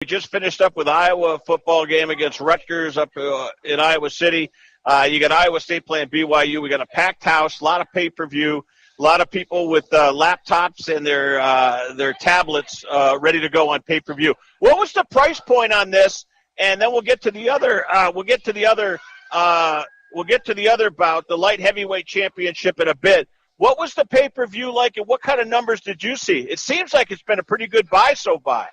We just finished up with Iowa football game against Rutgers up in Iowa City. You got Iowa State playing BYU. We got a packed house, a lot of pay-per-view, a lot of people with laptops and their tablets ready to go on pay-per-view. What was the price point on this? And then we'll get to the other. We'll get to the other bout, the light heavyweight championship, in a bit. What was the pay-per-view like, and what kind of numbers did you see? It seems like it's been a pretty good buy so far.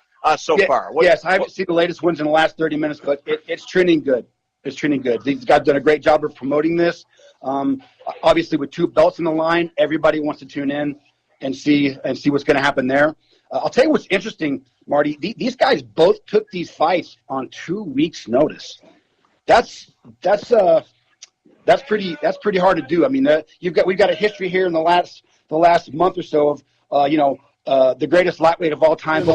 Yes, I haven't seen the latest ones in the last 30 minutes, but it's trending good. It's trending good. These guys have done a great job of promoting this. Obviously, with 2 belts in the line, everybody wants to tune in and see what's going to happen there. I'll tell you what's interesting, Marty. These guys both took these fights on 2 weeks' notice. That's pretty hard to do. I mean, we've got a history here in the last month or so of the greatest lightweight of all time. The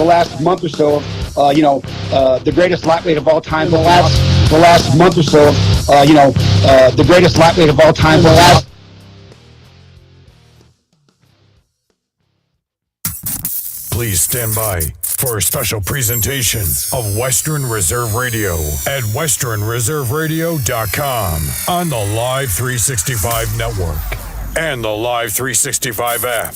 last month or so of the greatest lightweight of all time. The last month or so of the greatest lightweight of all time. Please stand by for a special presentation of Western Reserve Radio at westernreserveradio.com on the Live 365 network and the Live 365 app.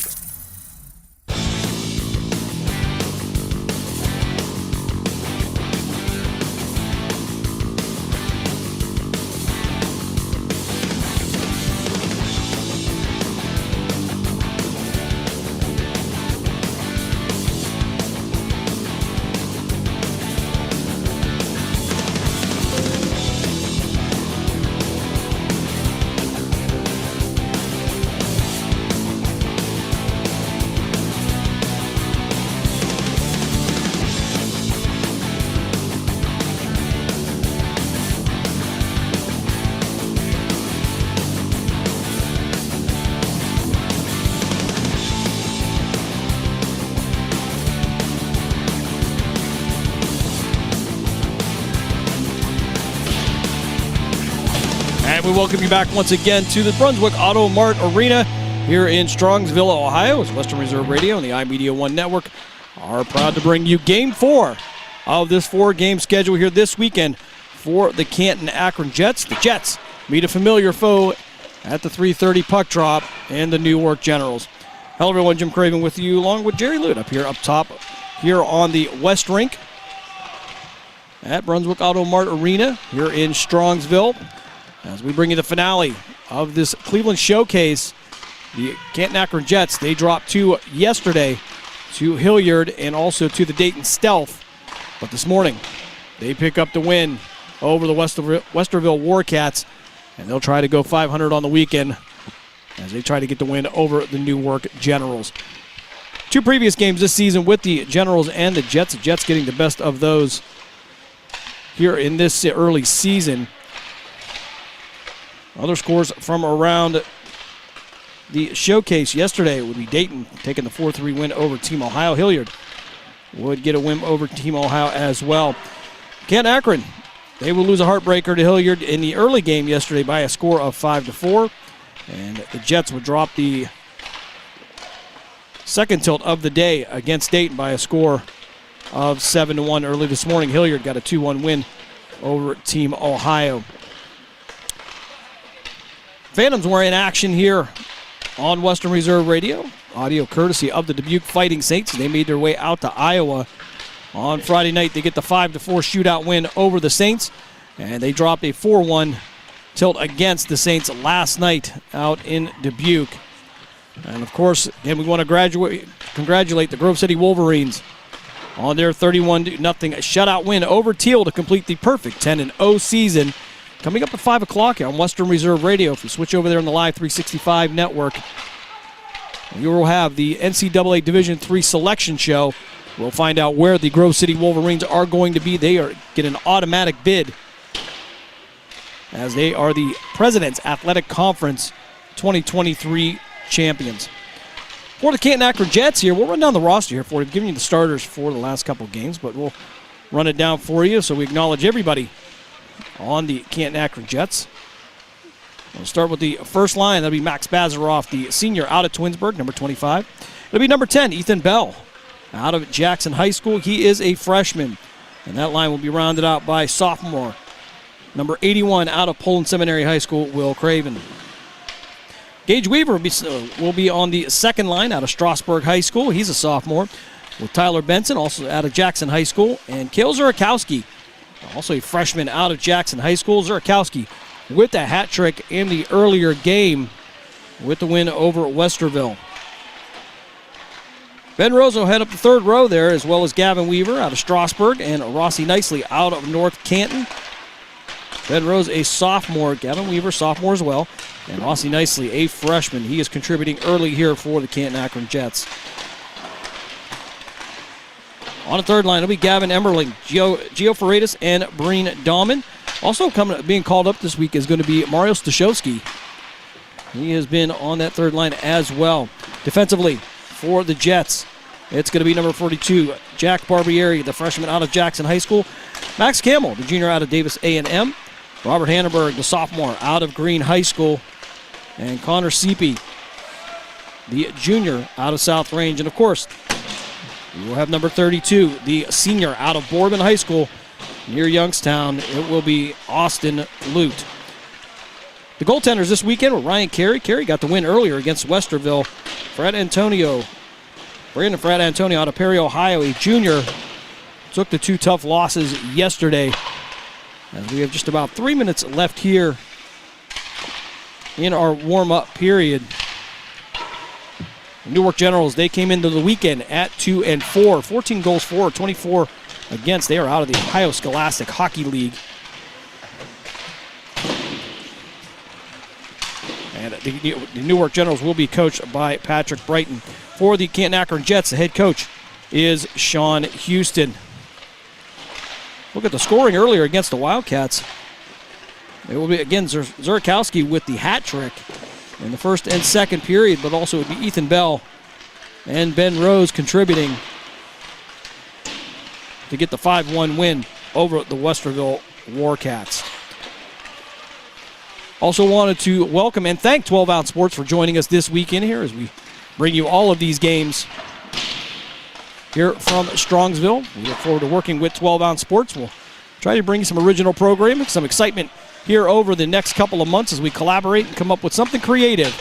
We welcome you back once again to the Brunswick Auto Mart Arena here in Strongsville, Ohio. It's Western Reserve Radio and the iMedia One Network are proud to bring you Game 4 of this 4-game schedule here this weekend for the Canton-Akron Jets. The Jets meet a familiar foe at the 3:30 puck drop and the Newark Generals. Hello, everyone. Jim Craven with you, along with Jerry Lute up top here on the West Rink at Brunswick Auto Mart Arena here in Strongsville. As we bring you the finale of this Cleveland Showcase, the Canton-Akron Jets, they dropped 2 yesterday to Hilliard and also to the Dayton Stealth. But this morning, they pick up the win over the Westerville Warcats, and they'll try to go 500 on the weekend as they try to get the win over the Newark Generals. 2 previous games this season with the Generals and the Jets getting the best of those here in this early season. Other scores from around the showcase yesterday would be Dayton taking the 4-3 win over Team Ohio. Hilliard would get a win over Team Ohio as well. Canton-Akron, they will lose a heartbreaker to Hilliard in the early game yesterday by a score of 5-4. And the Jets would drop the second tilt of the day against Dayton by a score of 7-1 early this morning. Hilliard got a 2-1 win over Team Ohio. Phantoms were in action here on Western Reserve Radio. Audio courtesy of the Dubuque Fighting Saints. They made their way out to Iowa on Friday night. They get the 5-4 shootout win over the Saints, and they dropped a 4-1 tilt against the Saints last night out in Dubuque. And, of course, again, we want to congratulate the Grove City Wolverines on their 31-0 shutout win over Teal to complete the perfect 10-0 season. Coming up at 5 o'clock on Western Reserve Radio. If you switch over there on the Live 365 network, you will have the NCAA Division III selection show. We'll find out where the Grove City Wolverines are going to be. They get an automatic bid as they are the President's Athletic Conference 2023 champions. For the Canton-Akron Jets here, we'll run down the roster here for you. I've given you the starters for the last couple of games, but we'll run it down for you so we acknowledge everybody on the Canton-Akron Jets. We'll start with the first line. That'll be Max Bazaroff, the senior out of Twinsburg, number 25. It'll be number 10, Ethan Bell. out of Jackson High School. He is a freshman. And that line will be rounded out by sophomore, number 81 out of Poland Seminary High School, Will Craven. Gage Weaver will be on the second line out of Strasburg High School. He's a sophomore. With Tyler Benson, also out of Jackson High School. And Cale Zurakowski, also a freshman out of Jackson High School. Zurakowski with a hat trick in the earlier game with the win over Westerville. Ben Rose will head up the third row there, as well as Gavin Weaver out of Strasburg and Rossi Nicely out of North Canton. Ben Rose, a sophomore. Gavin Weaver, sophomore as well. And Rossi Nicely, a freshman. He is contributing early here for the Canton-Akron Jets. On the third line, it'll be Gavin Emmerling, Gio Freitas, and Breen Dahman. Also being called up this week is going to be Mario Stashowski. He has been on that third line as well. Defensively, for the Jets, it's going to be number 42, Jack Barbieri, the freshman out of Jackson High School. Max Campbell, the junior out of Davis A&M. Robert Hannenberg, the sophomore out of Green High School. And Connor Seepy, the junior out of South Range. And, of course, we will have number 32, the senior out of Boardman High School near Youngstown. It will be Austin Lute. The goaltenders this weekend were Ryan Carey. Carey got the win earlier against Westerville. Brandon Fred Antonio out of Perry, Ohio, a junior, took the two tough losses yesterday. As we have just about 3 minutes left here in our warm-up period. Newark Generals, they came into the weekend at 2-4, 14 goals for, 24 against. They are out of the Ohio Scholastic Hockey League. And the Newark Generals will be coached by Patrick Brighton. For the Canton-Akron Jets, the head coach is Sean Houston. Look at the scoring earlier against the Wildcats. It will be, again, Zurakowski with the hat trick in the first and second period, but also it would be Ethan Bell and Ben Rose contributing to get the 5-1 win over the Westerville Warcats. Also wanted to welcome and thank 12 Ounce Sports for joining us this weekend here as we bring you all of these games here from Strongsville. We look forward to working with 12 Ounce Sports. We'll try to bring you some original programming, some excitement here over the next couple of months as we collaborate and come up with something creative.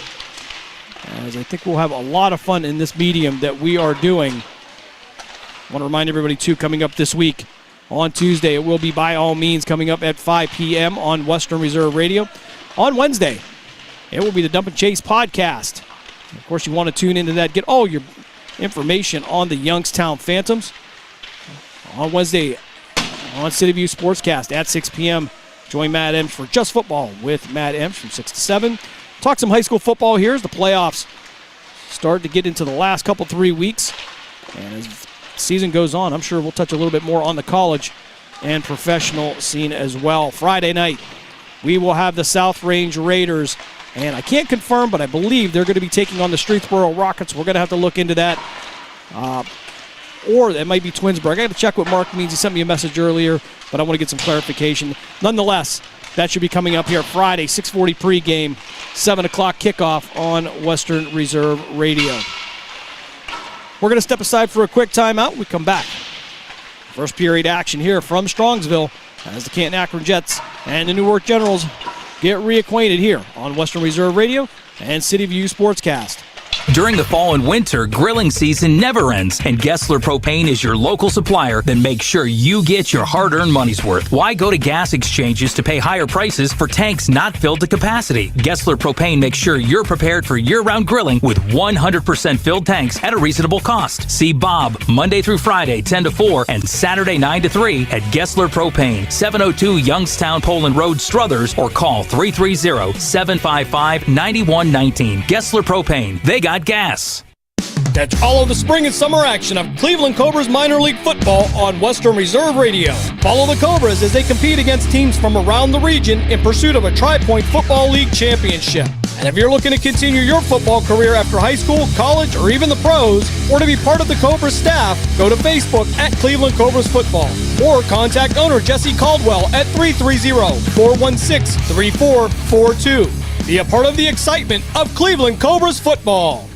As I think we'll have a lot of fun in this medium that we are doing. I want to remind everybody, too, coming up this week on Tuesday, it will be By All Means coming up at 5 p.m. on Western Reserve Radio. On Wednesday, it will be the Dump and Chase podcast. Of course, you want to tune into that, get all your information on the Youngstown Phantoms. On Wednesday, on CityView Sportscast at 6 p.m., join Matt Emsch for Just Football with Matt Emsch from 6 to 7. Talk some high school football here as the playoffs start to get into the last 3 weeks. And as the season goes on, I'm sure we'll touch a little bit more on the college and professional scene as well. Friday night, we will have the South Range Raiders. And I can't confirm, but I believe they're going to be taking on the Streetsboro Rockets. We're going to have to look into that. Or that might be Twinsburg. I got to check what Mark means. He sent me a message earlier, but I want to get some clarification. Nonetheless, that should be coming up here Friday, 6:40 pregame, 7 o'clock kickoff on Western Reserve Radio. We're going to step aside for a quick timeout. We come back. First period action here from Strongsville as the Canton-Akron Jets and the Newark Generals get reacquainted here on Western Reserve Radio and CityView Sportscast. During the fall and winter, grilling season never ends, and Gessler Propane is your local supplier that makes sure you get your hard-earned money's worth. Why go to gas exchanges to pay higher prices for tanks not filled to capacity? Gessler Propane makes sure you're prepared for year-round grilling with 100% filled tanks at a reasonable cost. See Bob Monday through Friday, 10 to 4, and Saturday, 9 to 3 at Gessler Propane, 702 Youngstown Poland Road, Struthers, or call 330-755-9119. Gessler Propane. They got gas. Catch all of the spring and summer action of Cleveland Cobras minor league football on Western Reserve Radio. Follow the Cobras as they compete against teams from around the region in pursuit of a Tri-Point Football League championship. And if you're looking to continue your football career after high school, college, or even the pros, or to be part of the Cobras staff, go to Facebook at Cleveland Cobras Football or contact owner Jesse Caldwell at 330-416-3442. Be a part of the excitement of Cleveland Cobras football.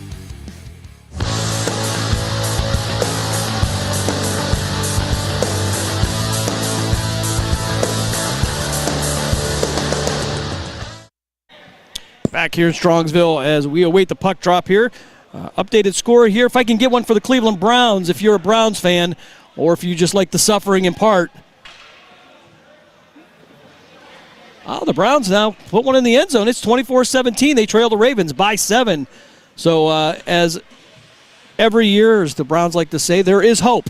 back here in Strongsville as we await the puck drop here. Updated score here. If I can get one for the Cleveland Browns, if you're a Browns fan, or if you just like the suffering in part. Oh, the Browns now put one in the end zone. It's 24-17. They trail the Ravens by 7. So as every year, as the Browns like to say, there is hope.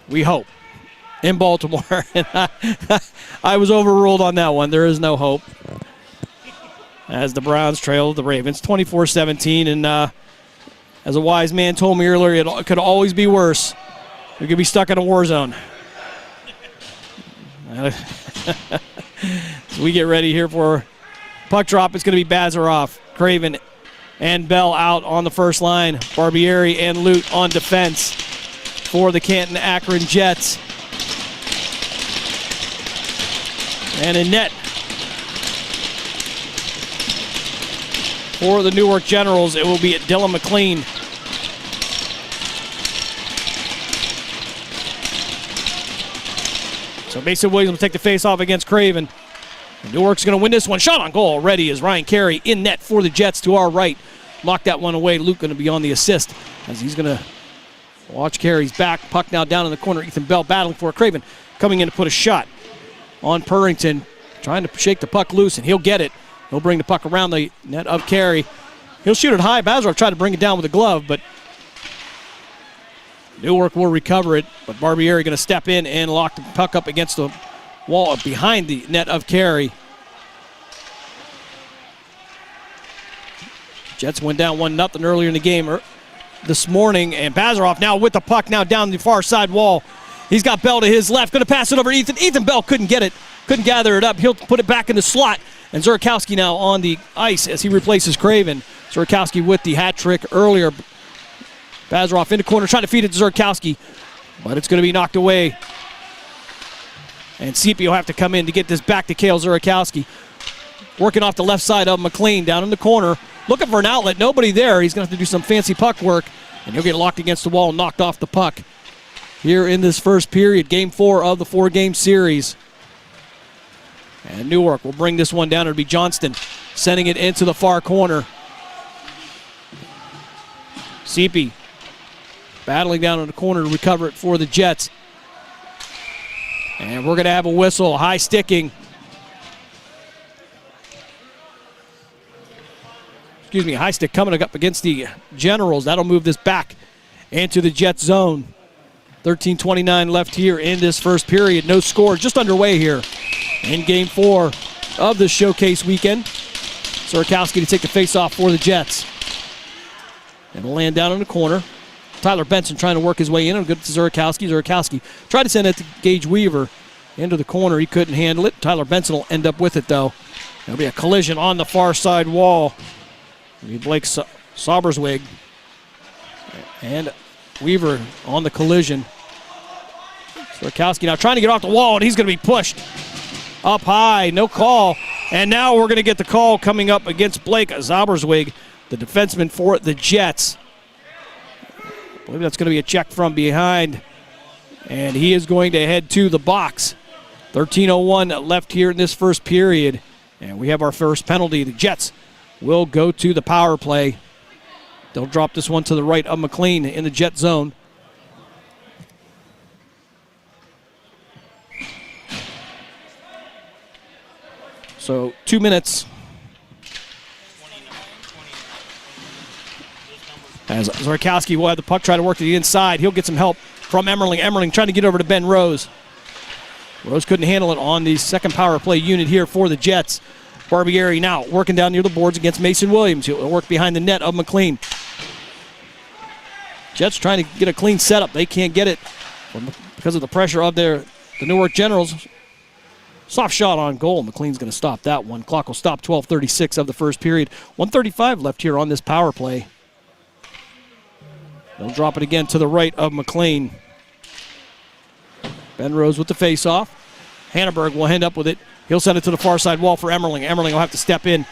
We hope. In Baltimore. And I was overruled on that one. There is no hope. As the Browns trail the Ravens 24-17. And as a wise man told me earlier, it could always be worse. We could be stuck in a war zone. As we get ready here for puck drop, it's going to be Bazaroff, Craven, and Bell out on the first line. Barbieri and Lute on defense for the Canton-Akron Jets. And in net for the Newark Generals, it will be at Dylan McLean. So Mason Williams will take the face-off against Craven. And Newark's going to win this one. Shot on goal already is Ryan Carey in net for the Jets to our right. Lock that one away. Luke going to be on the assist as he's going to watch Carey's back. Puck now down in the corner. Ethan Bell battling for Craven. Coming in to put a shot on Purrington. Trying to shake the puck loose, and he'll get it. He'll bring the puck around the net of Carey. He'll shoot it high. Bazaroff tried to bring it down with a glove, but Newark will recover it. But Barbieri going to step in and lock the puck up against the wall behind the net of Carey. Jets went down 1-0 earlier in the game this morning, and Bazaroff now with the puck now down the far side wall. He's got Bell to his left, going to pass it over to Ethan. Ethan Bell couldn't get it, couldn't gather it up. He'll put it back in the slot, and Zurkowski now on the ice as he replaces Craven. Zurkowski with the hat trick earlier. Bazaroff in the corner trying to feed it to Zurkowski, but it's going to be knocked away. And Seepy will have to come in to get this back to Kale Zurkowski. Working off the left side of McLean down in the corner. Looking for an outlet. Nobody there. He's going to have to do some fancy puck work, and he'll get locked against the wall and knocked off the puck. Here in this first period, game 4 of the 4-game series. And Newark will bring this one down. It'll be Johnston sending it into the far corner. Seepy battling down in the corner to recover it for the Jets. And we're going to have a whistle, high sticking. Excuse me, high stick coming up against the Generals. That'll move this back into the Jet zone. 13:29 left here in this first period. No score, just underway here in game 4 of the showcase weekend. Zurkowski to take the face-off for the Jets. It'll land down in the corner. Tyler Benson trying to work his way in. It'll go to Zurkowski. Zurkowski tried to send it to Gage Weaver into the corner. He couldn't handle it. Tyler Benson will end up with it, though. There'll be a collision on the far side wall. It'll be Blake Sauberswig. And Weaver on the collision. Zurkowski now trying to get off the wall, and he's going to be pushed up high. No call. And now we're going to get the call coming up against Blake Sauberswig, the defenseman for the Jets. I believe that's going to be a check from behind. And he is going to head to the box. 13:01 left here in this first period. And we have our first penalty. The Jets will go to the power play. They'll drop this one to the right of McLean in the Jet zone. So 2 minutes. As Zurkowski will have the puck, try to work to the inside. He'll get some help from Emmerling. Emmerling trying to get over to Ben Rose. Rose couldn't handle it on the second power play unit here for the Jets. Barbieri now working down near the boards against Mason Williams. He'll work behind the net of McLean. Jets trying to get a clean setup. They can't get it because of the pressure of the Newark Generals. Soft shot on goal. McLean's going to stop that one. Clock will stop 12:36 of the first period. 1:35 left here on this power play. They'll drop it again to the right of McLean. Ben Rose with the face-off. Hanneberg will end up with it. He'll send it to the far side wall for Emmerling. Emmerling will have to step in.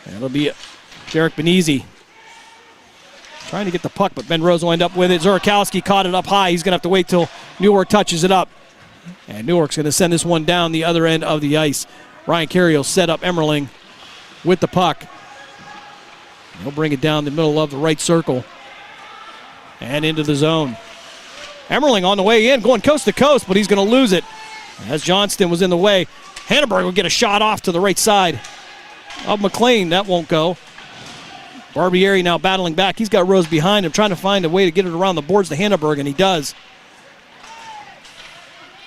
And it'll be Derek Benizzi trying to get the puck, but Ben Rose will end up with it. Zurkowski caught it up high. He's going to have to wait till Newark touches it up. And Newark's going to send this one down the other end of the ice. Ryan Carey will set up Emmerling with the puck. He'll bring it down the middle of the right circle and into the zone. Emmerling on the way in, going coast to coast, but he's going to lose it as Johnston was in the way. Hanneberg will get a shot off to the right side of McLean. That won't go. Barbieri now battling back. He's got Rose behind him, trying to find a way to get it around the boards to Hanneberg, and he does.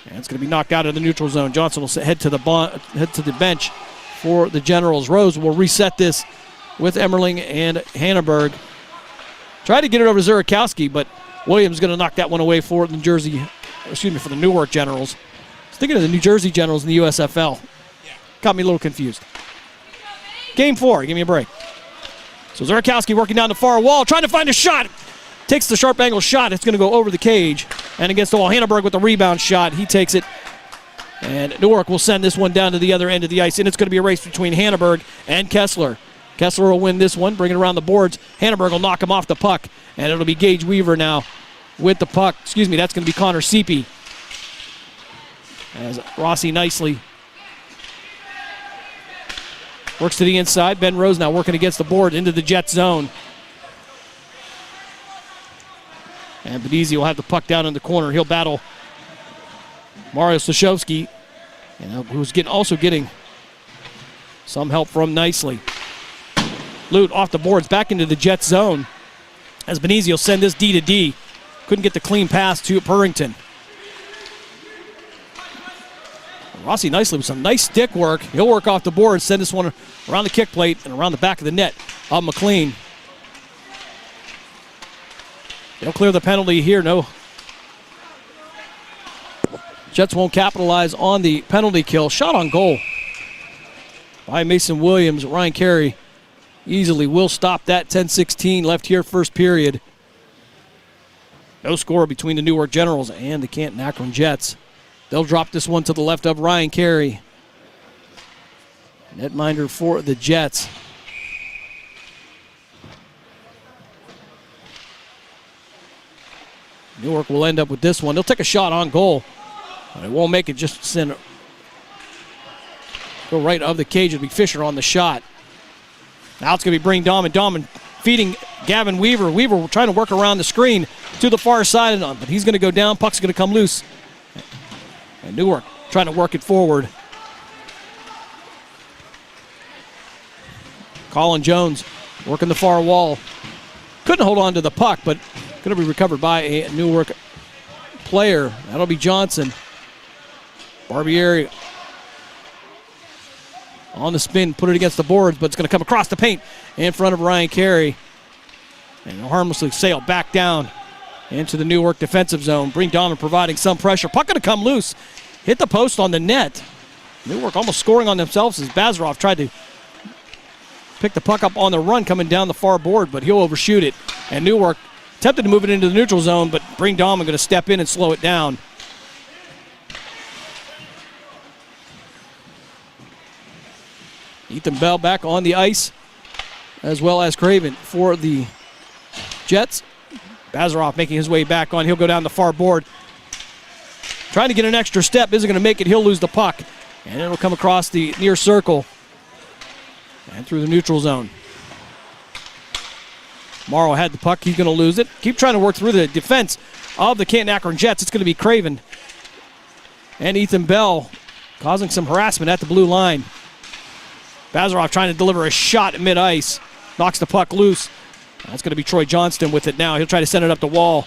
And it's going to be knocked out of the neutral zone. Johnson will head to the bench for the Generals. Rose will reset this with Emmerling and Hanneberg. Tried to get it over to Zurakowski, but Williams is going to knock that one away for the for the Newark Generals. I was thinking of the New Jersey Generals in the USFL. Got me a little confused. Game 4, give me a break. So Zurakowski working down the far wall, trying to find a shot. Takes the sharp angle shot. It's going to go over the cage and against the wall. Hanneberg with the rebound shot. He takes it. And Newark will send this one down to the other end of the ice. And it's going to be a race between Hanneberg and Kessler. Kessler will win this one, bring it around the boards. Hanneberg will knock him off the puck. And it'll be Gage Weaver now with the puck. Excuse me, that's going to be Connor Seepy. As Rossi nicely works to the inside. Ben Rose now working against the board into the Jet zone. And Benizzi will have the puck down in the corner. He'll battle Mario Stashovsky, who's also getting some help from nicely. Lute off the boards, back into the Jet zone. As Benizzi will send this D to D. Couldn't get the clean pass to Purrington. Rossi nicely with some nice stick work. He'll work off the board, send this one around the kick plate and around the back of the net of McLean. They'll clear the penalty here. No. Jets won't capitalize on the penalty kill. Shot on goal by Mason Williams. Ryan Carey easily will stop that. 10-16 left here, first period. No score between the Newark Generals and the Canton-Akron Jets. They'll drop this one to the left of Ryan Carey. Netminder for the Jets. Newark will end up with this one. They'll take a shot on goal. But it won't make it, just send go right of the cage. It'll be Fisher on the shot. Now it's going to be Breen Dahman. Dahman feeding Gavin Weaver. Weaver trying to work around the screen to the far side, but he's going to go down. Puck's going to come loose. And Newark trying to work it forward. Colin Jones working the far wall. Couldn't hold on to the puck, but going to be recovered by a Newark player. That'll be Johnson. Barbieri on the spin, put it against the boards, but it's going to come across the paint in front of Ryan Carey. And he'll harmlessly sail back down into the Newark defensive zone. Breen Dahman providing some pressure. Puck going to come loose. Hit the post on the net. Newark almost scoring on themselves as Bazarov tried to pick the puck up on the run coming down the far board, but he'll overshoot it. And Newark attempted to move it into the neutral zone, but Breen Dahman going to step in and slow it down. Ethan Bell back on the ice, as well as Craven for the Jets. Bazarov making his way back on. He'll go down the far board. Trying to get an extra step. Isn't going to make it. He'll lose the puck. And it'll come across the near circle and through the neutral zone. Morrow had the puck. He's going to lose it. Keep trying to work through the defense of the Canton-Akron Jets. It's going to be Craven and Ethan Bell causing some harassment at the blue line. Bazarov trying to deliver a shot at mid-ice. Knocks the puck loose. That's going to be Troy Johnston with it now. He'll try to send it up the wall.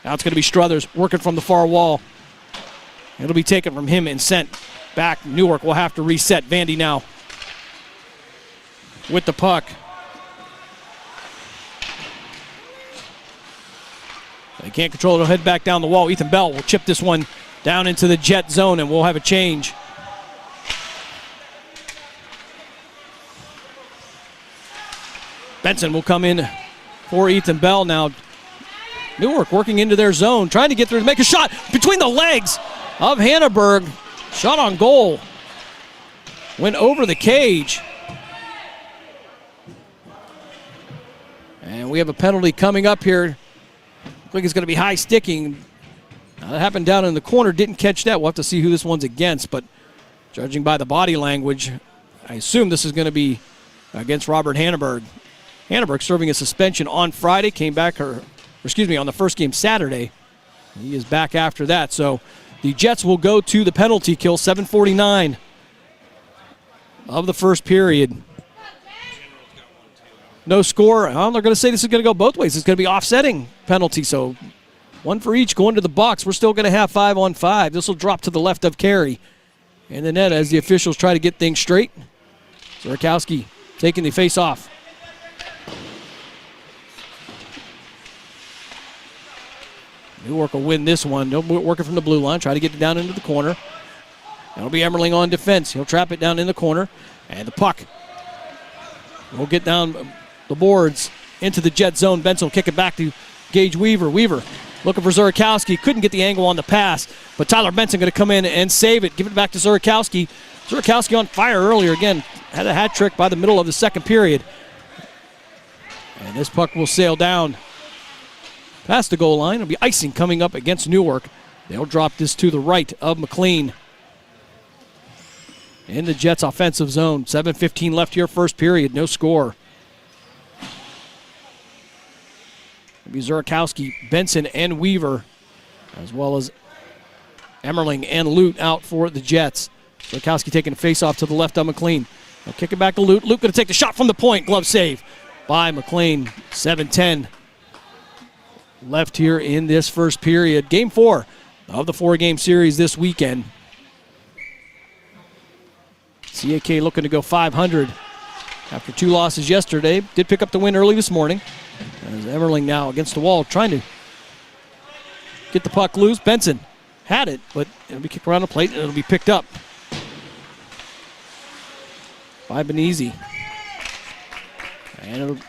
Now it's going to be Struthers working from the far wall. It'll be taken from him and sent back. Newark will have to reset. Vandy now with the puck. They can't control it. He'll head back down the wall. Ethan Bell will chip this one down into the Jet zone, and we'll have a change. Benson will come in for Ethan Bell now. Newark working into their zone, trying to get through to make a shot between the legs of Hanneberg. Shot on goal. Went over the cage. And we have a penalty coming up here. Looks like it's going to be high sticking. That happened down in the corner. Didn't catch that. We'll have to see who this one's against. But judging by the body language, I assume this is going to be against Robert Hanneberg. Hanneberg serving a suspension on Friday. Came back, on the first game Saturday. He is back after that. So the Jets will go to the penalty kill. 7:49 of the first period. No score. They're going to say this is going to go both ways. It's going to be offsetting penalty, so one for each going to the box. We're still going to have 5-on-5. This will drop to the left of Carey. And the net as the officials try to get things straight. Zurkowski taking the face off. Newark will win this one. No working from the blue line. Try to get it down into the corner. That'll be Emmerling on defense. He'll trap it down in the corner. And the puck will get down the boards into the Jet zone. Benson will kick it back to Gage Weaver. Weaver looking for Zurkowski. Couldn't get the angle on the pass, but Tyler Benson going to come in and save it. Give it back to Zurkowski. Zurkowski on fire earlier. Again, had a hat trick by the middle of the second period. And this puck will sail down past the goal line. It'll be icing coming up against Newark. They'll drop this to the right of McLean. In the Jets' offensive zone. 7:15 left here, first period. No score. It'll be Zurkowski, Benson, and Weaver, as well as Emmerling and Lute out for the Jets. Zurkowski taking a face-off to the left of McLean. They'll kick it back to Lute. Lute going to take the shot from the point. Glove save by McLean. 7:10 left here in this first period. Game 4 of the 4-game series this weekend. CAK looking to go 500 after 2 losses yesterday. Did pick up the win early this morning. As Emmerling now against the wall trying to get the puck loose. Benson had it, but it'll be kicked around the plate and it'll be picked up by Benezi. And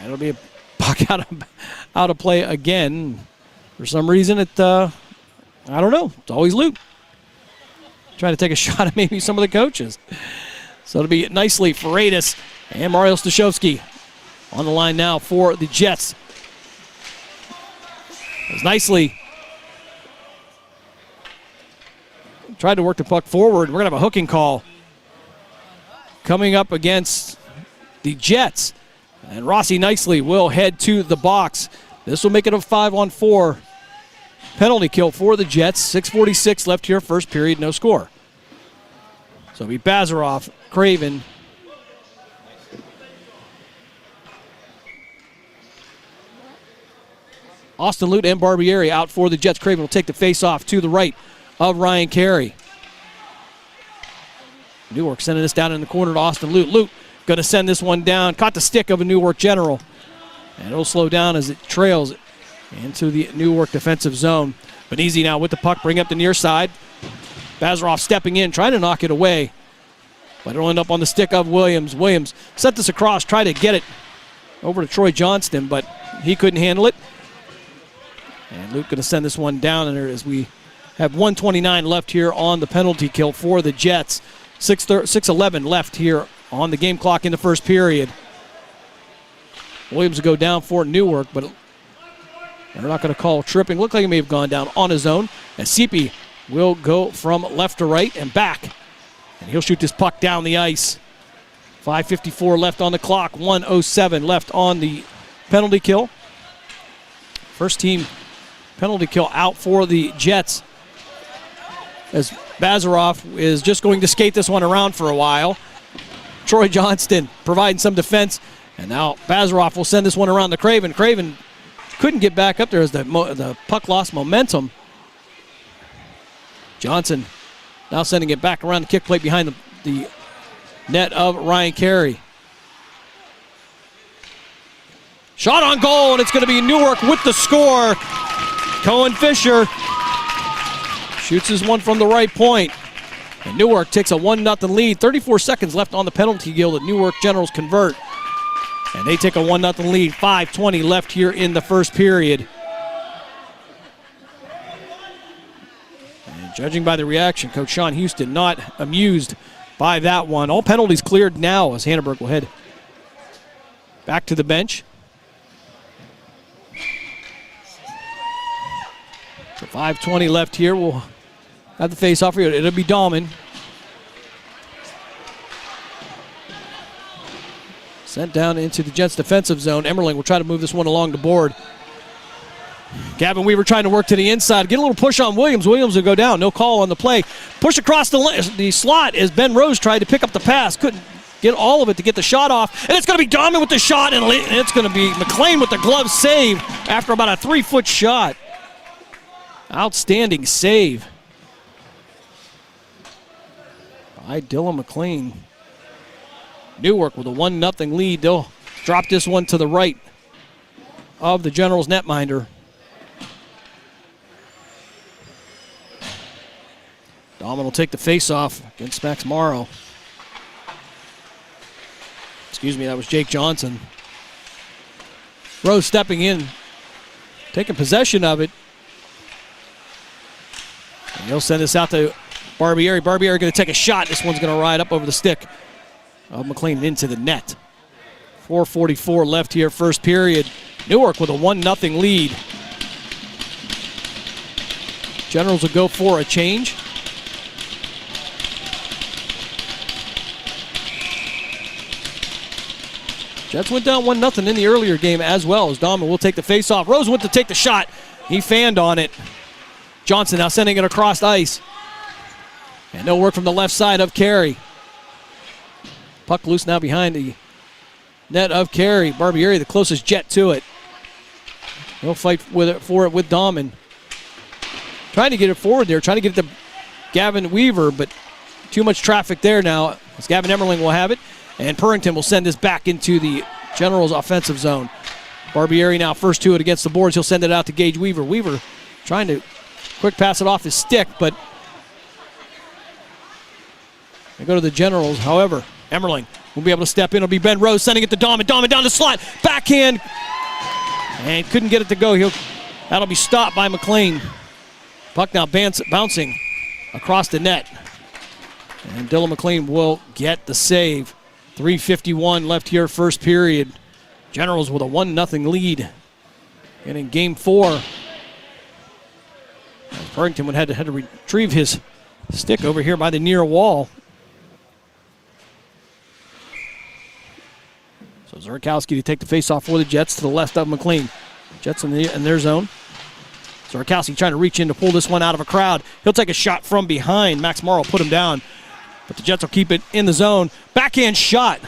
it'll be a puck out of play again. For some reason, I don't know. It's always Lute. Trying to take a shot at maybe some of the coaches. So it'll be nicely Freitas and Mario Stashowski on the line now for the Jets. As nicely tried to work the puck forward. We're going to have a hooking call coming up against the Jets. And Rossi nicely will head to the box. This will make it a 5-on-4 penalty kill for the Jets. 6:46 left here, first period, no score. So it'll be Bazarov, Craven, Austin Lute and Barbieri out for the Jets. Craven will take the face-off to the right of Ryan Carey. Newark sending this down in the corner to Austin Lute. Lute going to send this one down. Caught the stick of a Newark General. And it'll slow down as it trails into the Newark defensive zone. Benezi now with the puck, bring up the near side. Bazarov stepping in, trying to knock it away. But it'll end up on the stick of Williams. Williams sent this across, tried to get it over to Troy Johnston, but he couldn't handle it. And Luke going to send this one down there as we have 1:29 left here on the penalty kill for the Jets. 6:11 left here on the game clock in the first period. Williams will go down for Newark, but they're not going to call tripping. Looked like he may have gone down on his own. As Sipi will go from left to right and back. And he'll shoot this puck down the ice. 5:54 left on the clock. 1:07 left on the penalty kill. First team penalty kill out for the Jets. As Bazarov is just going to skate this one around for a while. Troy Johnston providing some defense. And now Bazarov will send this one around to Craven. Craven couldn't get back up there as the puck lost momentum. Johnson now sending it back around the kick plate behind the net of Ryan Carey. Shot on goal, and it's going to be Newark with the score. Cohen Fisher shoots his one from the right point. And Newark takes a 1-0 lead. 34 seconds left on the penalty kill. The Newark Generals convert. And they take a 1-0 lead. 5:20 left here in the first period. And judging by the reaction, Coach Sean Houston not amused by that one. All penalties cleared now as Hanneberg will head back to the bench. So 5:20 left here. We'll have the face-off here. It'll be Dahlman. Sent down into the Jets' defensive zone. Emmerling will try to move this one along the board. Gavin Weaver trying to work to the inside. Get a little push on Williams. Williams will go down. No call on the play. Push across the slot as Ben Rose tried to pick up the pass. Couldn't get all of it to get the shot off. And it's going to be Dahlman with the shot, and it's going to be McLean with the glove save after about a 3-foot shot. Outstanding save by Dylan McLean. Newark with a 1-0 lead. They'll drop this one to the right of the Generals netminder. Dahlman will take the face-off against Max Morrow. Excuse me, that was Jake Johnson. Rose stepping in, taking possession of it. And he'll send this out to Barbieri. Barbieri going to take a shot. This one's going to ride up over the stick of McLean into the net. 4:44 left here, first period. Newark with a 1-0 lead. Generals will go for a change. Jets went down 1-0 in the earlier game as well, as Dahlman will take the face-off. Rose went to take the shot. He fanned on it. Johnson now sending it across ice. And no work from the left side of Carey. Puck loose now behind the net of Carey. Barbieri, the closest Jet to it. He'll fight for it with Dahlman. Trying to get it forward there, trying to get it to Gavin Weaver, but too much traffic there now, as Gavin Emmerling will have it. And Purrington will send this back into the Generals' offensive zone. Barbieri now first to it against the boards. He'll send it out to Gage Weaver. Weaver trying to quick pass it off his stick, but they go to the Generals. However, Emmerling will be able to step in. It'll be Ben Rose sending it to Dahlman. Dahlman down the slot. Backhand. And couldn't get it to go. That'll be stopped by McLean. Puck now bouncing across the net. And Dylan McLean will get the save. 3:51 left here, first period. Generals with a 1-0 lead. And in game 4, Purrington would have to retrieve his stick over here by the near wall. So Zurkowski to take the faceoff for the Jets to the left of McLean. Jets in their zone. Zurkowski trying to reach in to pull this one out of a crowd. He'll take a shot from behind. Max Morrow put him down. But the Jets will keep it in the zone. Backhand shot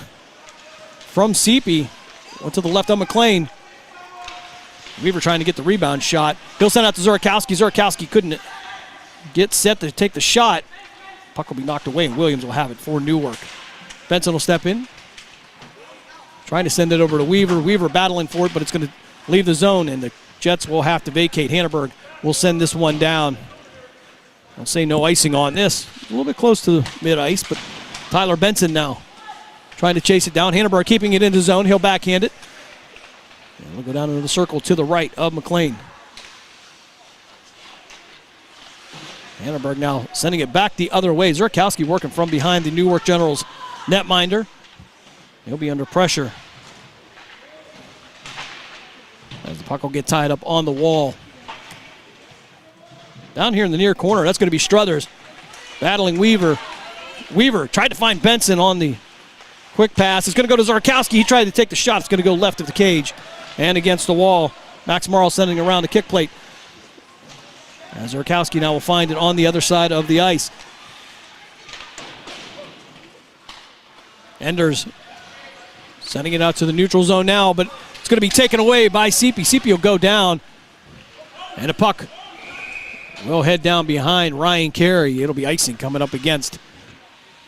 from Seepy. Went to the left of McLean. Weaver trying to get the rebound shot. He'll send out to Zurkowski. Zurkowski couldn't get set to take the shot. Puck will be knocked away, and Williams will have it for Newark. Benson will step in. Trying to send it over to Weaver. Weaver battling for it, but it's going to leave the zone, and the Jets will have to vacate. Hanneberg will send this one down. I'll say no icing on this. A little bit close to the mid-ice, but Tyler Benson now trying to chase it down. Hanneberg keeping it in the zone. He'll backhand it. And we'll go down into the circle to the right of McLean. Hanneberg now sending it back the other way. Zurkowski working from behind the Newark Generals netminder. He'll be under pressure as the puck will get tied up on the wall. Down here in the near corner, that's going to be Struthers battling Weaver. Weaver tried to find Benson on the quick pass. It's going to go to Zurkowski. He tried to take the shot. It's going to go left of the cage and against the wall. Max Morrow sending around the kick plate. And Zurkowski now will find it on the other side of the ice. Enders sending it out to the neutral zone now, but it's going to be taken away by Seepy. Seepy will go down, and a puck will head down behind Ryan Carey. It'll be icing coming up against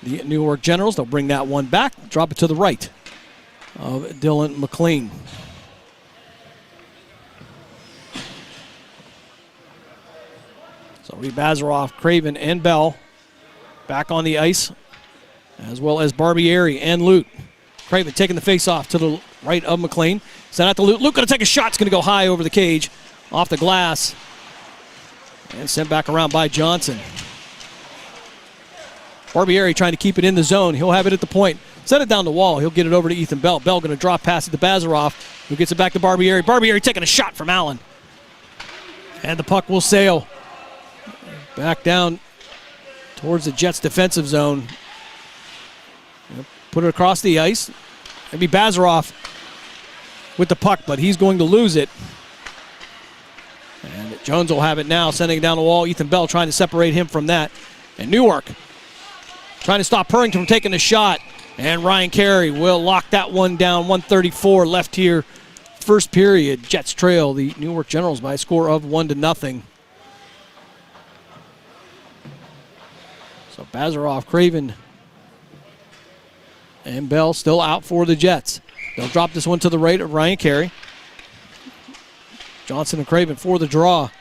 the Newark Generals. They'll bring that one back, drop it to the right of Dylan McLean. So Reed Bazaroff, Craven, and Bell back on the ice, as well as Barbieri and Lute. Craven taking the face-off to the right of McLean. Sent out to Lute. Lute going to take a shot. It's going to go high over the cage, off the glass, and sent back around by Johnson. Barbieri trying to keep it in the zone. He'll have it at the point. Send it down the wall. He'll get it over to Ethan Bell. Bell going to drop pass it to Bazaroff, who gets it back to Barbieri. Barbieri taking a shot from Allen. And the puck will sail back down towards the Jets' defensive zone. Put it across the ice. Maybe Bazaroff with the puck, but he's going to lose it. And Jones will have it now, sending it down the wall. Ethan Bell trying to separate him from that. And Newark trying to stop Purrington from taking the shot. And Ryan Carey will lock that one down. 1:34 left here. First period. Jets trail the Newark Generals by a score of 1-0. So Bazaroff, Craven, and Bell still out for the Jets. They'll drop this one to the right of Ryan Carey. Johnson and Craven for the draw.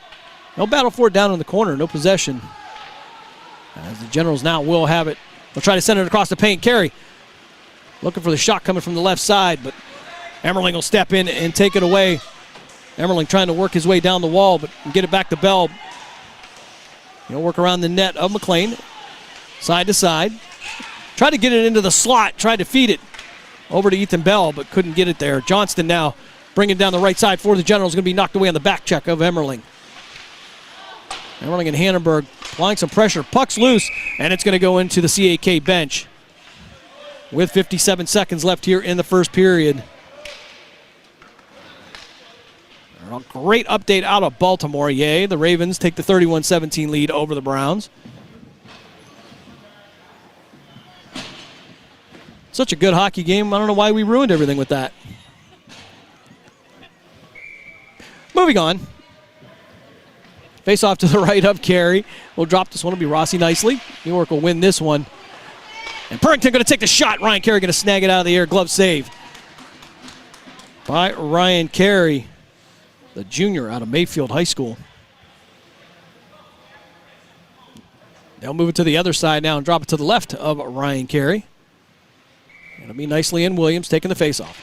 No battle for it down in the corner. No possession. As the Generals now will have it. They'll try to send it across the paint. Carey looking for the shot coming from the left side, but Emmerling will step in and take it away. Emmerling trying to work his way down the wall, but get it back to Bell. He'll work around the net of McLean. Side to side. Tried to get it into the slot. Tried to feed it over to Ethan Bell, but couldn't get it there. Johnston now bringing it down the right side for the Generals. Going to be knocked away on the back check of Emmerling. Emmerling and Hannenberg applying some pressure. Puck's loose, and it's going to go into the CAK bench with 57 seconds left here in the first period. A great update out of Baltimore. Yay, the Ravens take the 31-17 lead over the Browns. Such a good hockey game. I don't know why we ruined everything with that. Moving on. Face off to the right of Carey. We'll drop this one. It'll be Rossi nicely. Newark will win this one. And Purrington going to take the shot. Ryan Carey going to snag it out of the air. Glove save by Ryan Carey, the junior out of Mayfield High School. They'll move it to the other side now and drop it to the left of Ryan Carey. It'll be nicely in. Williams taking the faceoff.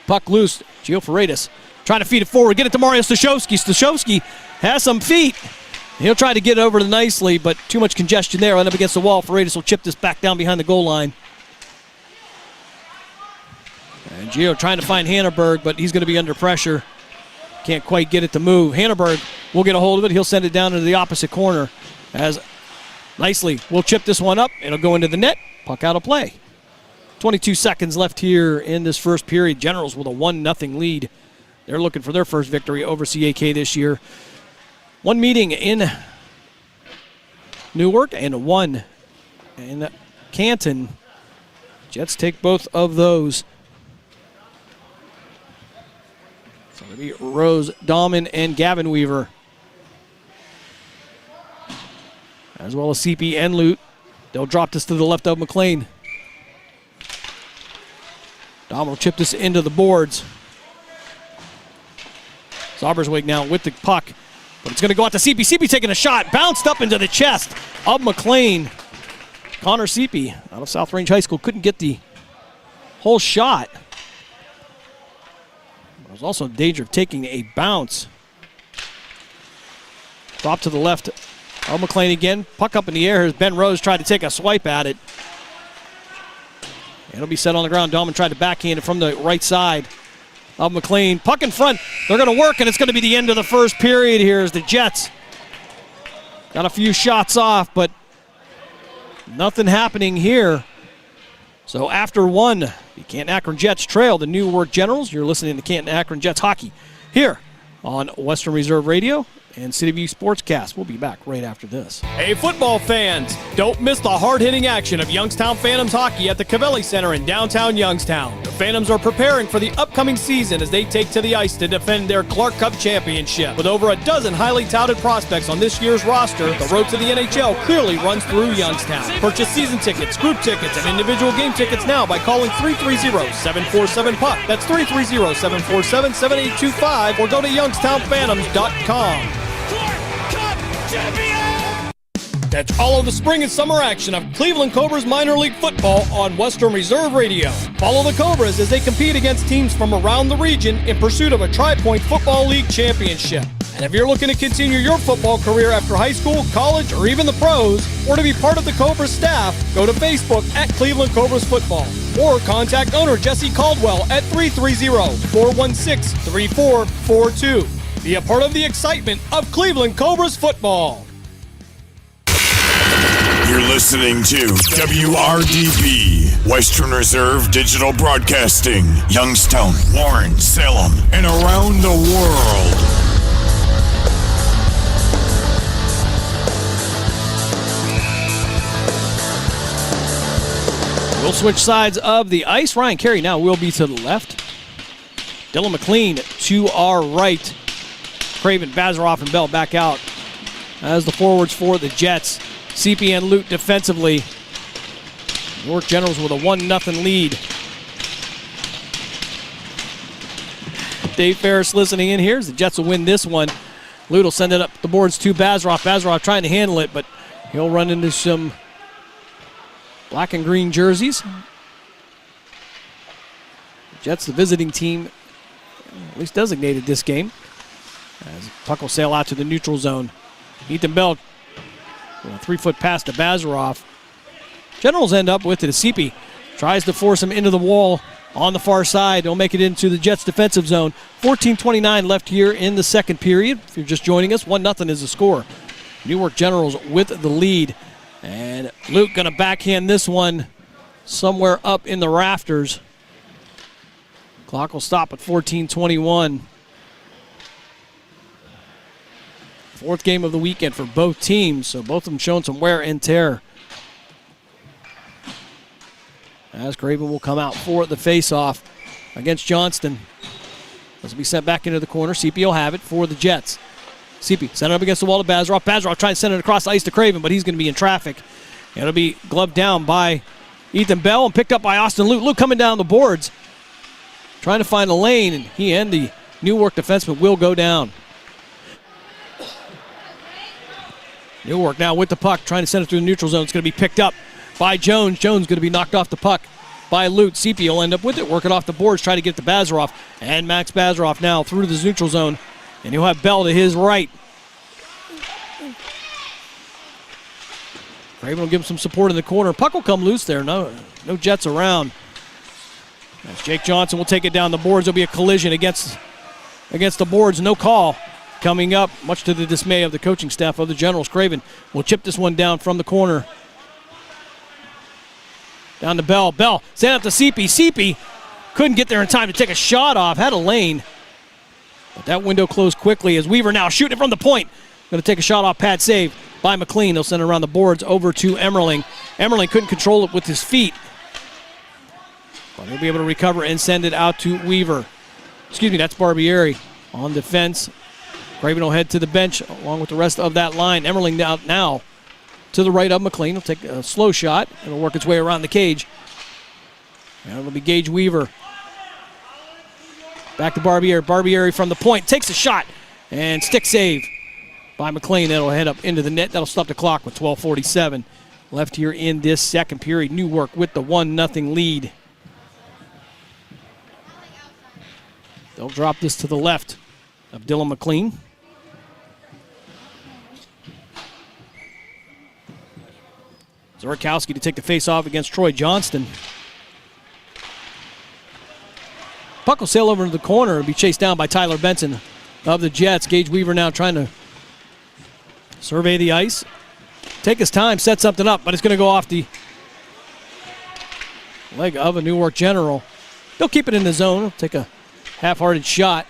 Puck loose. Gio Freitas trying to feed it forward. Get it to Mario Stashowski. Stashowski has some feet. He'll try to get it over nicely, but too much congestion there. End up against the wall. Freitas will chip this back down behind the goal line. And Gio trying to find Hannenberg, but he's going to be under pressure. Can't quite get it to move. Hannenberg will get a hold of it. He'll send it down into the opposite corner as nicely we'll chip this one up. It'll go into the net. Puck out of play. 22 seconds left here in this first period. Generals with a 1-0 lead. They're looking for their first victory over CAK this year. One meeting in Newark and one in Canton. Jets take both of those. So it'll be Rose, Dahlman, and Gavin Weaver, as well as CP and Lute. They'll drop this to the left of McLean. Dahlman will chip this into the boards. Zauberswig now with the puck, but it's going to go out to CP. CP taking a shot, bounced up into the chest of McLean. Connor CP out of South Range High School couldn't get the whole shot. There's also in danger of taking a bounce. Drop to the left of McLean again. Puck up in the air as Ben Rose tried to take a swipe at it. It'll be set on the ground. Dahlman tried to backhand it from the right side of McLean. Puck in front. They're going to work, and it's going to be the end of the first period here as the Jets got a few shots off, but nothing happening here. So after one, the Canton-Akron Jets trail the Newark Generals. You're listening to Canton-Akron Jets hockey here on Western Reserve Radio and CityView Sportscast. We'll be back right after this. Hey, football fans, don't miss the hard-hitting action of Youngstown Phantoms hockey at the Cavelli Center in downtown Youngstown. The Phantoms are preparing for the upcoming season as they take to the ice to defend their Clark Cup championship. With over a dozen highly touted prospects on this year's roster, the road to the NHL clearly runs through Youngstown. Purchase season tickets, group tickets, and individual game tickets now by calling 330-747-PUCK. That's 330-747-7825 or go to youngstownphantoms.com. Catch all of the spring and summer action of Cleveland Cobras minor league football on Western Reserve Radio. Follow the Cobras as they compete against teams from around the region in pursuit of a Tri-Point Football League championship. And if you're looking to continue your football career after high school, college, or even the pros, or to be part of the Cobras staff, go to Facebook at Cleveland Cobras Football. Or contact owner Jesse Caldwell at 330-416-3442. Be a part of the excitement of Cleveland Cobras football. You're listening to WRDB, Western Reserve Digital Broadcasting, Youngstown, Warren, Salem, and around the world. We'll switch sides of the ice. Ryan Carey now will be to the left. Dylan McLean to our right. Craven, Bazaroff, and Bell back out as the forwards for the Jets. CP and Lute defensively. Newark Generals with a 1-0 lead. Dave Ferris listening in here as the Jets will win this one. Lute will send it up the boards to Bazaroff. Bazaroff trying to handle it, but he'll run into some black and green jerseys. The Jets, the visiting team, at least designated this game. As puck will sail out to the neutral zone. Ethan Bell, a 3-foot pass to Bazaroff. Generals end up with it. Asipi tries to force him into the wall on the far side. He'll make it into the Jets' defensive zone. 14:29 left here in the second period. If you're just joining us, 1-0 is the score. Newark Generals with the lead. And Luke going to backhand this one somewhere up in the rafters. Clock will stop at 14:21. Fourth game of the weekend for both teams, so both of them showing some wear and tear. As Craven will come out for the face-off against Johnston. This will be sent back into the corner. CP will have it for the Jets. CP sent it up against the wall to Bazaroff. Bazaroff trying to send it across the ice to Craven, but he's going to be in traffic. It'll be gloved down by Ethan Bell and picked up by Austin Luke. Luke coming down the boards, trying to find a lane, and he and the Newark defenseman will go down. Newark now with the puck, trying to send it through the neutral zone. It's going to be picked up by Jones. Jones going to be knocked off the puck by Lute. CP will end up with it, working off the boards, trying to get to Bazaroff. And Max Bazaroff now through the neutral zone. And he'll have Bell to his right. Craven will give him some support in the corner. Puck will come loose there. No Jets around. As Jake Johnson will take it down the boards. There'll be a collision against the boards. No call. Coming up, much to the dismay of the coaching staff of the Generals. Craven will chip this one down from the corner. Down to Bell. Bell sent out to CP. CP couldn't get there in time to take a shot off. Had a lane. But that window closed quickly as Weaver now shooting it from the point. Going to take a shot off. Pad save by McLean. He'll send it around the boards over to Emmerling. Emmerling couldn't control it with his feet. But he'll be able to recover and send it out to Weaver. Excuse me, that's Barbieri on defense. Craven will head to the bench along with the rest of that line. Emmerling now to the right of McLean. He'll take a slow shot. It'll work its way around the cage. And it'll be Gage Weaver. Back to Barbieri. Barbieri from the point. Takes a shot. And stick save by McLean. That'll head up into the net. That'll stop the clock with 12:47 left here in this second period. Newark with the 1-0 lead. They'll drop this to the left of Dylan McLean. Zorkowski to take the face-off against Troy Johnston. Puck will sail over to the corner and be chased down by Tyler Benson of the Jets. Gage Weaver now trying to survey the ice. Take his time, set something up, but it's going to go off the leg of a Newark General. They'll keep it in the zone. They'll take a half-hearted shot.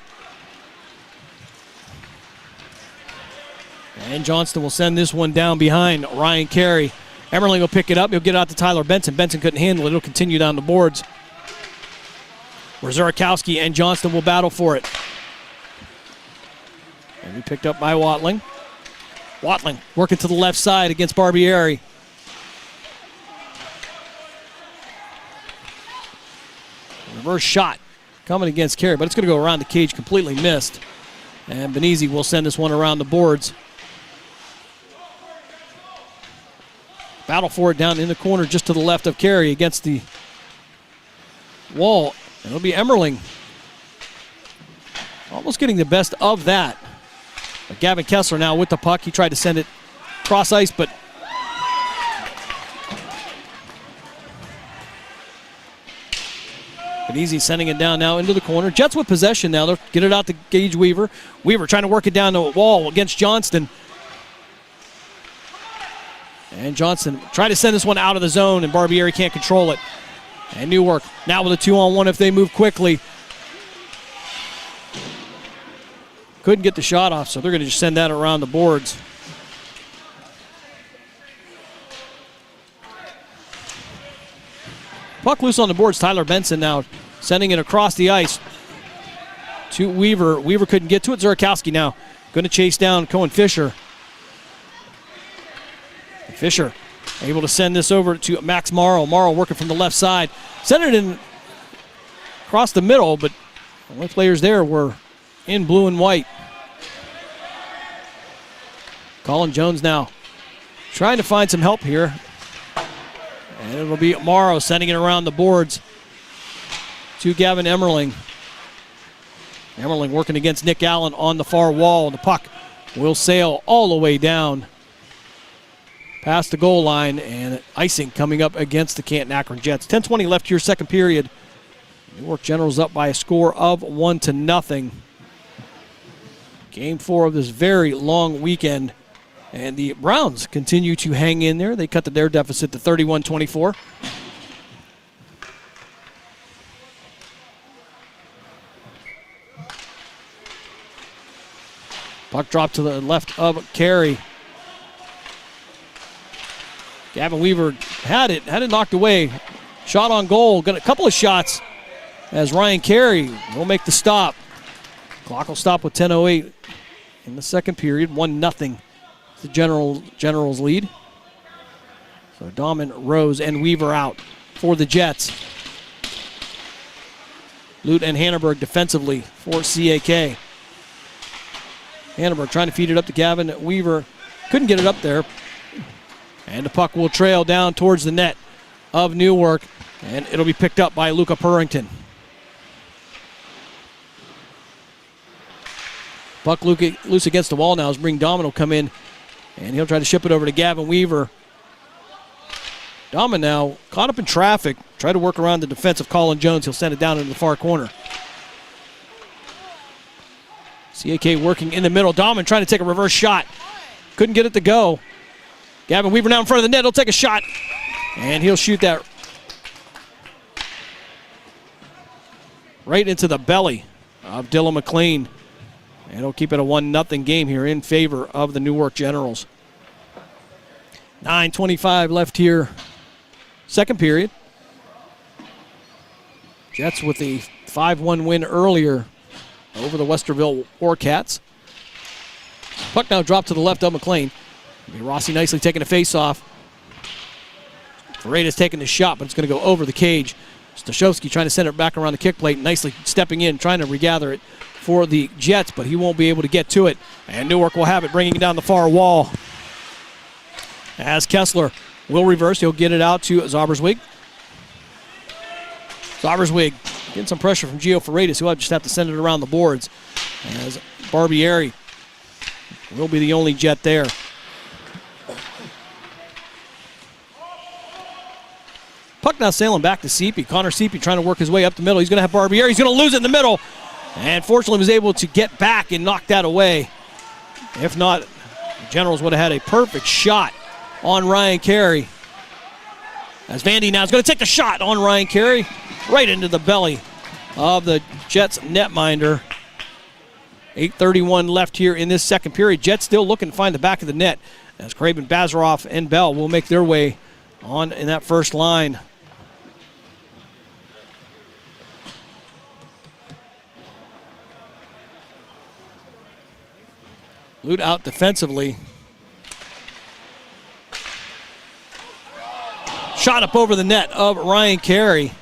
And Johnston will send this one down behind Ryan Carey. Emmerling will pick it up. He'll get it out to Tyler Benson. Benson couldn't handle it. It'll continue down the boards. Zorkowski and Johnston will battle for it. And he picked up by Watling. Watling working to the left side against Barbieri. Reverse shot coming against Carey, but it's going to go around the cage, completely missed. And Benizzi will send this one around the boards. Battle for it down in the corner just to the left of Carey against the wall. And it'll be Emmerling. Almost getting the best of that. But Gavin Kessler now with the puck. He tried to send it cross ice, but Easy sending it down now into the corner. Jets with possession now. They'll get it out to Gage Weaver. Weaver trying to work it down the wall against Johnston. And Johnston trying to send this one out of the zone, and Barbieri can't control it. And Newark now with a 2-on-1 if they move quickly. Couldn't get the shot off, so they're going to just send that around the boards. Puck loose on the boards. Tyler Benson now sending it across the ice to Weaver. Weaver couldn't get to it. Zurakowski now going to chase down Cohen Fisher. Fisher able to send this over to Max Morrow. Morrow working from the left side. Sent it in across the middle, but the only players there were in blue and white. Colin Jones now trying to find some help here. And it'll be Morrow sending it around the boards to Gavin Emmerling. Emmerling working against Nick Allen on the far wall. The puck will sail all the way down past the goal line, and icing coming up against the Canton-Akron Jets. 10:20 left here, second period. Newark Generals up by a score of 1-0. Game 4 of this very long weekend. And the Browns continue to hang in there. They cut their deficit to 31-24. Puck dropped to the left of Carey. Gavin Weaver had it knocked away. Shot on goal. Got a couple of shots as Ryan Carey will make the stop. Clock will stop with 10:08 in the second period. 1-0. The Generals lead. So Dahman, Rose, and Weaver out for the Jets. Lute and Hannenberg defensively for CAK. Hannenberg trying to feed it up to Gavin Weaver. Couldn't get it up there. And the puck will trail down towards the net of Newark. And it'll be picked up by Luca Purrington. Puck loose against the wall now as Ring Dahman will come in. And he'll try to ship it over to Gavin Weaver. Dahman now caught up in traffic. Try to work around the defense of Colin Jones. He'll send it down into the far corner. CAK working in the middle. Dahman trying to take a reverse shot. Couldn't get it to go. Gavin Weaver now in front of the net. He'll take a shot. And he'll shoot that right into the belly of Dylan McLean. And it'll keep it a 1-0 game here in favor of the Newark Generals. 9:25 left here, second period. Jets with a 5-1 win earlier over the Westerville Warcats. Puck now dropped to the left of McLean. Rossi nicely taking a face-off. Ferreira's taking the shot, but it's going to go over the cage. Stashowski trying to send it back around the kick plate, nicely stepping in, trying to regather it for the Jets, but he won't be able to get to it. And Newark will have it, bringing it down the far wall. As Kessler will reverse, he'll get it out to Zauberswig. Zauberswig getting some pressure from Gio Ferreiras, who will just have to send it around the boards. As Barbieri will be the only Jet there. Puck now sailing back to Seepy. Connor Seepy trying to work his way up the middle. He's going to have Barbieri. He's going to lose it in the middle. And fortunately was able to get back and knock that away. If not, the Generals would have had a perfect shot on Ryan Carey. As Vandy now is going to take the shot on Ryan Carey right into the belly of the Jets netminder. 8:31 left here in this second period. Jets still looking to find the back of the net as Craven, Bazaroff, and Bell will make their way on in that first line. Lute out defensively. Shot up over the net of Ryan Carey.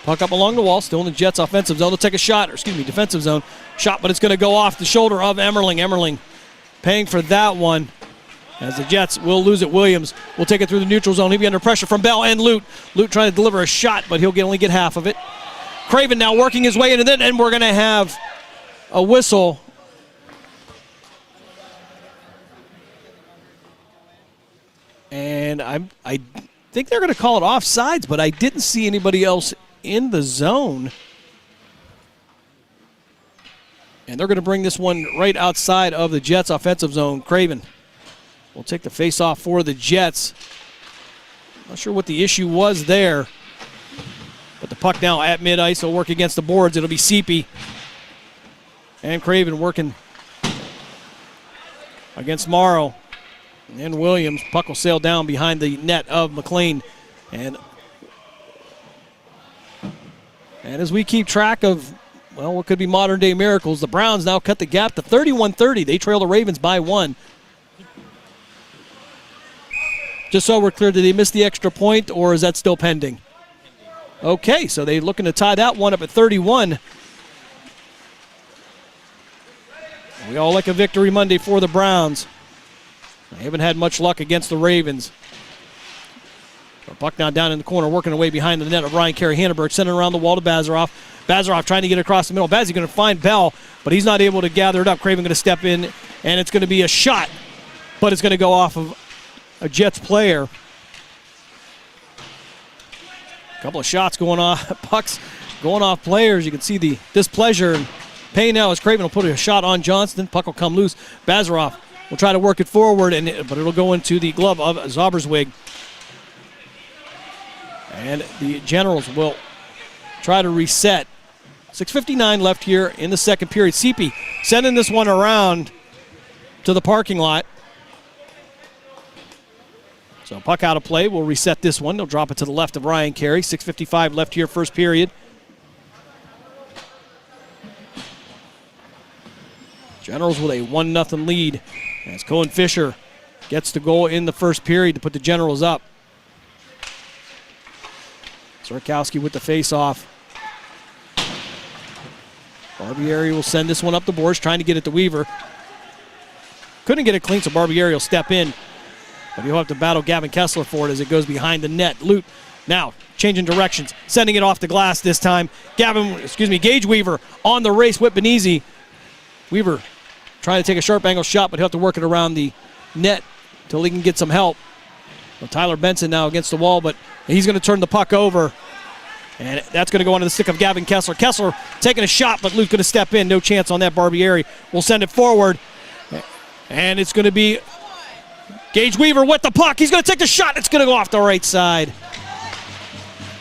Puck up along the wall, still in the Jets' offensive zone. They'll take a shot, defensive zone. Shot, but it's going to go off the shoulder of Emmerling. Emmerling paying for that one. As the Jets will lose it. Williams will take it through the neutral zone. He'll be under pressure from Bell and Lute. Lute trying to deliver a shot, but he'll only get half of it. Craven now working his way into it, and we're going to have a whistle And I think they're going to call it offsides, but I didn't see anybody else in the zone. And they're going to bring this one right outside of the Jets' offensive zone. Craven will take the face-off for the Jets. Not sure what the issue was there. But the puck now at mid-ice will work against the boards. It'll be Seepy. And Craven working against Morrow. And Williams. Puck will sail down behind the net of McLean. And as we keep track of, well, what could be modern-day miracles, the Browns now cut the gap to 31-30. They trail the Ravens by 1. Just so we're clear, did they miss the extra point, or is that still pending? Okay, so they're looking to tie that one up at 31. We all like a victory Monday for the Browns. They haven't had much luck against the Ravens. The puck now down in the corner, working away behind the net of Ryan Carey-Hanneberg, sending around the wall to Bazaroff. Bazaroff trying to get across the middle. Bazzi's going to find Bell, but he's not able to gather it up. Craven going to step in, and it's going to be a shot, but it's going to go off of a Jets player. A couple of shots going off, pucks going off players. You can see the displeasure and pain now as Craven will put a shot on Johnston. Puck will come loose. Bazaroff will try to work it forward, but it'll go into the glove of Zauberswig. And the Generals will try to reset. 6:59 left here in the second period. Seepy sending this one around to the parking lot. So puck out of play. We'll reset this one. They'll drop it to the left of Ryan Carey. 6:55 left here, first period. Generals with a 1-0 lead as Cohen Fisher gets the goal in the first period to put the Generals up. Zurkowski with the face-off. Barbieri will send this one up the boards, trying to get it to Weaver. Couldn't get it clean, so Barbieri will step in. But he'll have to battle Gavin Kessler for it as it goes behind the net. Lute now changing directions, sending it off the glass this time. Gage Weaver on the race with Benizzi. Weaver trying to take a sharp angle shot, but he'll have to work it around the net until he can get some help. Well, Tyler Benson now against the wall, but he's going to turn the puck over. And that's going to go onto the stick of Gavin Kessler. Kessler taking a shot, but Luke's going to step in. No chance on that. Barbieri will send it forward. And it's going to be Gage Weaver with the puck. He's going to take the shot. It's going to go off the right side.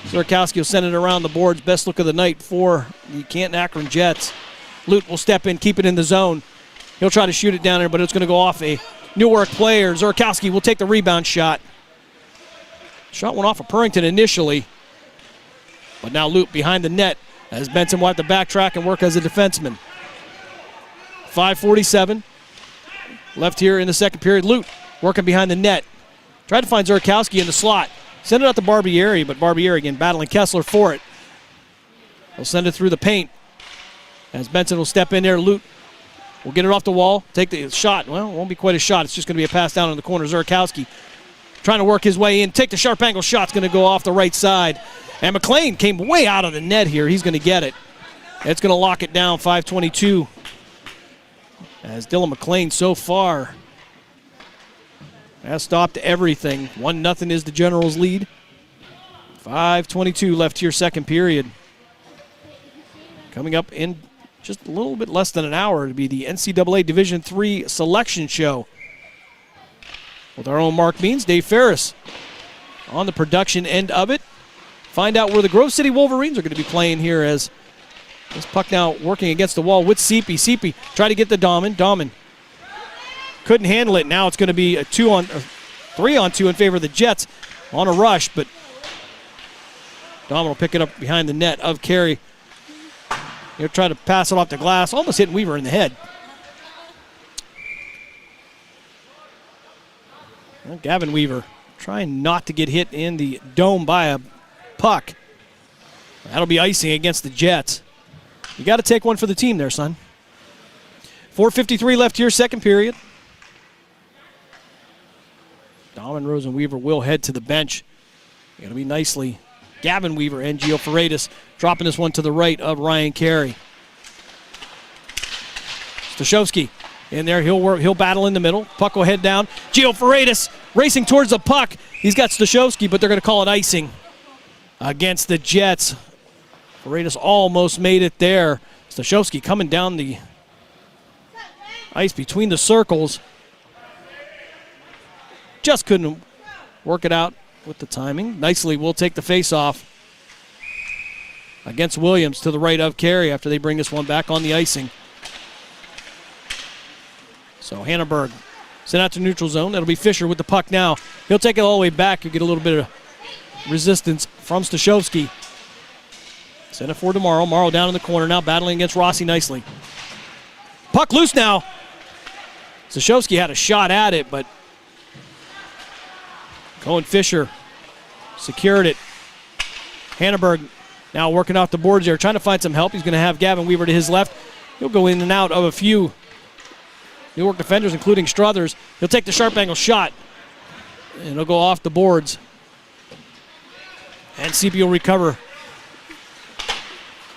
Zurkowski will send it around the boards. Best look of the night for the Canton-Akron Jets. Lute will step in, keep it in the zone. He'll try to shoot it down there, but it's going to go off a Newark player. Zurkowski will take the rebound shot. Shot went off of Purrington initially. But now Lute behind the net as Benson will have to backtrack and work as a defenseman. 5:47 left here in the second period. Lute working behind the net. Tried to find Zurkowski in the slot. Send it out to Barbieri, but Barbieri again battling Kessler for it. He'll send it through the paint as Benson will step in there. Lute will get it off the wall, take the shot. Well, it won't be quite a shot. It's just going to be a pass down in the corner. Zurkowski trying to work his way in. Take the sharp angle shot's going to go off the right side. And McLean came way out of the net here. He's going to get it. It's going to lock it down, 5:22. As Dylan McLean so far has stopped everything. 1-0 is the Generals' lead. 5:22 left here, second period. Coming up in just a little bit less than an hour to be the NCAA Division III selection show. With our own Mark Means, Dave Ferris on the production end of it. Find out where the Grove City Wolverines are going to be playing here as this puck now working against the wall with Seepy. Seepy try to get the Dahman. Dahman couldn't handle it. Now it's going to be a 3-on-2 in favor of the Jets on a rush, but Dahman will pick it up behind the net of Carey. He'll try to pass it off the glass, almost hitting Weaver in the head. Well, Gavin Weaver trying not to get hit in the dome by a puck. That'll be icing against the Jets. You got to take one for the team there, son. 4:53 left here, second period. Dahman, Rose, and Weaver will head to the bench. Going to be nicely Gavin Weaver and Gio Ferretis dropping this one to the right of Ryan Carey. Stashowski in there. He'll battle in the middle. Puck will head down. Gio Freitas racing towards the puck. He's got Stashowski, but they're going to call it icing against the Jets. Freitas almost made it there. Stashowski coming down the ice between the circles. Just couldn't work it out with the timing. Nicely, we'll take the face-off against Williams to the right of Carey after they bring this one back on the icing. So Hannahberg sent out to neutral zone. That'll be Fisher with the puck now. He'll take it all the way back. He'll get a little bit of resistance from Stashowski. Send it for tomorrow. Morrow down in the corner now, battling against Rossi nicely. Puck loose now. Stashowski had a shot at it, but Cohen Fisher secured it. Hannahberg now working off the boards there, trying to find some help. He's going to have Gavin Weaver to his left. He'll go in and out of a few Newark defenders, including Struthers. He'll take the sharp angle shot, and he'll go off the boards. And CP will recover.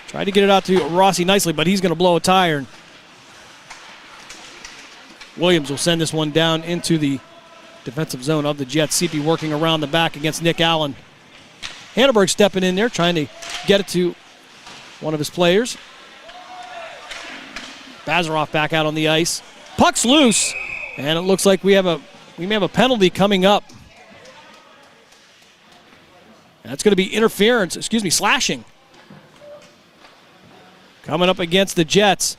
Tried to get it out to Rossi nicely, but he's going to blow a tire. Williams will send this one down into the defensive zone of the Jets. CP working around the back against Nick Allen. Hannahberg stepping in there, trying to get it to one of his players. Bazaroff back out on the ice. Puck's loose, and it looks like we may have a penalty coming up. That's going to be slashing. Coming up against the Jets.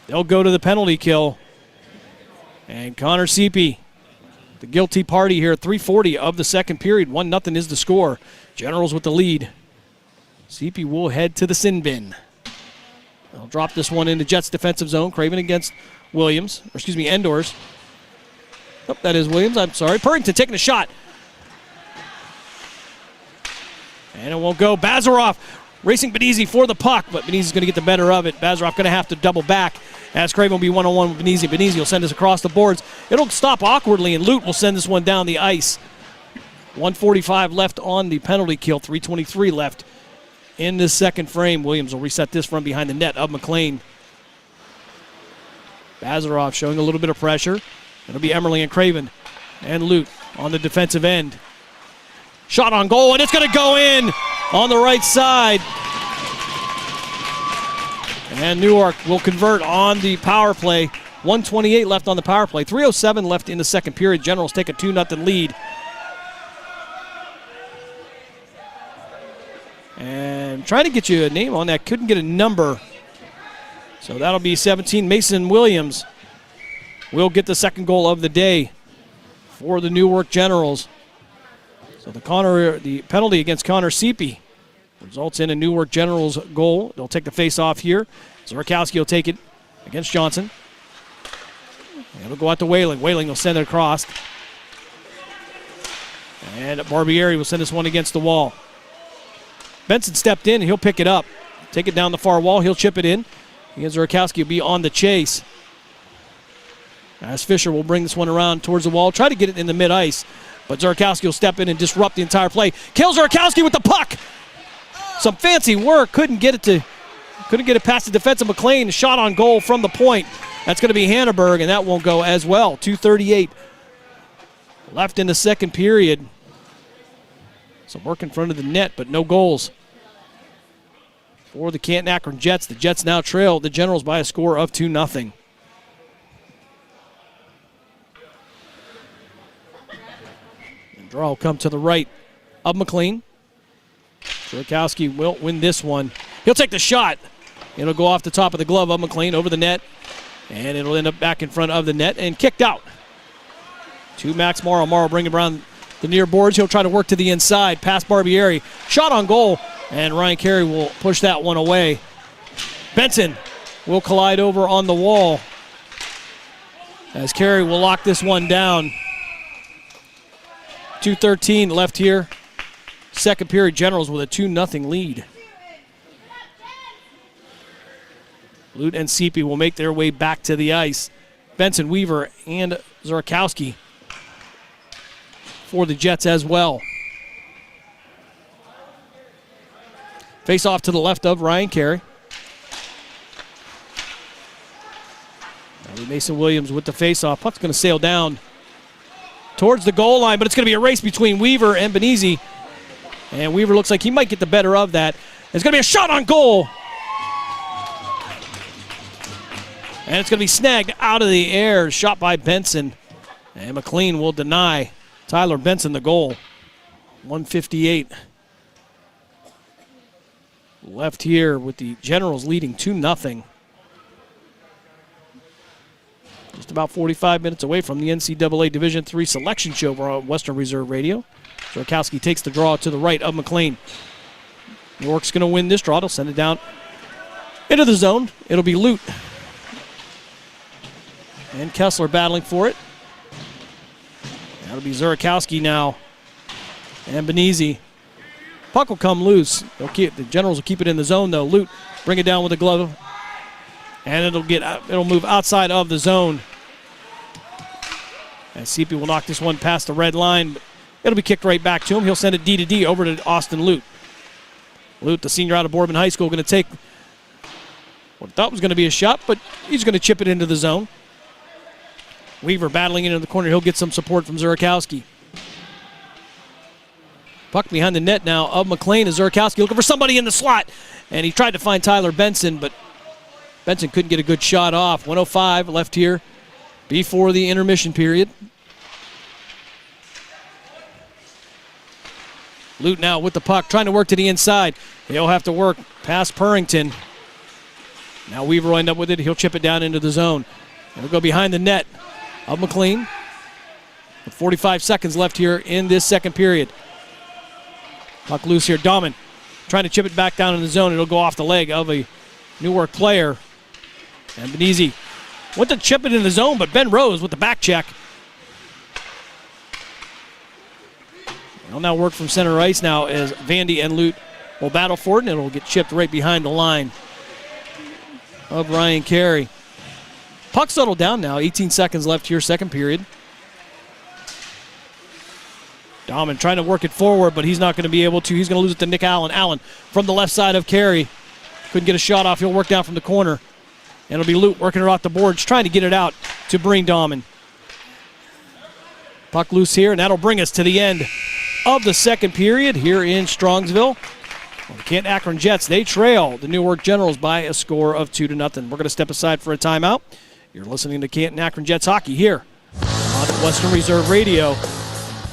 They'll go to the penalty kill. And Connor Seepy, the guilty party here at 3:40 of the second period. 1-0 is the score. Generals with the lead. Seepy will head to the sin bin. They'll drop this one into Jets defensive zone. Craven against Williams. Endors. Oh, that is Williams. I'm sorry. Purrington taking a shot. And it won't go. Bazaroff racing Benizzi for the puck, but Benizzi's going to get the better of it. Bazaroff going to have to double back as Craven will be one-on-one with Benizzi. Benizzi will send us across the boards. It'll stop awkwardly, and Lute will send this one down the ice. 1:45 left on the penalty kill. 3:23 left in the second frame. Williams will reset this from behind the net of McLean. Bazaroff showing a little bit of pressure. It'll be Emerling and Craven and Lute on the defensive end. Shot on goal, and it's going to go in on the right side. And Newark will convert on the power play. 1:28 left on the power play. 3:07 left in the second period. Generals take a 2-0 lead. And trying to get you a name on that. Couldn't get a number. So that'll be 17. Mason Williams will get the second goal of the day for the Newark Generals. So the penalty against Connor Seepy results in a Newark Generals goal. They'll take the face-off here. Zorkowski will take it against Johnson. And it'll go out to Whaling. Whaling will send it across. And Barbieri will send this one against the wall. Benson stepped in, and he'll pick it up. Take it down the far wall. He'll chip it in. Again, Zorkowski will be on the chase. As Fisher will bring this one around towards the wall. Try to get it in the mid-ice. But Zorkowski will step in and disrupt the entire play. Kills Zorkowski with the puck. Some fancy work. Couldn't get it past the defensive McLean. Shot on goal from the point. That's going to be Hannahberg, and that won't go as well. 2:38 left in the second period. Some work in front of the net, but no goals for the Canton-Akron Jets. The Jets now trail the Generals by a score of 2-0. Draw will come to the right of McLean. Zorkowski will win this one. He'll take the shot. It'll go off the top of the glove of McLean over the net. And it'll end up back in front of the net and kicked out. To Max Morrow. Morrow bringing around the near boards. He'll try to work to the inside. Past Barbieri. Shot on goal. And Ryan Carey will push that one away. Benson will collide over on the wall. As Carey will lock this one down. 2:13 left here. Second period, Generals with a 2-0 lead. Lute and Seepy will make their way back to the ice. Benson, Weaver, and Zorkowski for the Jets as well. Face off to the left of Ryan Carey. Mason Williams with the faceoff. Puck's going to sail down towards the goal line, but it's going to be a race between Weaver and Benizzi. And Weaver looks like he might get the better of that. There's going to be a shot on goal. And it's going to be snagged out of the air. Shot by Benson. And McLean will deny Tyler Benson the goal. 1:58 left here with the Generals leading 2-0. Just about 45 minutes away from the NCAA Division III selection show on Western Reserve Radio. Zorkowski takes the draw to the right of McLean. Newark's going to win this draw. They'll send it down into the zone. It'll be Lute and Kessler battling for it. That'll be Zorkowski now and Benizzi. Puck will come loose. The Generals will keep it in the zone, though. Lute bring it down with a glove, and it'll move outside of the zone. And CP will knock this one past the red line, but it'll be kicked right back to him. He'll send it D to D over to Austin Lute. Lute, the senior out of Boardman High School, going to take what I thought was going to be a shot, but he's going to chip it into the zone. Weaver battling into the corner. He'll get some support from Zorkowski. Puck behind the net now of McLean as Zorkowski looking for somebody in the slot. And he tried to find Tyler Benson, but Benson couldn't get a good shot off. 1:05 left here before the intermission period. Lute now with the puck, trying to work to the inside. He'll have to work past Purrington. Now Weaver will end up with it. He'll chip it down into the zone. It'll go behind the net of McLean. With 45 seconds left here in this second period. Puck loose here. Dahman trying to chip it back down in the zone. It'll go off the leg of a Newark player. And Benizzi went to chip it in the zone, but Ben Rose with the back check. It'll now work from center ice now as Vandy and Lute will battle for it, and it'll get chipped right behind the line of Ryan Carey. Puck settled down now. 18 seconds left here, second period. Dahman trying to work it forward, but he's not going to be able to. He's going to lose it to Nick Allen. Allen from the left side of Carey. Couldn't get a shot off. He'll work down from the corner. And it'll be Lute working it off the boards, trying to get it out to bring Dahman. Puck loose here, and that'll bring us to the end of the second period here in Strongsville. Well, the Canton-Akron Jets, they trail the Newark Generals by a score of 2-0. We're going to step aside for a timeout. You're listening to Canton-Akron Jets hockey here on Western Reserve Radio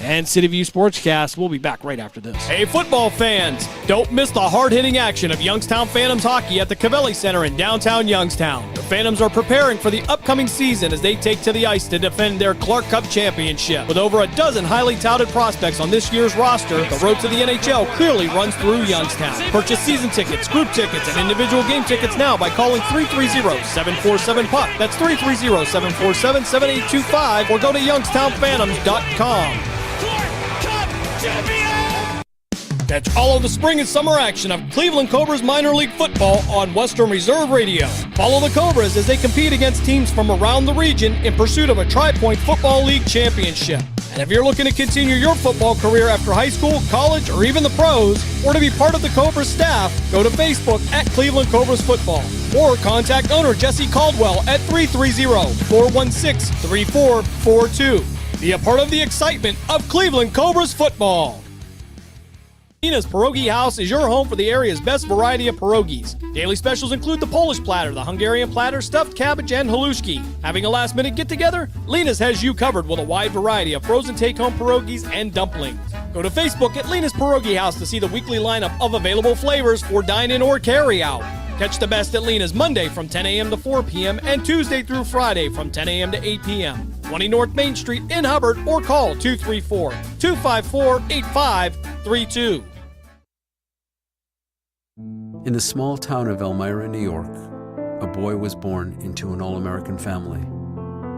and CityView Sportscast. We'll be back right after this. Hey, football fans, don't miss the hard-hitting action of Youngstown Phantoms hockey at the Cavelli Center in downtown Youngstown. The Phantoms are preparing for the upcoming season as they take to the ice to defend their Clark Cup championship. With over a dozen highly touted prospects on this year's roster, the road to the NHL clearly runs through Youngstown. Purchase season tickets, group tickets, and individual game tickets now by calling 330-747-PUCK. That's 330-747-7825, or go to youngstownphantoms.com. Catch all of the spring and summer action of Cleveland Cobras minor league football on Western Reserve Radio. Follow the Cobras as they compete against teams from around the region in pursuit of a Tri-Point Football League championship. And if you're looking to continue your football career after high school, college, or even the pros, or to be part of the Cobras staff, go to Facebook at Cleveland Cobras Football, or contact owner Jesse Caldwell at 330-416-3442. Be a part of the excitement of Cleveland Cobras football. Nina's Pierogi House is your home for the area's best variety of pierogies. Daily specials include the Polish platter, the Hungarian platter, stuffed cabbage, and halushki. Having a last-minute get-together? Lena's has you covered with a wide variety of frozen take-home pierogies and dumplings. Go to Facebook at Lena's Pierogi House to see the weekly lineup of available flavors for dine-in or carry-out. Catch the best at Lena's Monday from 10 a.m. to 4 p.m. and Tuesday through Friday from 10 a.m. to 8 p.m. 20 North Main Street in Hubbard, or call 234-254-8532. In the small town of Elmira, New York, a boy was born into an all-American family.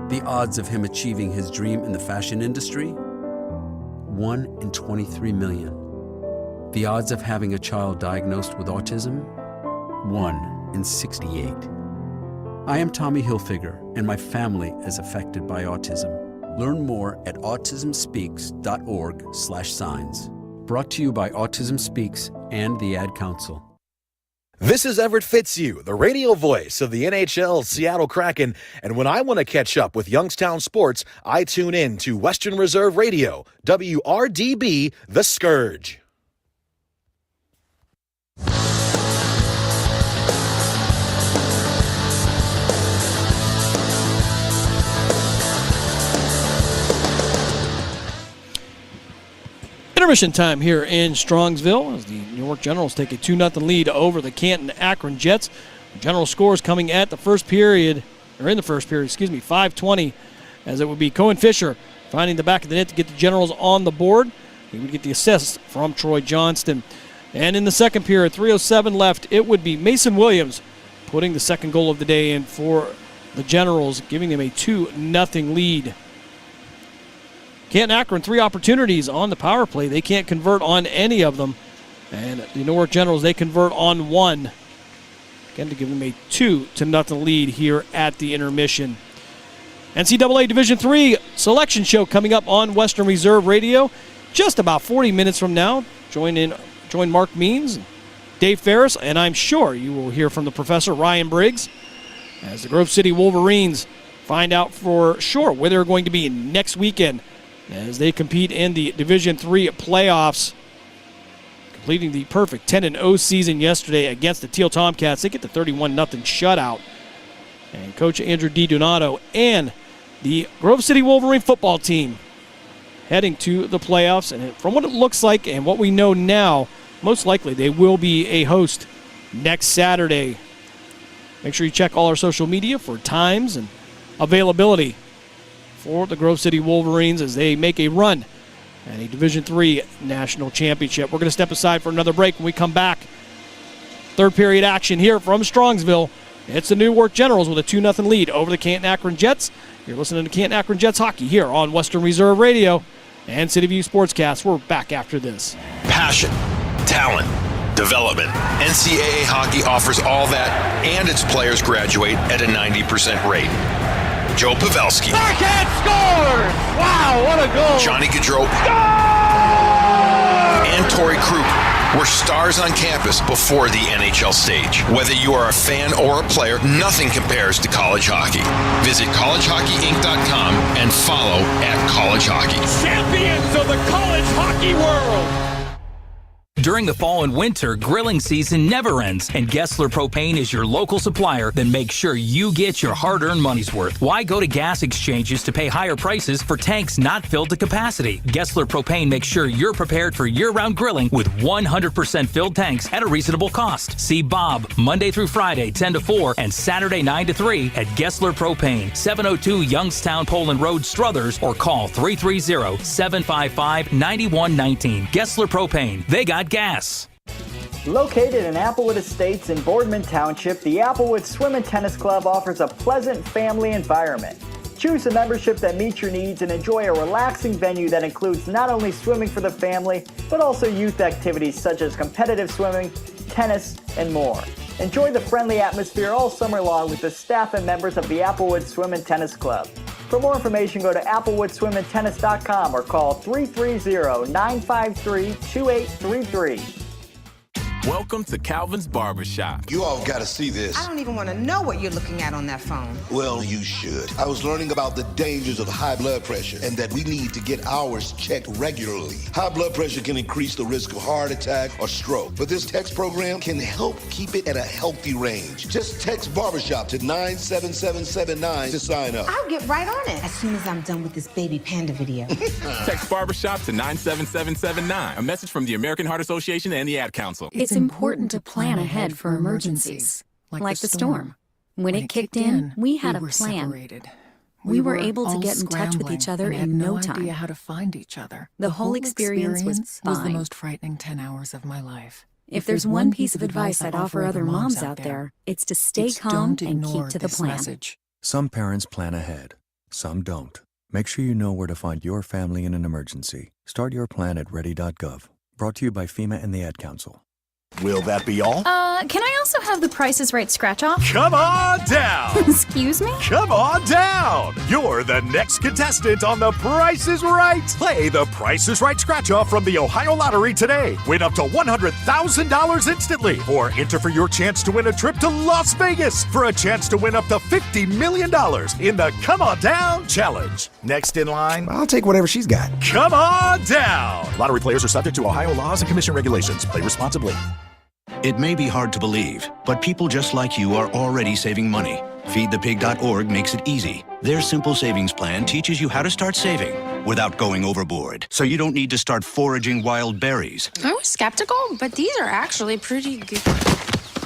The odds of him achieving his dream in the fashion industry? 1 in 23 million. The odds of having a child diagnosed with autism? 1 in 68. I am Tommy Hilfiger, and my family is affected by autism. Learn more at autismspeaks.org/signs. Brought to you by Autism Speaks and the Ad Council. This is Everett Fitzhugh, the radio voice of the NHL Seattle Kraken, and when I want to catch up with Youngstown sports, I tune in to Western Reserve Radio, WRDB, The Scourge. Intermission time here in Strongsville as the Newark Generals take a 2-0 lead over the Canton-Akron Jets. The General scores coming at the first period, or in the first period, 5:20, as it would be Cohen Fisher finding the back of the net to get the Generals on the board. He would get the assist from Troy Johnston. And in the second period, 3:07 left, it would be Mason Williams putting the second goal of the day in for the Generals, giving them a 2-0 lead. Canton-Akron, 3 opportunities on the power play. They can't convert on any of them. And the Newark Generals, they convert on 1. Again, to give them a 2-0 lead here at the intermission. NCAA Division III selection show coming up on Western Reserve Radio just about 40 minutes from now. Join Mark Means, Dave Ferris, and I'm sure you will hear from the professor, Ryan Briggs, as the Grove City Wolverines find out for sure where they're going to be next weekend as they compete in the Division III playoffs, completing the perfect 10-0 season yesterday against the Teal Tomcats. They get the 31-0 shutout. And Coach Andrew DiDonato and the Grove City Wolverine football team heading to the playoffs. And from what it looks like and what we know now, most likely they will be a host next Saturday. Make sure you check all our social media for times and availability for the Grove City Wolverines as they make a run at a Division III national championship. We're going to step aside for another break. When we come back, third period action here from Strongsville. It's the Newark Generals with a 2-0 lead over the Canton-Akron Jets. You're listening to Canton-Akron Jets hockey here on Western Reserve Radio and CityView Sportscast. We're back after this. Passion, talent, development. NCAA hockey offers all that, and its players graduate at a 90% rate. Joe Pavelski. Backhand scores! Wow, what a goal! Johnny Gaudreau. And Torrey Krug were stars on campus before the NHL stage. Whether you are a fan or a player, nothing compares to college hockey. Visit collegehockeyinc.com and follow @collegehockey. Champions of the college hockey world! During the fall and winter, grilling season never ends, and Gessler Propane is your local supplier. Then make sure you get your hard-earned money's worth. Why go to gas exchanges to pay higher prices for tanks not filled to capacity? Gessler Propane makes sure you're prepared for year-round grilling with 100% filled tanks at a reasonable cost. See Bob Monday through Friday, 10 to 4, and Saturday, 9 to 3 at Gessler Propane, 702 Youngstown Poland Road, Struthers, or call 330-755-9119. Gessler Propane. They got gas. Located in Applewood Estates in Boardman Township, the Applewood Swim and Tennis Club offers a pleasant family environment. Choose a membership that meets your needs and enjoy a relaxing venue that includes not only swimming for the family, but also youth activities such as competitive swimming, tennis, and more. Enjoy the friendly atmosphere all summer long with the staff and members of the Applewood Swim and Tennis Club. For more information, go to applewoodswimandtennis.com or call 330-953-2833. Welcome to Calvin's Barbershop. You all gotta see this. I don't even want to know what you're looking at on that phone. Well, you should. I was learning about the dangers of high blood pressure and that we need to get ours checked regularly. High blood pressure can increase the risk of heart attack or stroke, but this text program can help keep it at a healthy range. Just text Barbershop to 97779 to sign up. I'll get right on it as soon as I'm done with this baby panda video. Text Barbershop to 97779. A message from the American Heart Association and the Ad Council. It's important to plan ahead for emergencies, like the storm. When it kicked in, we had a plan. Separated. We were able to get in touch with each other in no time. Idea how to find each other. The whole experience was fine. the most frightening 10 hours of my life. If there's one piece of advice I'd offer other moms out there, it's to stay calm and keep to the plan. Message. Some parents plan ahead, some don't. Make sure you know where to find your family in an emergency. Start your plan at ready.gov. Brought to you by FEMA and the Ad Council. Will that be all? Can I also have the Price is Right scratch off? Come on down! Excuse me? Come on down! You're the next contestant on The Price is Right! Play The Price is Right scratch off from the Ohio Lottery today. Win up to $100,000 instantly. Or enter for your chance to win a trip to Las Vegas for a chance to win up to $50 million in the Come On Down Challenge. Next in line, I'll take whatever she's got. Come on down! Lottery players are subject to Ohio laws and commission regulations. Play responsibly. It may be hard to believe, but people just like you are already saving money. FeedThePig.org makes it easy. Their simple savings plan teaches you how to start saving without going overboard. So you don't need to start foraging wild berries. I was skeptical, but these are actually pretty good.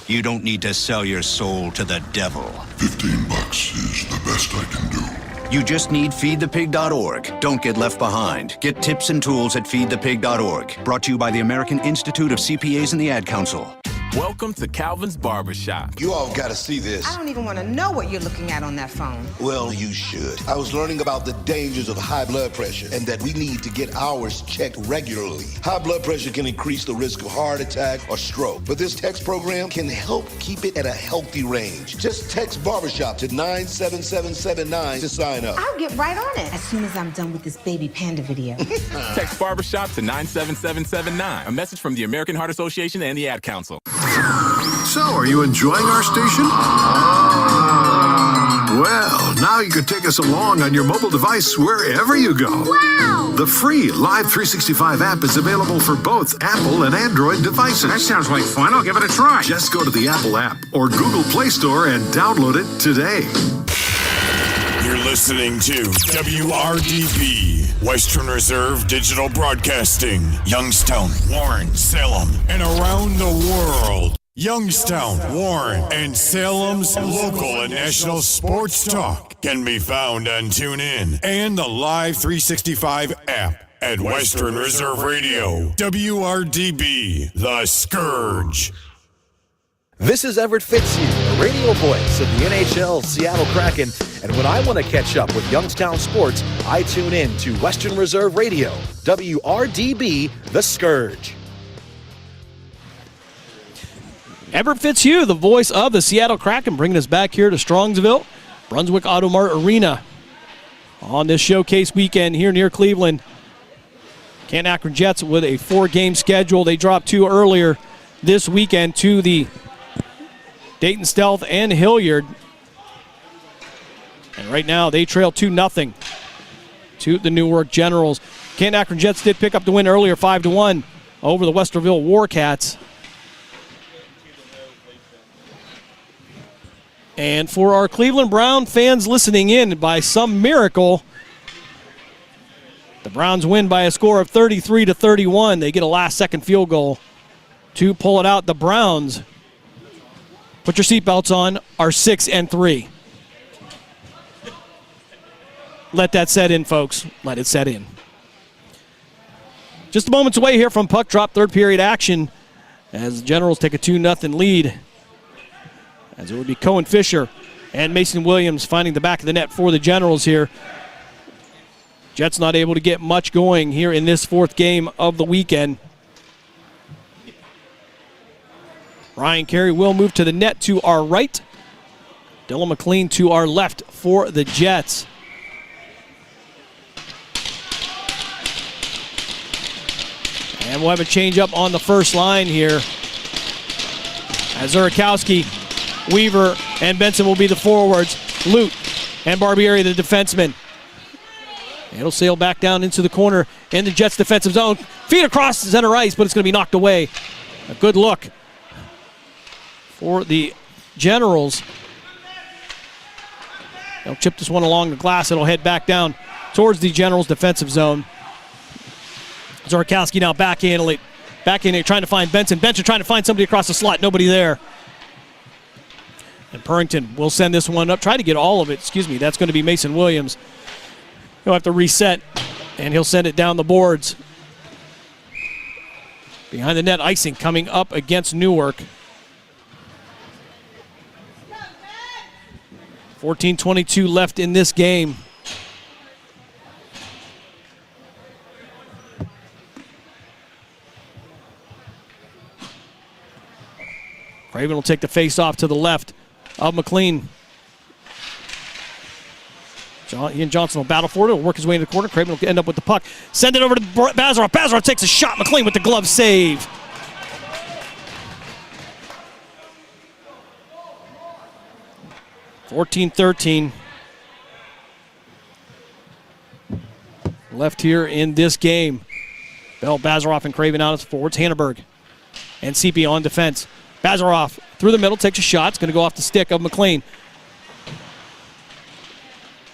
You don't need to sell your soul to the devil. $15 is the best I can do. You just need FeedThePig.org. Don't get left behind. Get tips and tools at FeedThePig.org. Brought to you by the American Institute of CPAs and the Ad Council. Welcome to Calvin's Barbershop. You all gotta see this. I don't even want to know what you're looking at on that phone. Well, you should. I was learning about the dangers of high blood pressure and that we need to get ours checked regularly. High blood pressure can increase the risk of heart attack or stroke, but this text program can help keep it at a healthy range. Just text Barbershop to 97779 to sign up. I'll get right on it as soon as I'm done with this baby panda video. Text Barbershop to 97779. A message from the American Heart Association and the Ad Council. So, are you enjoying our station? Well, now you can take us along on your mobile device wherever you go. Wow! The free Live 365 app is available for both Apple and Android devices. That sounds like fun. I'll give it a try. Just go to the Apple app or Google Play Store and download it today. You're listening to WRDB, Western Reserve Digital Broadcasting, Youngstown, Warren, Salem, and around the world. Youngstown, Warren, and Salem's local and national sports talk can be found on TuneIn and the Live 365 app at Western Reserve Radio. WRDB, The Scourge. This is Everett Fitzhugh, the radio voice of the NHL Seattle Kraken, and when I want to catch up with Youngstown sports, I tune in to Western Reserve Radio, WRDB, The Scourge. Everett Fitzhugh, the voice of the Seattle Kraken, bringing us back here to Strongsville, Brunswick Auto Mart Arena on this showcase weekend here near Cleveland. Canton-Akron Jets with a 4-game schedule. They dropped 2 earlier this weekend to the Dayton Stealth and Hilliard. And right now they trail 2-0 to the Newark Generals. Canton-Akron Jets did pick up the win earlier, 5-1 over the Westerville Warcats. And for our Cleveland Brown fans listening in, by some miracle, the Browns win by a score of 33-31. They get a last-second field goal to pull it out. The Browns, put your seatbelts on, are 6-3. Let that set in, folks. Let it set in. Just a moments away here from puck drop, third period action, as the Generals take a 2-0 lead. As it would be Cohen Fisher and Mason Williams finding the back of the net for the Generals here. Jets not able to get much going here in this 4th game of the weekend. Ryan Carey will move to the net to our right. Dylan McLean to our left for the Jets. And we'll have a change up on the first line here. As Zurakowski, Weaver, and Benson will be the forwards. Lute and Barbieri the defensemen. It'll sail back down into the corner in the Jets' defensive zone. Feed across center ice, but it's going to be knocked away. A good look for the Generals. They'll chip this one along the glass. It'll head back down towards the Generals' defensive zone. Zurakowski now backhand it, trying to find Benson. Benson trying to find somebody across the slot. Nobody there. And Purrington will send this one up. Try to get all of it. That's going to be Mason Williams. He'll have to reset, and he'll send it down the boards. Behind the net, icing coming up against Newark. 14:22 left in this game. Craven will take the face-off to the left of McLean. Ian Johnson will battle for it. He'll work his way into the corner. Craven will end up with the puck. Send it over to Bazarov. Bazarov takes a shot. McLean with the glove save. (14-13). Left here in this game. Bell, Bazarov, and Craven out as forwards. Hanneberg and CP on defense. Bazarov through the middle, takes a shot. It's going to go off the stick of McLean.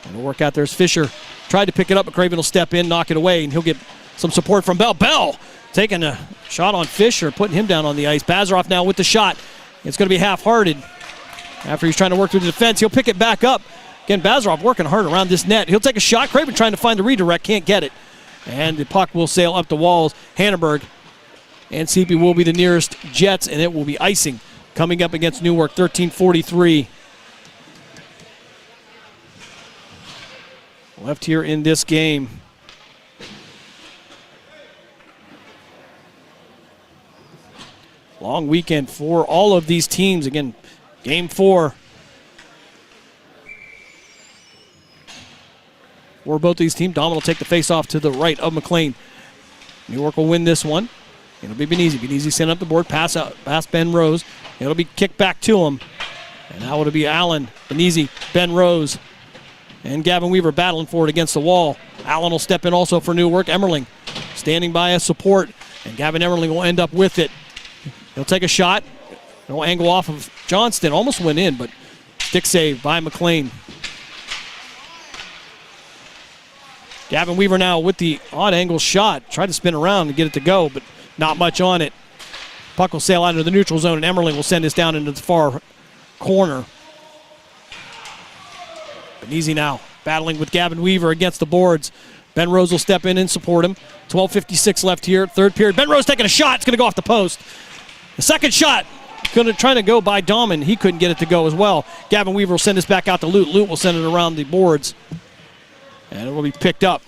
And the work out there's Fisher. Tried to pick it up, but Craven will step in, knock it away, and he'll get some support from Bell. Bell taking a shot on Fisher, putting him down on the ice. Bazarov now with the shot. It's going to be half-hearted. After he's trying to work through the defense, he'll pick it back up. Again, Bazarov working hard around this net. He'll take a shot. Craven trying to find the redirect, can't get it. And the puck will sail up the walls. Hanneberg and CP will be the nearest Jets, and it will be icing coming up against Newark, 13:43. Left here in this game. Long weekend for all of these teams. Again, game 4. For both these teams, Dahman will take the face-off to the right of McLean. Newark will win this one. It'll be Benizzi. Benizzi sent up the board, pass out, past Ben Rose. It'll be kicked back to him. And now it'll be Allen, Benizzi, Ben Rose, and Gavin Weaver battling for it against the wall. Allen will step in also for Newark. Emmerling standing by as support, and Gavin Emmerling will end up with it. He'll take a shot. He'll angle off of Johnston. Almost went in, but stick save by McLean. Gavin Weaver now with the odd angle shot. Tried to spin around to get it to go, but not much on it. Puck will sail out into the neutral zone, and Emmerling will send this down into the far corner. Benizzi now battling with Gavin Weaver against the boards. Ben Rose will step in and support him. 12:56 left here, third period. Ben Rose taking a shot. It's going to go off the post. The second shot trying to go by Dahman. He couldn't get it to go as well. Gavin Weaver will send this back out to Lute. Lute will send it around the boards. And it will be picked up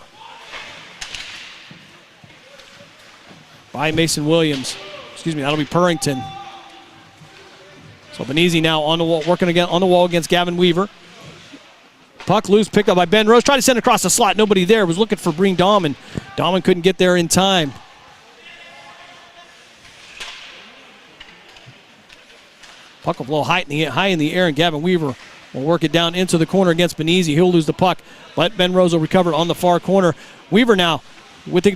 by Mason Williams. Excuse me, that'll be Purrington. So Benizzi now on the wall, working again on the wall against Gavin Weaver. Puck loose, picked up by Ben Rose. Tried to send it across the slot. Nobody there. Was looking for Breen Dahman. Dahman couldn't get there in time. Puck will blow high in the air, and Gavin Weaver will work it down into the corner against Benizzi. He'll lose the puck, but Ben Rose will recover it on the far corner. Weaver now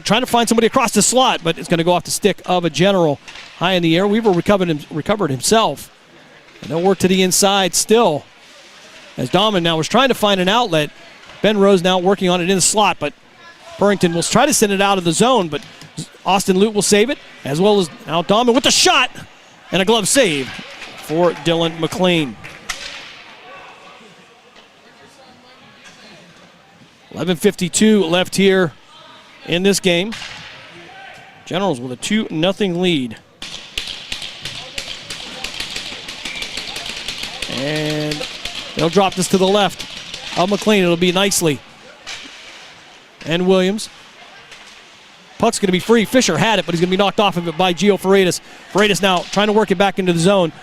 trying to find somebody across the slot, but it's going to go off the stick of a general high in the air. Weaver recovered himself. And they'll work to the inside still. As Dahman now was trying to find an outlet. Ben Rose now working on it in the slot, but Purrington will try to send it out of the zone, but Austin Lute will save it, as well as now Dahman with the shot and a glove save for Dylan McLean. 11:52 left here in this game. Generals with a 2-0 lead. And they'll drop this to the left of McLean. It'll be Nicely and Williams. Puck's going to be free. Fisher had it, but he's going to be knocked off of it by Gio Freitas. Freitas now trying to work it back into the zone.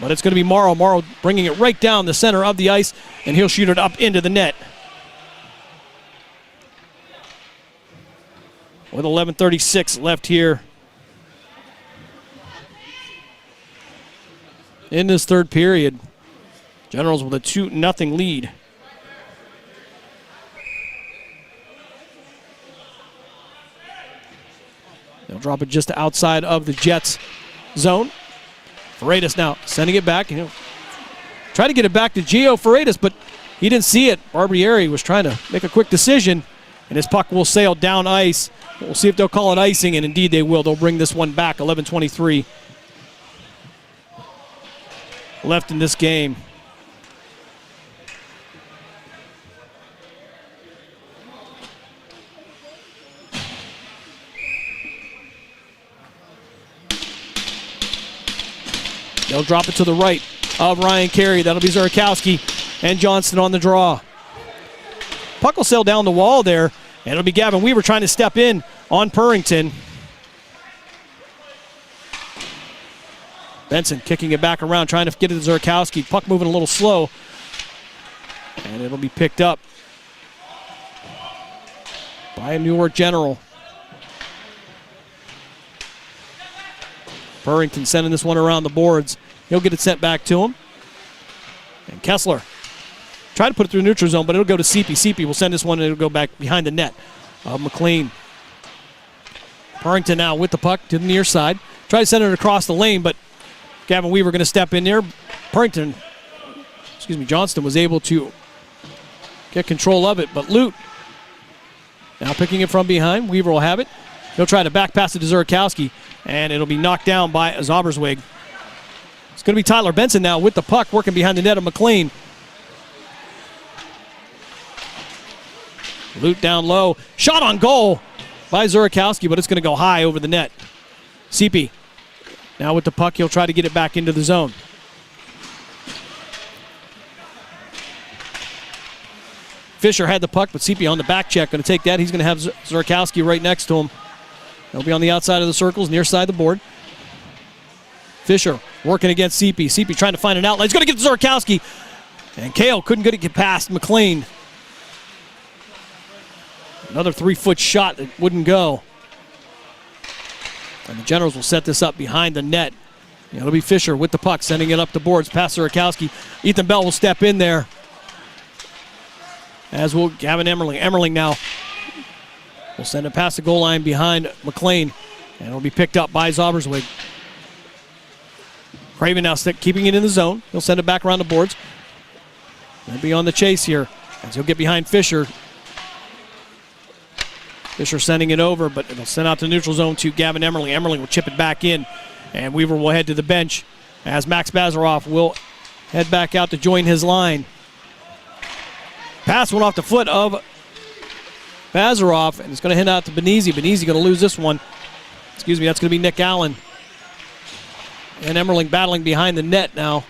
But it's going to be Morrow. Morrow bringing it right down the center of the ice, and he'll shoot it up into the net. With 11:36 left here in this third period. Generals with a 2-0 lead. They'll drop it just outside of the Jets zone. Freitas now sending it back. Try to get it back to Gio Freitas, but he didn't see it. Barbieri was trying to make a quick decision, and his puck will sail down ice. We'll see if they'll call it icing, and indeed they will. They'll bring this one back. 11:23 left in this game. They'll drop it to the right of Ryan Carey. That'll be Zurkowski and Johnston on the draw. Puck will sail down the wall there, and it'll be Gavin Weaver trying to step in on Purrington. Benson kicking it back around, trying to get it to Zurkowski. Puck moving a little slow. And it'll be picked up by a Newark General. Purrington sending this one around the boards. He'll get it sent back to him. And Kessler tried to put it through neutral zone, but it'll go to CP. CP will send this one, and it'll go back behind the net of McLean. Purrington now with the puck to the near side. Try to send it across the lane, but Gavin Weaver going to step in there. Johnston was able to get control of it, but Lute now picking it from behind. Weaver will have it. He'll try to back pass it to Zurkowski, and it'll be knocked down by Zauberswig. It's going to be Tyler Benson now with the puck, working behind the net of McLean. Lute down low. Shot on goal by Zurkowski, but it's going to go high over the net. CP now with the puck. He'll try to get it back into the zone. Fisher had the puck, but CP on the back check. Going to take that. He's going to have Zurkowski right next to him. He'll be on the outside of the circles, near side of the board. Fisher working against CP. CP trying to find an outlet. He's going to get to Zurkowski. And Kale couldn't get past McLean. Another 3-foot shot that wouldn't go. And the Generals will set this up behind the net. It'll be Fisher with the puck, sending it up the boards past Zurkowski. Ethan Bell will step in there. As will Gavin Emmerling. Emmerling now will send it past the goal line behind McLean. And it'll be picked up by Zauberswig. Craven now keeping it in the zone. He'll send it back around the boards. He'll be on the chase here as he'll get behind Fisher. Fisher sending it over, but it'll send out to neutral zone to Gavin Emmerling. Emmerling will chip it back in, and Weaver will head to the bench as Max Bazaroff will head back out to join his line. Pass went off the foot of Bazaroff, and it's going to head out to Benezi. Benezi going to lose this one. That's going to be Nick Allen. And Emmerling battling behind the net now.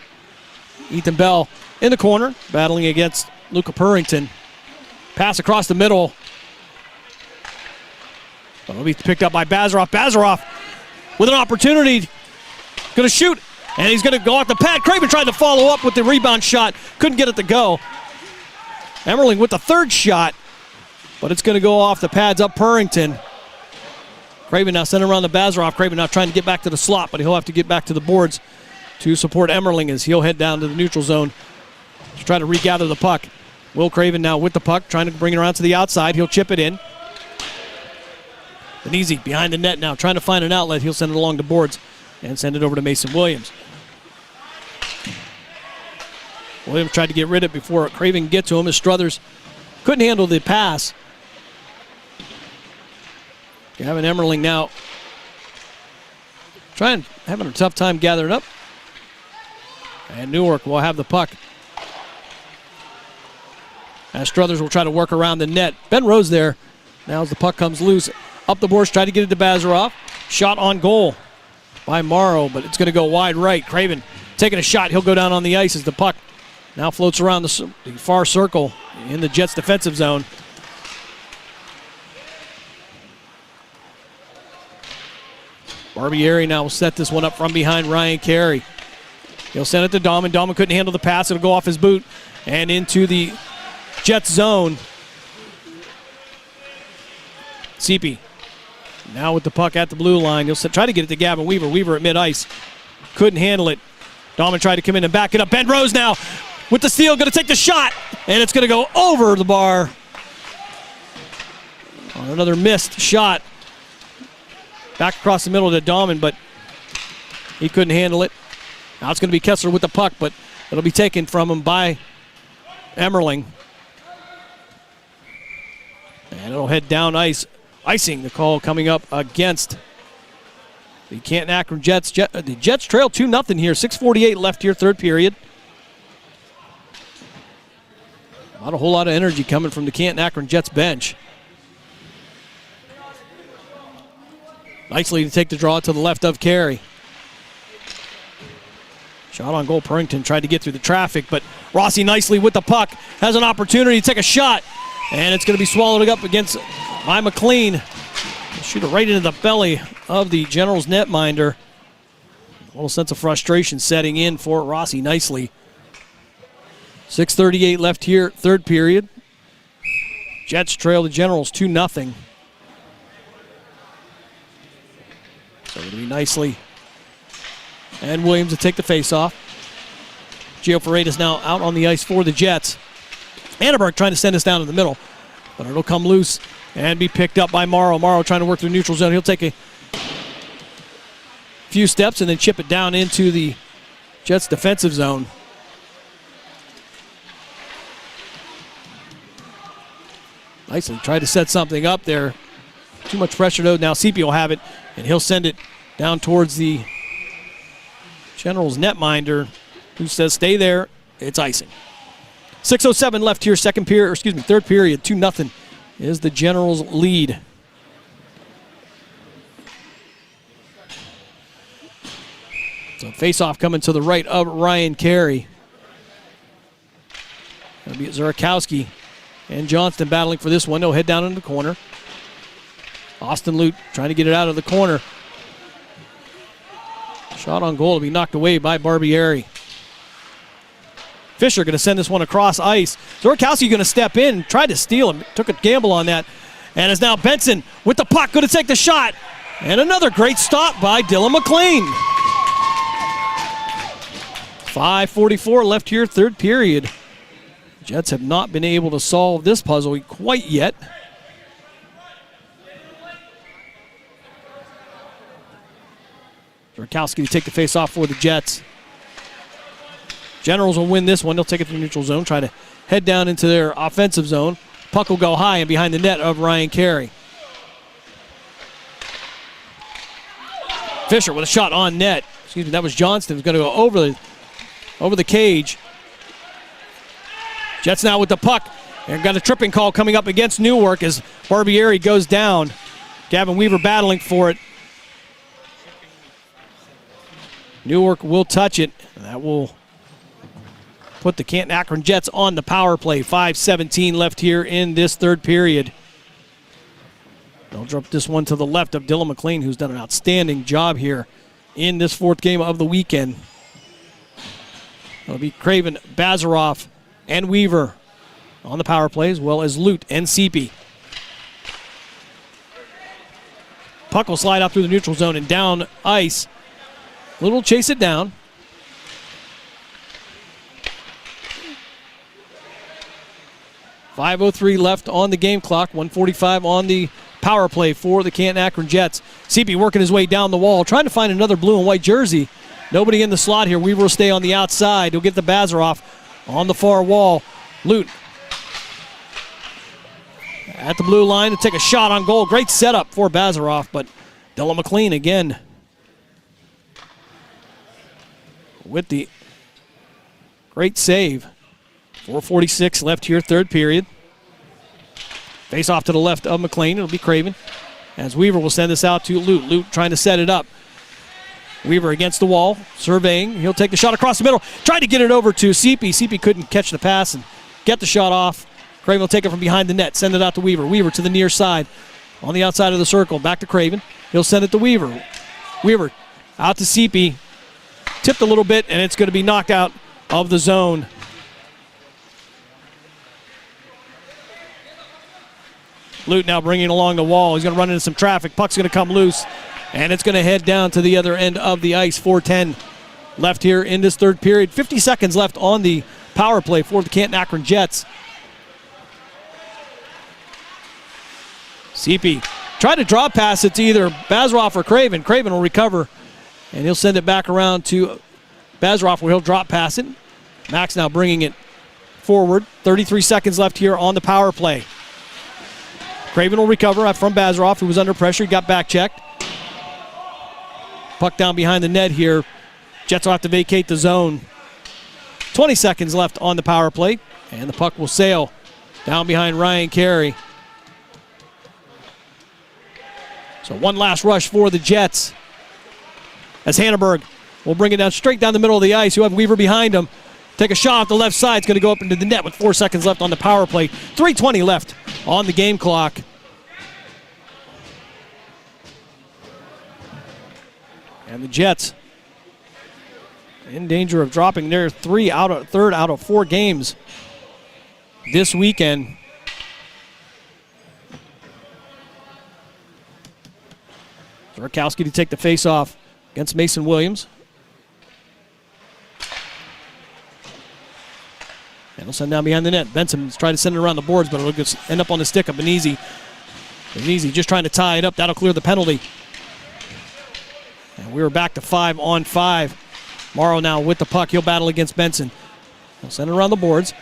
Ethan Bell in the corner, battling against Luca Purrington. Pass across the middle. It'll be picked up by Bazaroff. Bazaroff with an opportunity. Going to shoot, and he's going to go off the pad. Craven tried to follow up with the rebound shot. Couldn't get it to go. Emmerling with the third shot, but it's going to go off the pads up Purrington. Craven now sending around the Bazaroff. Craven now trying to get back to the slot, but he'll have to get back to the boards to support Emmerling as he'll head down to the neutral zone to try to regather the puck. Will Craven now with the puck, trying to bring it around to the outside. He'll chip it in. Benezi behind the net now, trying to find an outlet. He'll send it along the boards and send it over to Mason Williams. Williams tried to get rid of it before Craven could get to him as Struthers couldn't handle the pass. Gavin Emmerling now having a tough time gathering up. And Newark will have the puck. As Struthers will try to work around the net. Ben Rose there. Now as the puck comes loose. Up the boards, try to get it to Bazaroff. Shot on goal by Morrow, but it's going to go wide right. Craven taking a shot. He'll go down on the ice as the puck now floats around the far circle in the Jets' defensive zone. Barbieri now will set this one up from behind Ryan Carey. He'll send it to Dahman. Dahman couldn't handle the pass. It'll go off his boot and into the Jets zone. CP now with the puck at the blue line. He'll try to get it to Gavin Weaver. Weaver at mid-ice. Couldn't handle it. Dahman tried to come in and back it up. Ben Rose now with the steal. Going to take the shot. And it's going to go over the bar. On another missed shot. Back across the middle to Dahman, but he couldn't handle it. Now it's going to be Kessler with the puck, but it'll be taken from him by Emmerling. And it'll head down ice. Icing the call coming up against the Canton-Akron Jets. The Jets trail 2-0 here. 6:48 left here, third period. Not a whole lot of energy coming from the Canton-Akron Jets bench. Nicely to take the draw to the left of Carey. Shot on goal. Purrington tried to get through the traffic, but Rossi nicely with the puck. Has an opportunity to take a shot. And it's going to be swallowed up against by McLean. Shoot it right into the belly of the Generals netminder. A little sense of frustration setting in for Rossi nicely. 6:38 left here, third period. Jets trail the Generals 2-0. So it'll be nicely. And Williams to take the faceoff. Gio Ferreira's now out on the ice for the Jets. Annenberg trying to send us down to the middle, but it'll come loose and be picked up by Morrow. Morrow trying to work through neutral zone. He'll take a few steps and then chip it down into the Jets defensive zone. Nicely tried to set something up there. Too much pressure though. Now CP will have it, and he'll send it down towards the Generals netminder, who says stay there. It's icing. 6:07 left here, third period. 2-0 is the Generals' lead. So face-off coming to the right of Ryan Carey. It'll be Zurakowski and Johnston battling for this one. They'll head down in the corner. Austin Lute trying to get it out of the corner. Shot on goal to be knocked away by Barbieri. Fisher going to send this one across ice. Zurakowski going to step in, tried to steal him, took a gamble on that. And is now Benson with the puck, going to take the shot. And another great stop by Dylan McLean. 5:44 left here, third period. Jets have not been able to solve this puzzle quite yet. Zurakowski to take the face off for the Jets. Generals will win this one. They'll take it to the neutral zone, try to head down into their offensive zone. Puck will go high and behind the net of Ryan Carey. Fisher with a shot on net. Excuse me, that was Johnston. Who's going to go over the cage. Jets now with the puck. And got a tripping call coming up against Newark as Barbieri goes down. Gavin Weaver battling for it. Newark will touch it. That will put the Canton-Akron Jets on the power play. 5:17 left here in this third period. They'll drop this one to the left of Dylan McLean, who's done an outstanding job here in this fourth game of the weekend. It'll be Craven, Bazaroff, and Weaver on the power play, as well as Lute and Seepy. Puck will slide out through the neutral zone and down ice. Little chase it down. .503 left on the game clock. 1:45 on the power play for the Canton-Akron Jets. Seepy working his way down the wall, trying to find another blue and white jersey. Nobody in the slot here. Weaver will stay on the outside. He'll get the Bazaroff on the far wall. Lute at the blue line to take a shot on goal. Great setup for Bazaroff, but Dylan McLean again with the great save. 4:46 left here, third period. Face off to the left of McLean. It'll be Craven as Weaver will send this out to Lute. Lute trying to set it up. Weaver against the wall, surveying. He'll take the shot across the middle. Tried to get it over to Seepy. Seepy couldn't catch the pass and get the shot off. Craven will take it from behind the net, send it out to Weaver. Weaver to the near side on the outside of the circle. Back to Craven. He'll send it to Weaver. Weaver out to Seepy. Tipped a little bit, and it's going to be knocked out of the zone. Lute now bringing along the wall. He's going to run into some traffic. Puck's going to come loose, and it's going to head down to the other end of the ice. 4:10 left here in this third period. 50 seconds left on the power play for the Canton-Akron Jets. CP tried to draw pass it to either Bazaroff or Craven. Craven will recover, and he'll send it back around to Bazaroff where he'll drop pass it. Max now bringing it forward. 33 seconds left here on the power play. Craven will recover from Bazaroff, who was under pressure. He got back checked. Puck down behind the net here. Jets will have to vacate the zone. 20 seconds left on the power play, and the puck will sail down behind Ryan Carey. So one last rush for the Jets as Hanneberg will bring it down straight down the middle of the ice. You have Weaver behind him. Take a shot off the left side. It's going to go up into the net with 4 seconds left on the power play. 3:20 left on the game clock. And the Jets in danger of dropping their third out of 4 games this weekend. Zorkowski to take the face-off against Mason Williams. And he'll send down behind the net. Benson's trying to send it around the boards, but it'll just end up on the stick of Benezi. Benezi just trying to tie it up. That'll clear the penalty. And we were back to 5-on-5. Morrow now with the puck. He'll battle against Benson. He'll send it around the boards.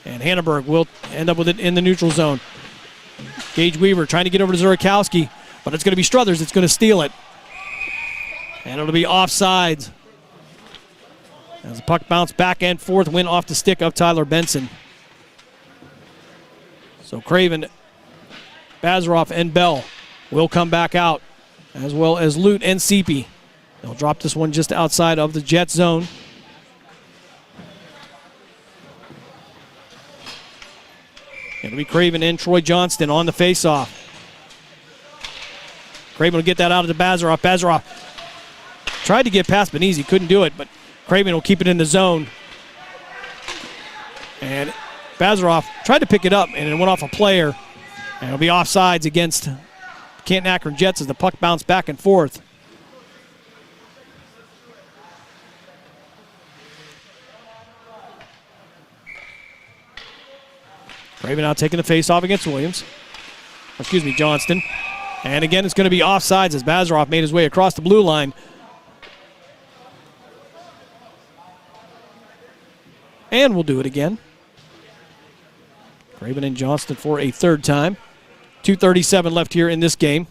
And Hanneberg will end up with it in the neutral zone. Gage Weaver trying to get over to Zorkowski, but it's going to be Struthers that's going to steal it. And it'll be offsides. As the puck bounced back and forth, went off the stick of Tyler Benson. So Craven, Bazaroff, and Bell will come back out, as well as Lute and Seepy. They'll drop this one just outside of the Jet zone. It'll be Craven and Troy Johnston on the faceoff. Craven will get that out of the Bazaroff. Bazaroff tried to get past Benezi, couldn't do it, but Craven will keep it in the zone. And Bazaroff tried to pick it up, and it went off a player. And it'll be offsides against Canton-Akron Jets as the puck bounced back and forth. Craven now taking the face-off against Williams. Johnston. And again, it's going to be offsides as Bazaroff made his way across the blue line. And we'll do it again. Craven and Johnston for a third time. 2:37 left here in this game.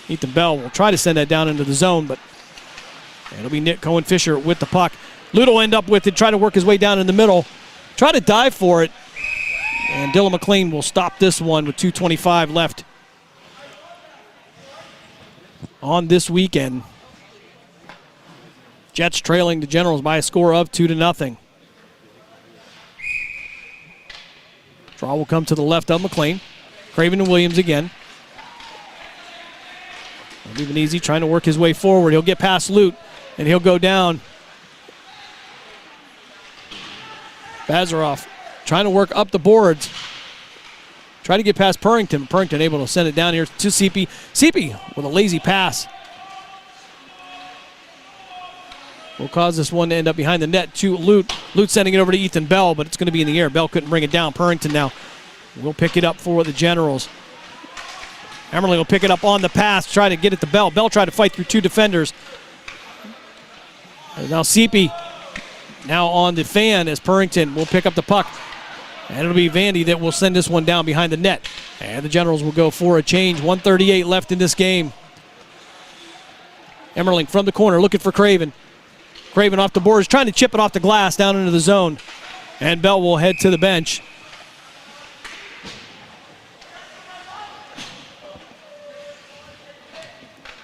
Ethan Bell will try to send that down into the zone, but it'll be Nick Cohen-Fisher with the puck. Lute will end up with it, try to work his way down in the middle. Try to dive for it. And Dylan McLean will stop this one with 2:25 left on this weekend. Jets trailing the Generals by a score of 2-0. Draw will come to the left of McLean. Craven and Williams again. It'll be easy trying to work his way forward. He'll get past Lute, and he'll go down. Bazaroff trying to work up the boards. Try to get past Purrington. Purrington able to send it down here to Seepy. Seepy with a lazy pass. Will cause this one to end up behind the net to Lute. Lute sending it over to Ethan Bell, but it's going to be in the air. Bell couldn't bring it down. Purrington now will pick it up for the Generals. Emmerling will pick it up on the pass, try to get it to Bell. Bell tried to fight through 2 defenders. And now Seepy now on the fan as Purrington will pick up the puck. And it'll be Vandy that will send this one down behind the net. And the Generals will go for a change. 1:38 left in this game. Emmerling from the corner looking for Craven. Craven off the boards, trying to chip it off the glass down into the zone. And Bell will head to the bench.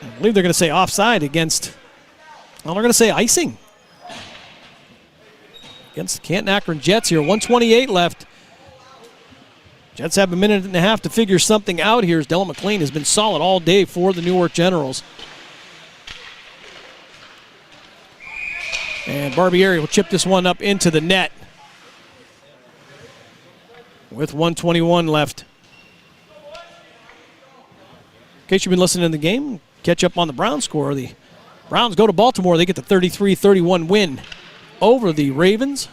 I believe they're going to say offside against, well, they're going to say icing against the Canton-Akron Jets here. 1:28 left. Jets have a minute and a half to figure something out here as Dylan McLean has been solid all day for the Newark Generals. And Barbieri will chip this one up into the net with 1:21 left. In case you've been listening to the game, catch up on the Browns score. The Browns go to Baltimore. They get the 33-31 win over the Ravens.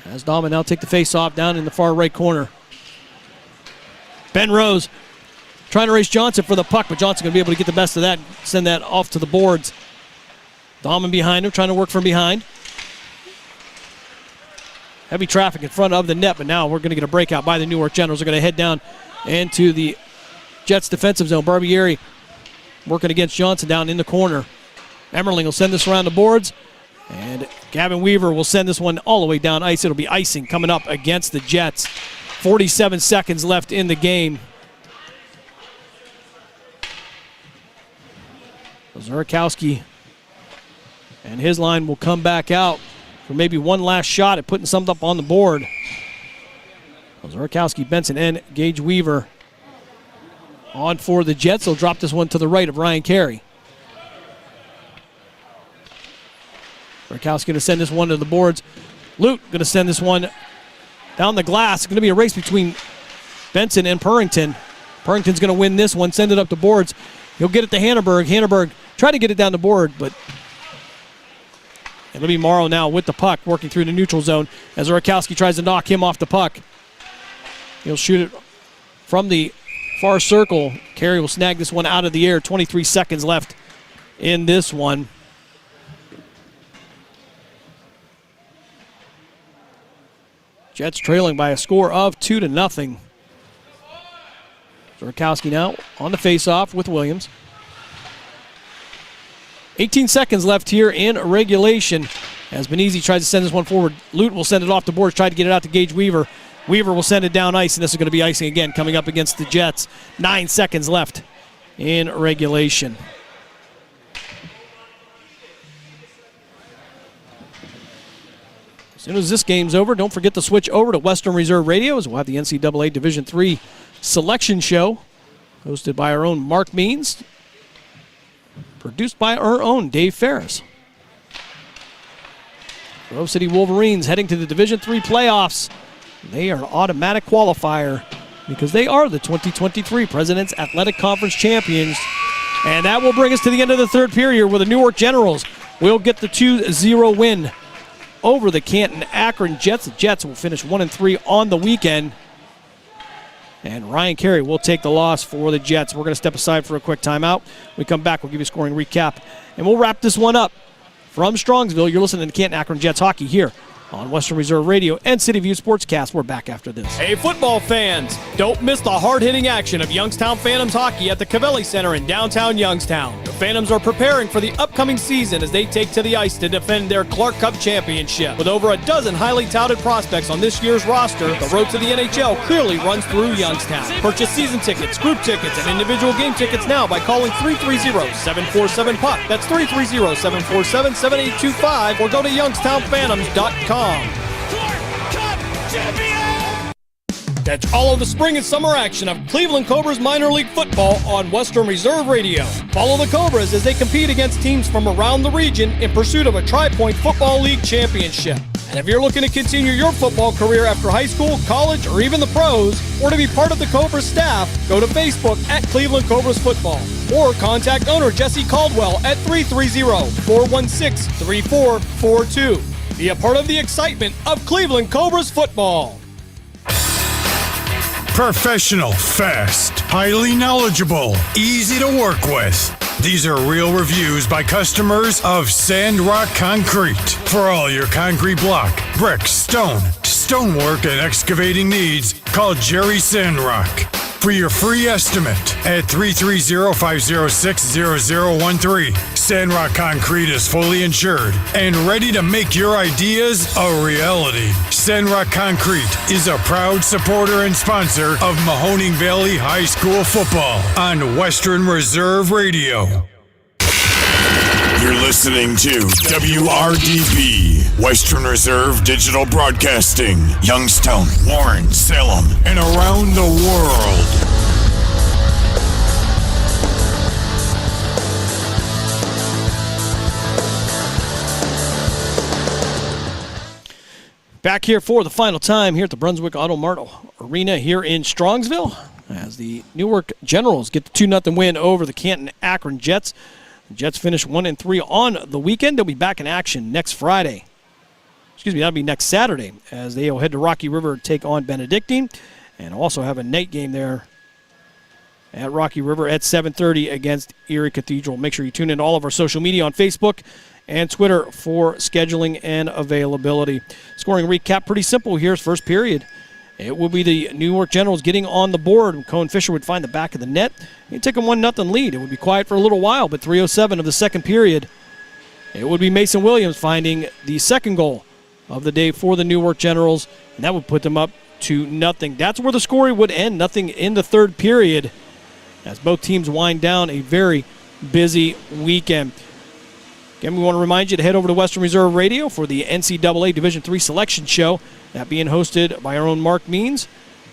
As Dahman now take the face-off down in the far right corner. Ben Rose trying to race Johnson for the puck, but Johnson going to be able to get the best of that, send that off to the boards. Dahman behind him, trying to work from behind. Heavy traffic in front of the net, but now we're going to get a breakout by the Newark Generals. They're going to head down into the Jets defensive zone. Barbieri working against Johnson down in the corner. Emmerling will send this around the boards, and Gavin Weaver will send this one all the way down ice. It'll be icing coming up against the Jets. 47 seconds left in the game. Zorkowski and his line will come back out for maybe one last shot at putting something up on the board. Zorkowski, Benson, and Gage Weaver on for the Jets. They'll drop this one to the right of Ryan Carey. Rakowski going to send this one to the boards. Lute going to send this one down the glass. It's going to be a race between Benson and Purrington. Purrington's going to win this one, send it up the boards. He'll get it to Hannenberg. Hannenberg tried to get it down the board, but it'll be Morrow now with the puck, working through the neutral zone as Rakowski tries to knock him off the puck. He'll shoot it from the far circle. Carey will snag this one out of the air. 23 seconds left in this one. Jets trailing by a score of 2-0. Rakowski now on the faceoff with Williams. 18 seconds left here in regulation as Benizzi tries to send this one forward. Lute will send it off the boards, try to get it out to Gage Weaver. Weaver will send it down ice, and this is going to be icing again coming up against the Jets. 9 seconds left in regulation. As soon as this game's over, don't forget to switch over to Western Reserve Radio as we'll have the NCAA Division III selection show hosted by our own Mark Means, produced by our own Dave Ferris. Grove City Wolverines heading to the Division III playoffs. They are an automatic qualifier because they are the 2023 President's Athletic Conference champions. And that will bring us to the end of the third period where the Newark Generals will get the 2-0 win over the Canton-Akron Jets. The Jets will finish 1-3 on the weekend. And Ryan Carey will take the loss for the Jets. We're going to step aside for a quick timeout. When we come back, we'll give you a scoring recap. And we'll wrap this one up. From Strongsville, you're listening to Canton-Akron Jets hockey here on Western Reserve Radio and CityView Sportscast. We're back after this. Hey, football fans, don't miss the hard-hitting action of Youngstown Phantoms hockey at the Cavelli Center in downtown Youngstown. The Phantoms are preparing for the upcoming season as they take to the ice to defend their Clark Cup championship. With over a dozen highly touted prospects on this year's roster, the road to the NHL clearly runs through Youngstown. Purchase season tickets, group tickets, and individual game tickets now by calling 330-747-PUCK. That's 330-747-7825 or go to youngstownphantoms.com. Catch all of the spring and summer action of Cleveland Cobras minor league football on Western Reserve Radio. Follow the Cobras as they compete against teams from around the region in pursuit of a Tri-Point Football League championship. And if you're looking to continue your football career after high school, college, or even the pros, or to be part of the Cobras staff, go to Facebook at Cleveland Cobras Football or contact owner Jesse Caldwell at 330-416-3442. Be a part of the excitement of Cleveland Cobras football. Professional, fast, highly knowledgeable, easy to work with. These are real reviews by customers of Sandrock Concrete. For all your concrete block, brick, stone, stonework, and excavating needs, call Jerry Sandrock. For your free estimate at 330-506-0013. Sandrock Concrete is fully insured and ready to make your ideas a reality. Sandrock Concrete is a proud supporter and sponsor of Mahoning Valley High School football on Western Reserve Radio. You're listening to WRDB, Western Reserve Digital Broadcasting, Youngstown, Warren, Salem, and around the world. Back here for the final time here at the Brunswick Auto Mart Arena here in Strongsville as the Newark Generals get the 2-0 win over the Canton-Akron Jets. The Jets finish 1-3 on the weekend. They'll be back in action next Friday. That'll be next Saturday as they'll head to Rocky River to take on Benedictine and also have a night game there at Rocky River at 7:30 against Erie Cathedral. Make sure you tune in to all of our social media on Facebook and Twitter for scheduling and availability. Scoring recap, pretty simple here. First period, it will be the Newark Generals getting on the board. Cohen Fisher would find the back of the net. He'd take a 1-0 lead. It would be quiet for a little while, but 3:07 of the second period, it would be Mason Williams finding the second goal of the day for the Newark Generals, and that would put them up 2-0. That's where the scoring would end. Nothing in the third period as both teams wind down a very busy weekend. Again, we want to remind you to head over to Western Reserve Radio for the NCAA Division III selection show. That being hosted by our own Mark Means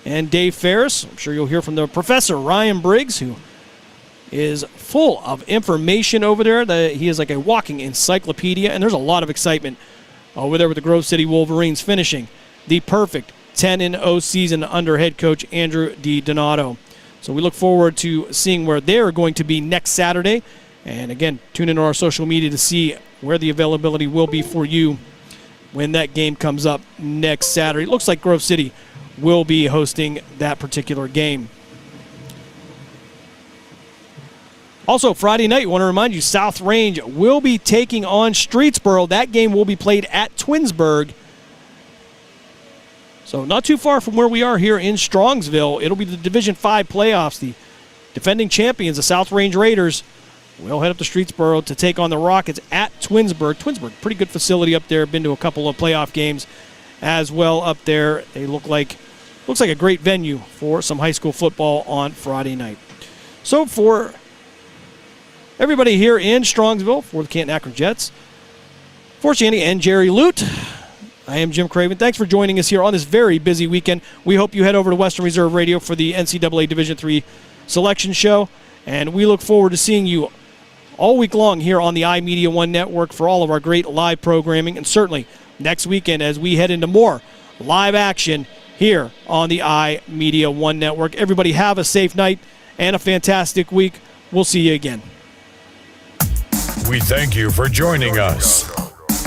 and Dave Ferris. I'm sure you'll hear from the professor, Ryan Briggs, who is full of information over there. He is like a walking encyclopedia, and there's a lot of excitement over there with the Grove City Wolverines finishing the perfect 10-0 season under head coach Andrew DiDonato. So we look forward to seeing where they're going to be next Saturday. And again, tune into our social media to see where the availability will be for you when that game comes up next Saturday. It looks like Grove City will be hosting that particular game. Also, Friday night, I want to remind you, South Range will be taking on Streetsboro. That game will be played at Twinsburg. So not too far from where we are here in Strongsville. It'll be the Division V playoffs. The defending champions, the South Range Raiders, will head up to Streetsboro to take on the Rockets at Twinsburg. Twinsburg, pretty good facility up there. Been to a couple of playoff games as well up there. They looks like a great venue for some high school football on Friday night. So for everybody here in Strongsville, for the Canton-Akron Jets, for Shandy and Jerry Lute, I am Jim Craven. Thanks for joining us here on this very busy weekend. We hope you head over to Western Reserve Radio for the NCAA Division III selection show, and we look forward to seeing you all week long here on the iMedia One Network for all of our great live programming, and certainly next weekend as we head into more live action here on the iMedia One Network. Everybody have a safe night and a fantastic week. We'll see you again. We thank you for joining us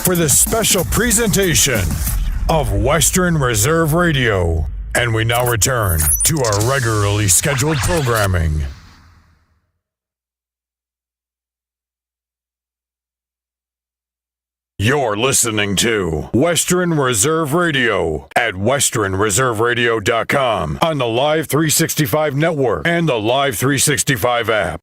for this special presentation of Western Reserve Radio. And we now return to our regularly scheduled programming. You're listening to Western Reserve Radio at westernreserveradio.com on the Live 365 network and the Live 365 app.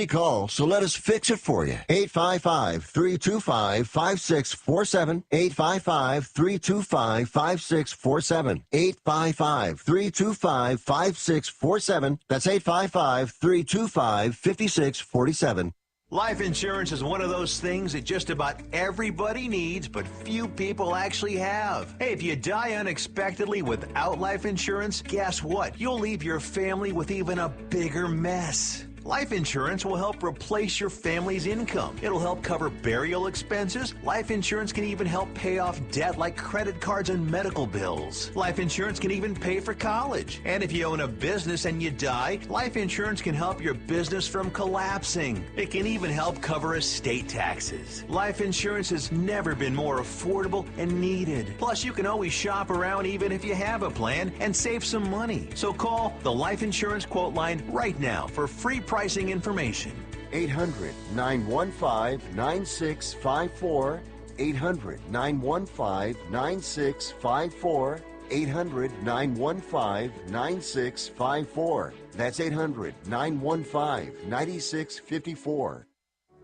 Call, so let us fix it for you. 855-325-5647. 855-325-5647. 855-325-5647. That's 855-325-5647. Life insurance is one of those things that just about everybody needs, but few people actually have. Hey, if you die unexpectedly without life insurance, guess what? You'll leave your family with even a bigger mess. Life insurance will help replace your family's income. It'll help cover burial expenses. Life insurance can even help pay off debt like credit cards and medical bills. Life insurance can even pay for college. And if you own a business and you die, life insurance can help your business from collapsing. It can even help cover estate taxes. Life insurance has never been more affordable and needed. Plus, you can always shop around even if you have a plan and save some money. So call the Life Insurance Quote Line right now for free pricing information. 800-915-9654. 800-915-9654. 800-915-9654. That's 800-915-9654.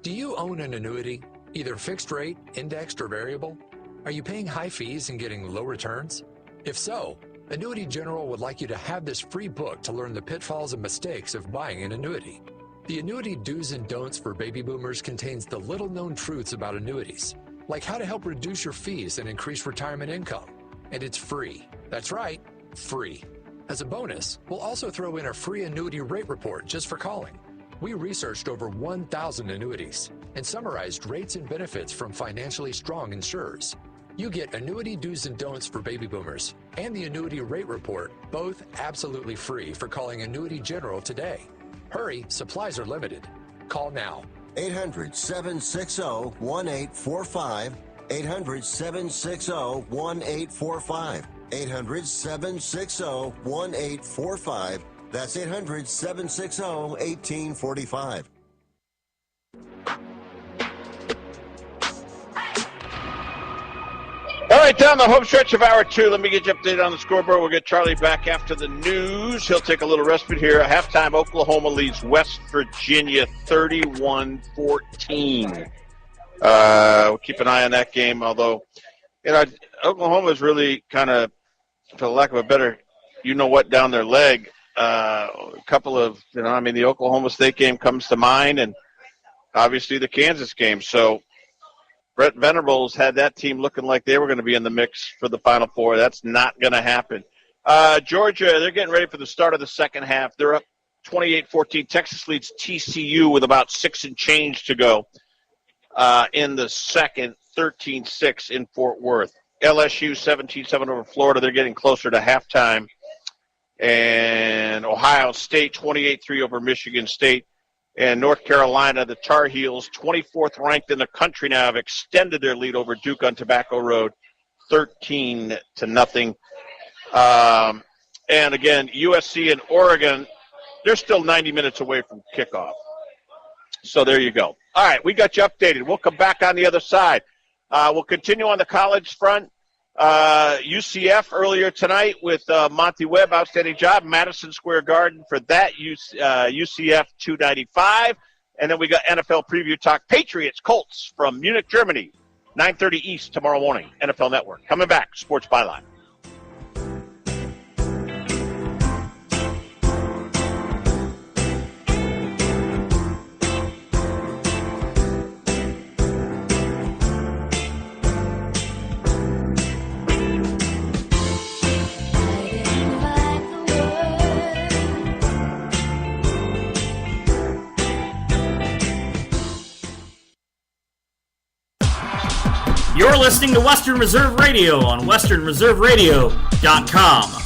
Do you own an annuity, either fixed rate, indexed, or variable? Are you paying high fees and getting low returns? If so, Annuity General would like you to have this free book to learn the pitfalls and mistakes of buying an annuity. The Annuity Do's and Don'ts for Baby Boomers contains the little-known truths about annuities, like how to help reduce your fees and increase retirement income. And it's free. That's right, free. As a bonus, we'll also throw in a free annuity rate report just for calling. We researched over 1,000 annuities and summarized rates and benefits from financially strong insurers. You get Annuity Do's and Don'ts for Baby Boomers and the Annuity Rate Report, both absolutely free for calling Annuity General today. Hurry, supplies are limited. Call now. 800-760-1845. 800-760-1845. 800-760-1845. That's 800-760-1845. All right, down the home stretch of hour two. Let me get you updated on the scoreboard. We'll get Charlie back after the news. He'll take a little respite here. At halftime, Oklahoma leads West Virginia 31-14. We'll keep an eye on that game, although, Oklahoma is really kind of, for lack of a better, down their leg. A couple of, the Oklahoma State game comes to mind, and obviously the Kansas game. So Brett Venables had that team looking like they were going to be in the mix for the Final Four. That's not going to happen. Georgia, they're getting ready for the start of the second half. They're up 28-14. Texas leads TCU with about 6 and change to go in the second, 13-6 in Fort Worth. LSU 17-7 over Florida. They're getting closer to halftime. And Ohio State 28-3 over Michigan State. And North Carolina, the Tar Heels, 24th ranked in the country now, have extended their lead over Duke on Tobacco Road, 13-0. And again, USC and Oregon, they're still 90 minutes away from kickoff. So there you go. All right, we got you updated. We'll come back on the other side. We'll continue on the college front. UCF earlier tonight with Monty Webb, outstanding job. Madison Square Garden for that, UCF 295. And then we got NFL preview talk. Patriots, Colts from Munich, Germany, 9:30 East tomorrow morning. NFL Network. Coming back, Sports Byline. You're listening to Western Reserve Radio on westernreserveradio.com.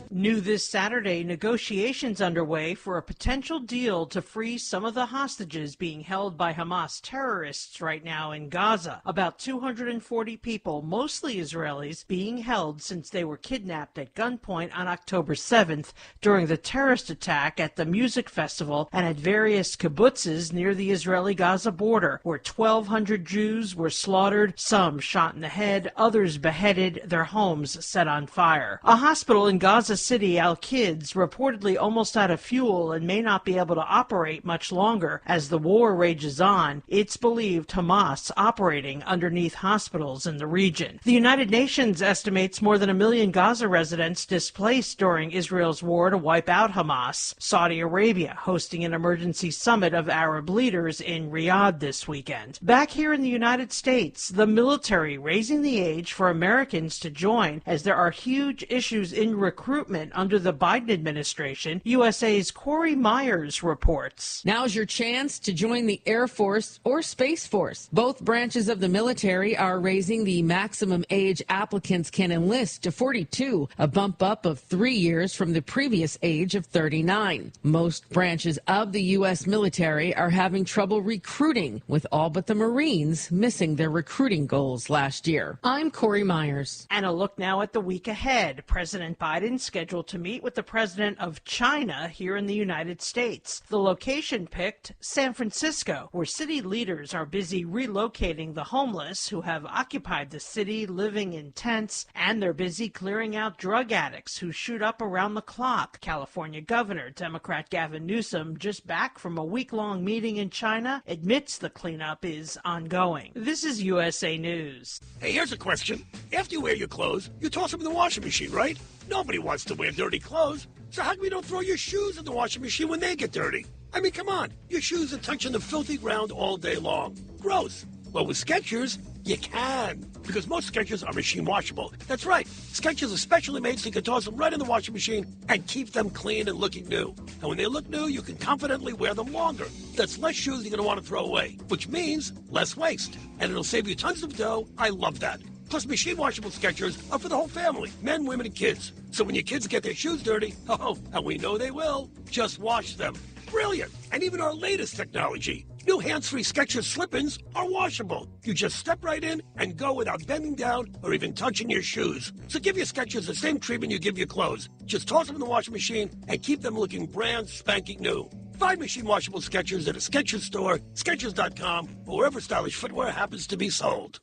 New this Saturday, negotiations underway for a potential deal to free some of the hostages being held by Hamas terrorists right now in Gaza. About 240 people, mostly Israelis, being held since they were kidnapped at gunpoint on October 7th during the terrorist attack at the music festival and at various kibbutzes near the Israeli-Gaza border, where 1,200 Jews were slaughtered, some shot in the head, others beheaded, their homes set on fire. A hospital in Gaza City, Al-Quds, reportedly almost out of fuel and may not be able to operate much longer as the war rages on. It's believed Hamas operating underneath hospitals in the region. The United Nations estimates more than 1 million Gaza residents displaced during Israel's war to wipe out Hamas. Saudi Arabia hosting an emergency summit of Arab leaders in Riyadh this weekend. Back here in the United States, the military raising the age for Americans to join as there are huge issues in recruitment under the Biden administration. USA's Corey Myers reports. Now's your chance to join the Air Force or Space Force. Both branches of the military are raising the maximum age applicants can enlist to 42, a bump up of 3 years from the previous age of 39. Most branches of the U.S. military are having trouble recruiting, with all but the Marines missing their recruiting goals last year. I'm Corey Myers. And a look now at the week ahead. President Biden scheduled to meet with the president of China here in the United States. The location picked, San Francisco, where city leaders are busy relocating the homeless who have occupied the city, living in tents, and they're busy clearing out drug addicts who shoot up around the clock. California Governor Democrat Gavin Newsom, just back from a week-long meeting in China, admits the cleanup is ongoing. This is USA News. Hey, here's a question. After you wear your clothes, you toss them in the washing machine, right? Nobody wants to wear dirty clothes. So how come you don't throw your shoes in the washing machine when they get dirty? I mean, come on. Your shoes are touching the filthy ground all day long. Gross. Well, with Skechers, you can. Because most Skechers are machine washable. That's right. Skechers are specially made so you can toss them right in the washing machine and keep them clean and looking new. And when they look new, you can confidently wear them longer. That's less shoes you're going to want to throw away, which means less waste. And it'll save you tons of dough. I love that. Plus, machine washable Skechers are for the whole family, men, women, and kids. So when your kids get their shoes dirty, and we know they will, just wash them. Brilliant. And even our latest technology, new hands-free Skechers slip-ins are washable. You just step right in and go without bending down or even touching your shoes. So give your Skechers the same treatment you give your clothes. Just toss them in the washing machine and keep them looking brand spanking new. Find machine washable Skechers at a Skechers store, Skechers.com, or wherever stylish footwear happens to be sold.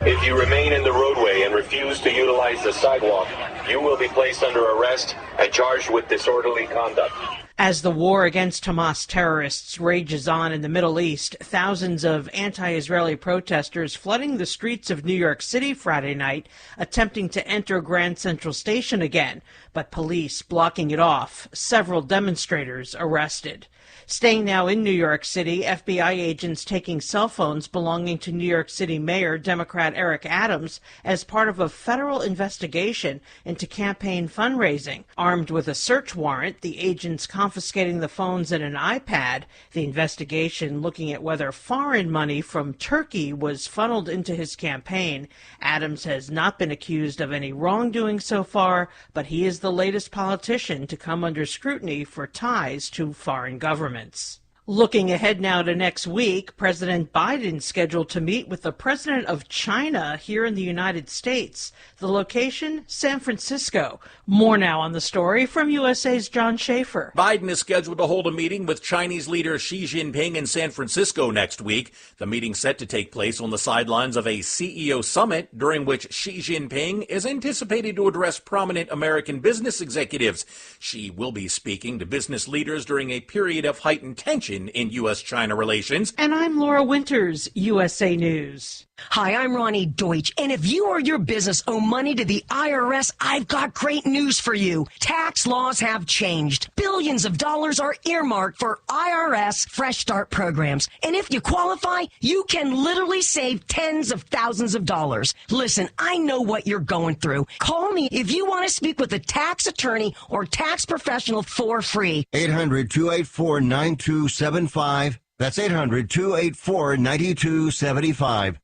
If you remain in the roadway and refuse to utilize the sidewalk, you will be placed under arrest and charged with disorderly conduct. As the war against Hamas terrorists rages on in the Middle East, thousands of anti-Israeli protesters flooding the streets of New York City Friday night, attempting to enter Grand Central Station again, but police blocking it off. Several demonstrators arrested. Staying now in New York City, FBI agents taking cell phones belonging to New York City Mayor Democrat Eric Adams as part of a federal investigation into campaign fundraising. Armed with a search warrant, the agents confiscating the phones and an iPad. The investigation looking at whether foreign money from Turkey was funneled into his campaign. Adams has not been accused of any wrongdoing so far, but he is the latest politician to come under scrutiny for ties to foreign governments. Looking ahead now to next week, President Biden scheduled to meet with the president of China here in the United States. The location, San Francisco. More now on the story from USA's John Schaefer. Biden is scheduled to hold a meeting with Chinese leader Xi Jinping in San Francisco next week. The meeting set to take place on the sidelines of a CEO summit during which Xi Jinping is anticipated to address prominent American business executives. Xi will be speaking to business leaders during a period of heightened tension in U.S.-China relations. And I'm Laura Winters, USA News. Hi, I'm Ronnie Deutsch, and if you or your business owe money to the IRS, I've got great news for you. Tax laws have changed. Billions of dollars are earmarked for IRS Fresh Start programs, and if you qualify, you can literally save tens of thousands of dollars. Listen, I know what you're going through. Call me if you want to speak with a tax attorney or tax professional for free. 800-284-9275. That's 800-284-9275.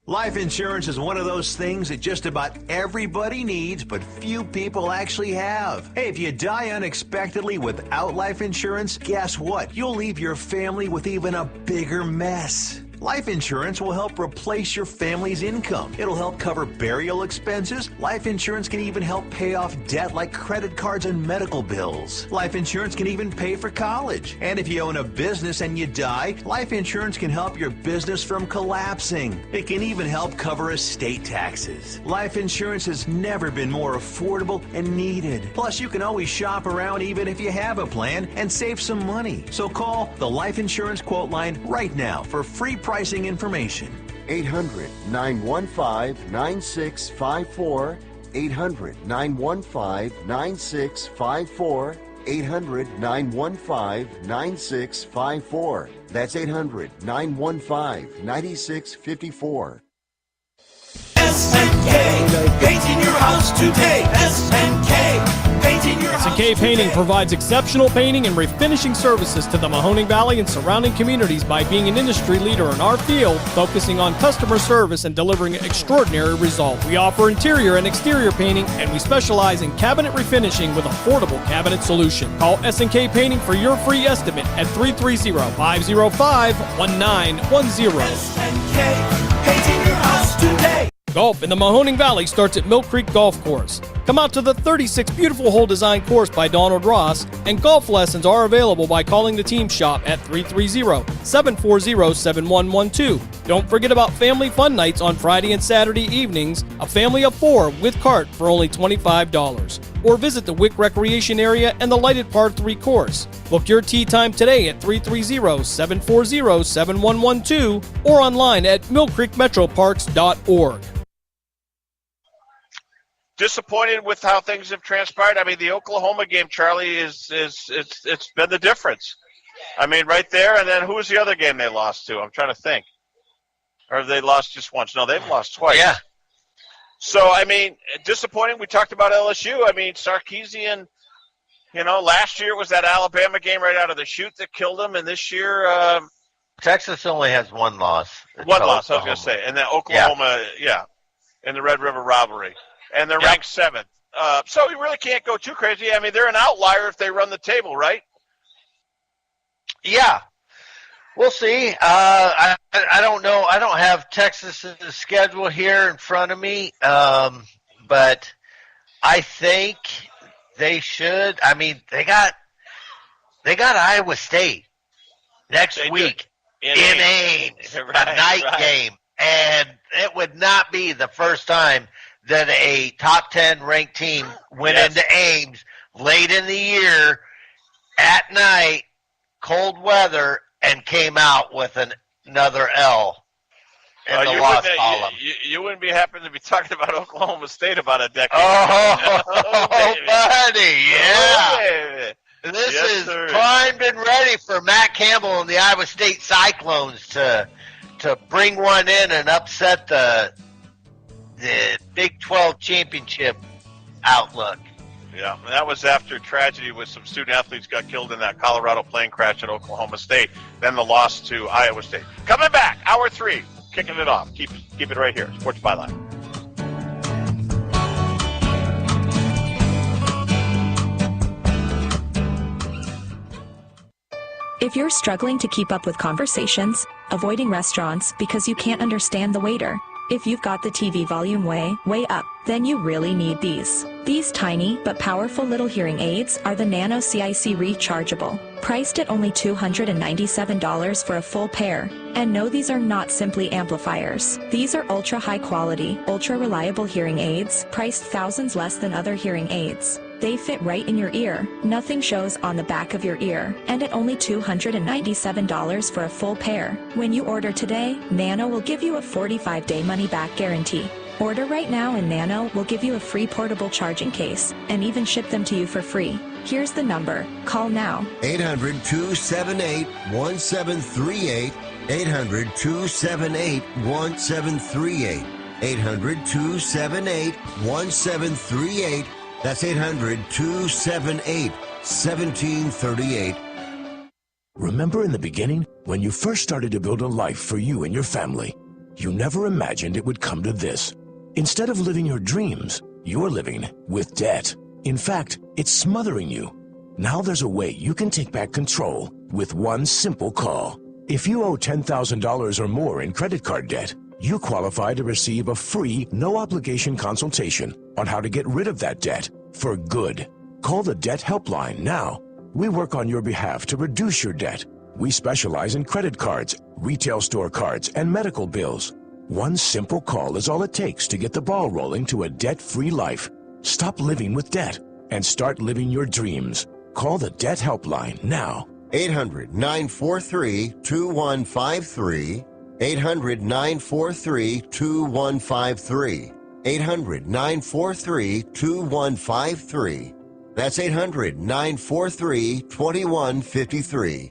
Life insurance is one of those things that just about everybody needs, but few people actually have. Hey, if you die unexpectedly without life insurance, guess what? You'll leave your family with even a bigger mess. Life insurance will help replace your family's income. It'll help cover burial expenses. Life insurance can even help pay off debt like credit cards and medical bills. Life insurance can even pay for college. And if you own a business and you die, life insurance can help your business from collapsing. It can even help cover estate taxes. Life insurance has never been more affordable and needed. Plus, you can always shop around even if you have a plan and save some money. So call the Life Insurance Quote Line right now for free pricing information. 800-915-9654. 800-915-9654. 800-915-9654. That's 800-915-9654. SNK, painting your house today. SNK, painting your house SNK Painting provides exceptional painting and refinishing services to the Mahoning Valley and surrounding communities by being an industry leader in our field, focusing on customer service and delivering extraordinary results. We offer interior and exterior painting, and we specialize in cabinet refinishing with affordable cabinet solution. Call SNK Painting for your free estimate at 330-505-1910. SNK, painting your house today. Golf in the Mahoning Valley starts at Mill Creek Golf Course. Come out to the 36 beautiful hole design course by Donald Ross, and golf lessons are available by calling the team shop at 330-740-7112. Don't forget about family fun nights on Friday and Saturday evenings, a family of 4 with cart for only $25. Or visit the Wick Recreation Area and the lighted Par 3 course. Book your tee time today at 330-740-7112 or online at millcreekmetroparks.org. Disappointed with how things have transpired. I mean, the Oklahoma game, Charlie, it's been the difference. I mean, right there. And then who was the other game they lost to? I'm trying to think. Or they lost just once? No, they've lost twice. Yeah. So, I mean, disappointing. We talked about LSU. I mean, Sarkisian, last year was that Alabama game right out of the chute that killed them. And this year, Texas only has one loss. One loss, I was going to say. And then Oklahoma, in the Red River rivalry. And they're ranked 7th. So we really can't go too crazy. I mean, they're an outlier if they run the table, right? Yeah. We'll see. I don't know. I don't have Texas' schedule here in front of me, but I think they should. I mean, they got Iowa State next week in Ames, a night game, and it would not be the first time that a top 10 ranked team went into Ames late in the year at night, cold weather, and came out with another L. in the loss column. You wouldn't be happy to be talking about Oklahoma State about a decade. Oh, buddy, yeah. This is primed and ready for Matt Campbell and the Iowa State Cyclones to bring one in and upset the Big 12 championship outlook. Yeah, and that was after tragedy with some student athletes got killed in that Colorado plane crash at Oklahoma State. Then the loss to Iowa State. Coming back, hour 3, kicking it off. Keep it right here. Sports Byline. If you're struggling to keep up with conversations, avoiding restaurants because you can't understand the waiter, if you've got the TV volume way up, then you really need these. These tiny but powerful little hearing aids are the Nano CIC Rechargeable, priced at only $297 for a full pair. And no, these are not simply amplifiers. These are ultra high quality, ultra reliable hearing aids, priced thousands less than other hearing aids. They fit right in your ear, nothing shows on the back of your ear, and at only $297 for a full pair. When you order today, Nano will give you a 45-day money-back guarantee. Order right now and Nano will give you a free portable charging case and even ship them to you for free. Here's the number. Call now. 800-278-1738. 800-278-1738. 800-278-1738. That's 800-278-1738. Remember in the beginning, when you first started to build a life for you and your family, you never imagined it would come to this. Instead of living your dreams, you're living with debt. In fact, it's smothering you. Now there's a way you can take back control with one simple call. If you owe $10,000 or more in credit card debt, you qualify to receive a free, no-obligation consultation on how to get rid of that debt for good. Call the Debt Helpline now. We work on your behalf to reduce your debt. We specialize in credit cards, retail store cards, and medical bills. One simple call is all it takes to get the ball rolling to a debt-free life. Stop living with debt and start living your dreams. Call the Debt Helpline now. 800-943-2153. 800-943-2153. 800-943-2153. That's 800-943-2153.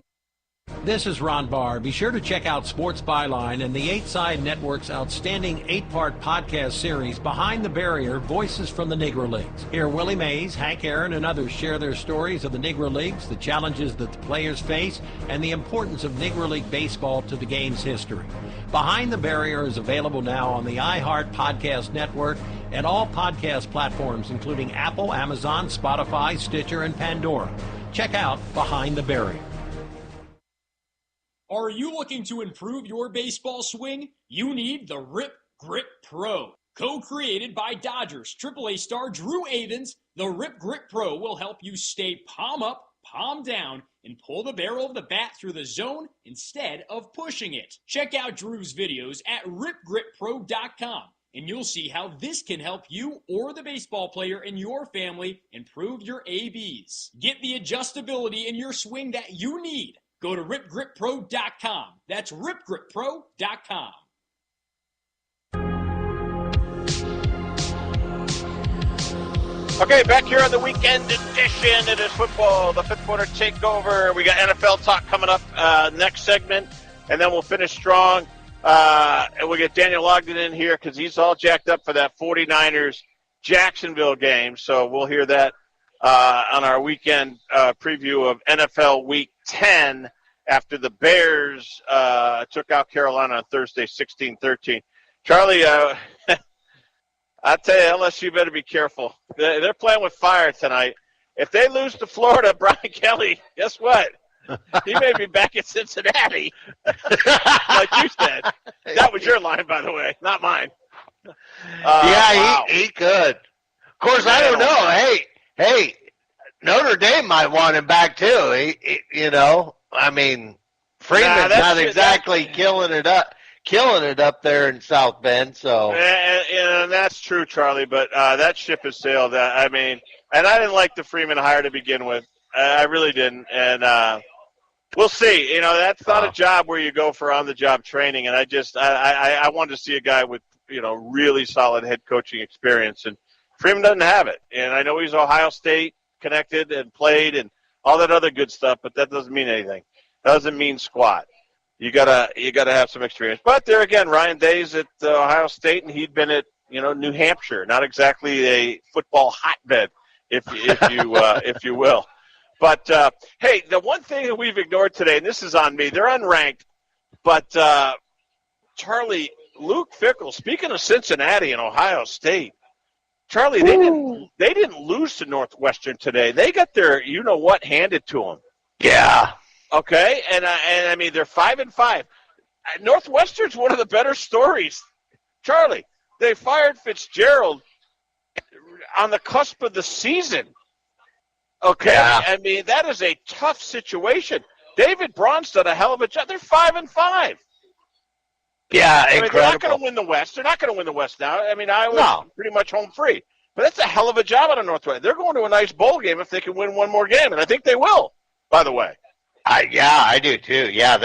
This is Ron Barr. Be sure to check out Sports Byline and the 8 Side Network's outstanding 8-part podcast series, Behind the Barrier, Voices from the Negro Leagues. Hear Willie Mays, Hank Aaron, and others share their stories of the Negro Leagues, the challenges that the players face, and the importance of Negro League baseball to the game's history. Behind the Barrier is available now on the iHeart Podcast Network and all podcast platforms, including Apple, Amazon, Spotify, Stitcher, and Pandora. Check out Behind the Barrier. Are you looking to improve your baseball swing? You need the Rip Grip Pro. Co-created by Dodgers AAA star Drew Avans, the Rip Grip Pro will help you stay palm up, palm down, and pull the barrel of the bat through the zone instead of pushing it. Check out Drew's videos at ripgrippro.com, and you'll see how this can help you or the baseball player in your family improve your ABs. Get the adjustability in your swing that you need. Go to ripgrippro.com. That's ripgrippro.com. Okay, back here on the weekend edition. It is football, the fifth quarter takeover. We got NFL talk coming up next segment, and then we'll finish strong. And we'll get Daniel Ogden in here because he's all jacked up for that 49ers Jacksonville game. So we'll hear that on our weekend preview of NFL Week 10 after the Bears took out Carolina on Thursday 16-13. Charlie, I tell you, LSU better be careful. They're playing with fire tonight. If they lose to Florida, Brian Kelly, guess what? He may be back in Cincinnati, like you said. That was your line, by the way, not mine. Wow. he could. Of course, I don't know. Hey, Notre Dame might want him back too. I mean, Freeman's not exactly killing it up there in South Bend. So, and that's true, Charlie. But that ship has sailed. I mean, and I didn't like the Freeman hire to begin with. I really didn't. And We'll see. That's not a job where you go for on-the-job training, and I wanted to see a guy with, really solid head coaching experience, and Freeman doesn't have it. And I know he's Ohio State connected and played and all that other good stuff, but that doesn't mean anything. Doesn't mean squat. You gotta have some experience. But there again, Ryan Day's at Ohio State, and he'd been at New Hampshire, not exactly a football hotbed, if you will. But hey, the one thing that we've ignored today, and this is on me, they're unranked, but Charlie, Luke Fickell, speaking of Cincinnati and Ohio State, Charlie, they didn't lose to Northwestern today. They got their you-know-what handed to them. Yeah. Okay, and I mean, they're 5-5. Northwestern's one of the better stories. Charlie, they fired Fitzgerald on the cusp of the season. Okay, yeah. I mean, that is a tough situation. David Braun's done a hell of a job. They're 5-5. Yeah, I mean, incredible. they're not going to win the West. They're not going to win the West now. I mean, I was pretty much home free. But that's a hell of a job out of Northwestern. They're going to a nice bowl game if they can win one more game, and I think they will, by the way. I do too. Yeah,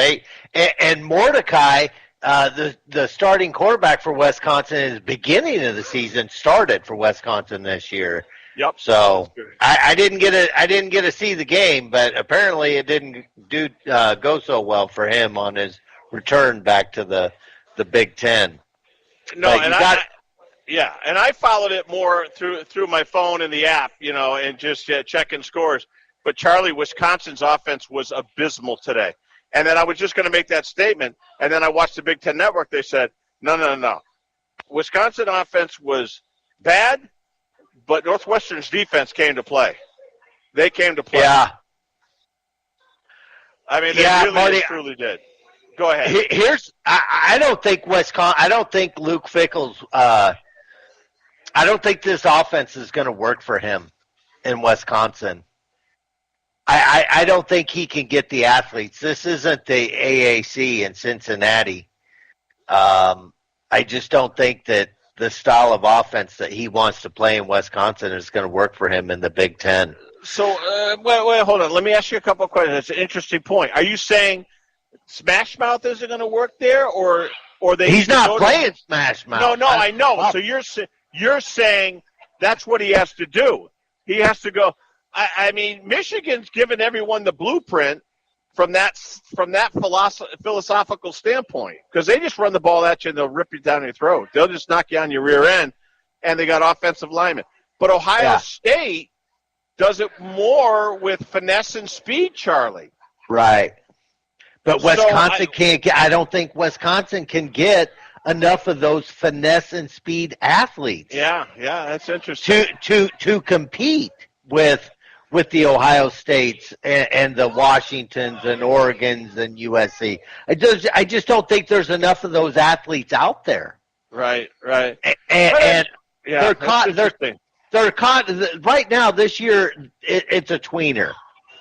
and Mordecai, the starting quarterback for Wisconsin, is beginning of the season started for Wisconsin this year. Yep. So I didn't get to see the game, but apparently it didn't go so well for him on his return back to the Big Ten. No, and I followed it more through my phone and the app, and just checking scores. But Charlie, Wisconsin's offense was abysmal today. And then I was just going to make that statement, and then I watched the Big Ten Network. They said, no. Wisconsin offense was bad, but Northwestern's defense came to play. They came to play. Yeah. I mean, they truly did. Go ahead. I don't think Luke Fickell's I don't think this offense is going to work for him in Wisconsin. I don't think he can get the athletes. This isn't the AAC in Cincinnati. I just don't think that the style of offense that he wants to play in Wisconsin is going to work for him in the Big Ten. So, wait, hold on. Let me ask you a couple of questions. That's an interesting point. Are you saying Smash Mouth isn't going to work there, or they? He's not playing Smash Mouth. No, I know. So you're saying that's what he has to do. He has to go. I mean, Michigan's given everyone the blueprint from that philosophical standpoint, because they just run the ball at you and they'll rip you down your throat. They'll just knock you on your rear end, and they got offensive linemen. But Ohio State does it more with finesse and speed, Charlie. Right. But Wisconsin can't get. I don't think Wisconsin can get enough of those finesse and speed athletes. Yeah, that's interesting. To compete with the Ohio States and the Washingtons and Oregons and USC. I just don't think there's enough of those athletes out there. Right. And they're caught right now. This year, it's a tweener,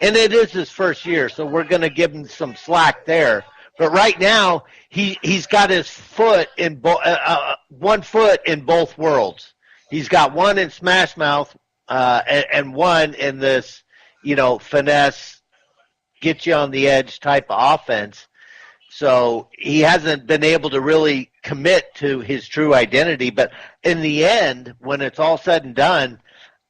and it is his first year, so we're going to give him some slack there. But right now, he's got his foot in one foot in both worlds. He's got one in Smash Mouth. And one in this, finesse, get you on the edge type of offense. So he hasn't been able to really commit to his true identity. But in the end, when it's all said and done,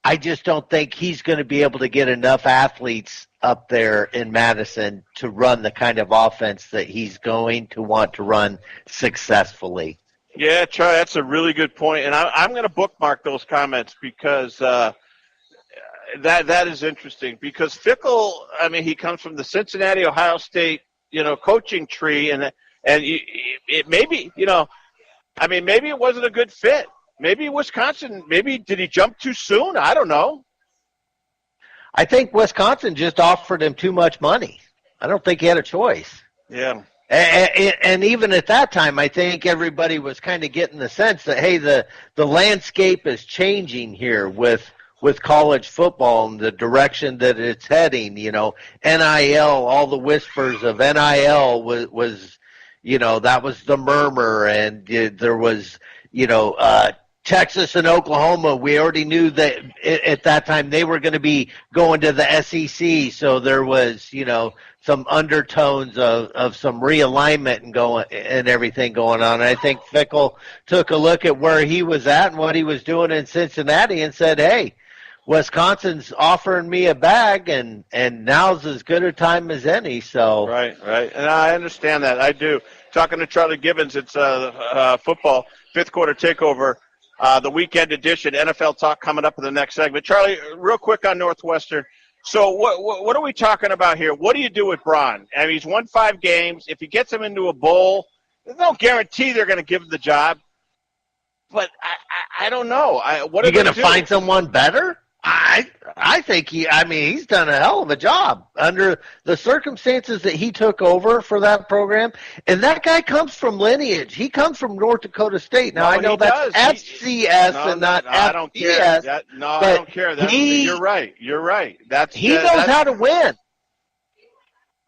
I just don't think he's going to be able to get enough athletes up there in Madison to run the kind of offense that he's going to want to run successfully. Yeah, Charlie, that's a really good point. And I'm going to bookmark those comments because that is interesting. Because Fickell, I mean, he comes from the Cincinnati, Ohio State, coaching tree, and it maybe, maybe it wasn't a good fit. Maybe Wisconsin, did he jump too soon? I don't know. I think Wisconsin just offered him too much money. I don't think he had a choice. Yeah. And even at that time, I think everybody was kind of getting the sense that, hey, the landscape is changing here with college football and the direction that it's heading. NIL, all the whispers of NIL was that was the murmur, and there was Texas and Oklahoma, we already knew that at that time they were going to be going to the SEC, so there was, some undertones of some realignment and everything going on. And I think Fickle took a look at where he was at and what he was doing in Cincinnati and said, hey, Wisconsin's offering me a bag, and now's as good a time as any. So right, and I understand that. I do. Talking to Charlie Gibbons, it's football fifth quarter takeover, the weekend edition. NFL talk coming up in the next segment. Charlie, real quick on Northwestern. So what are we talking about here? What do you do with Braun? I mean, he's won 5 games. If he gets him into a bowl, there's no guarantee they're going to give him the job. But I don't know. What are you going to do? Find someone better? I think he's done a hell of a job under the circumstances that he took over for that program. And that guy comes from lineage. He comes from North Dakota State. Now, I know that's FCS and not FBS. I don't care. I don't care. You're right. He knows how to win.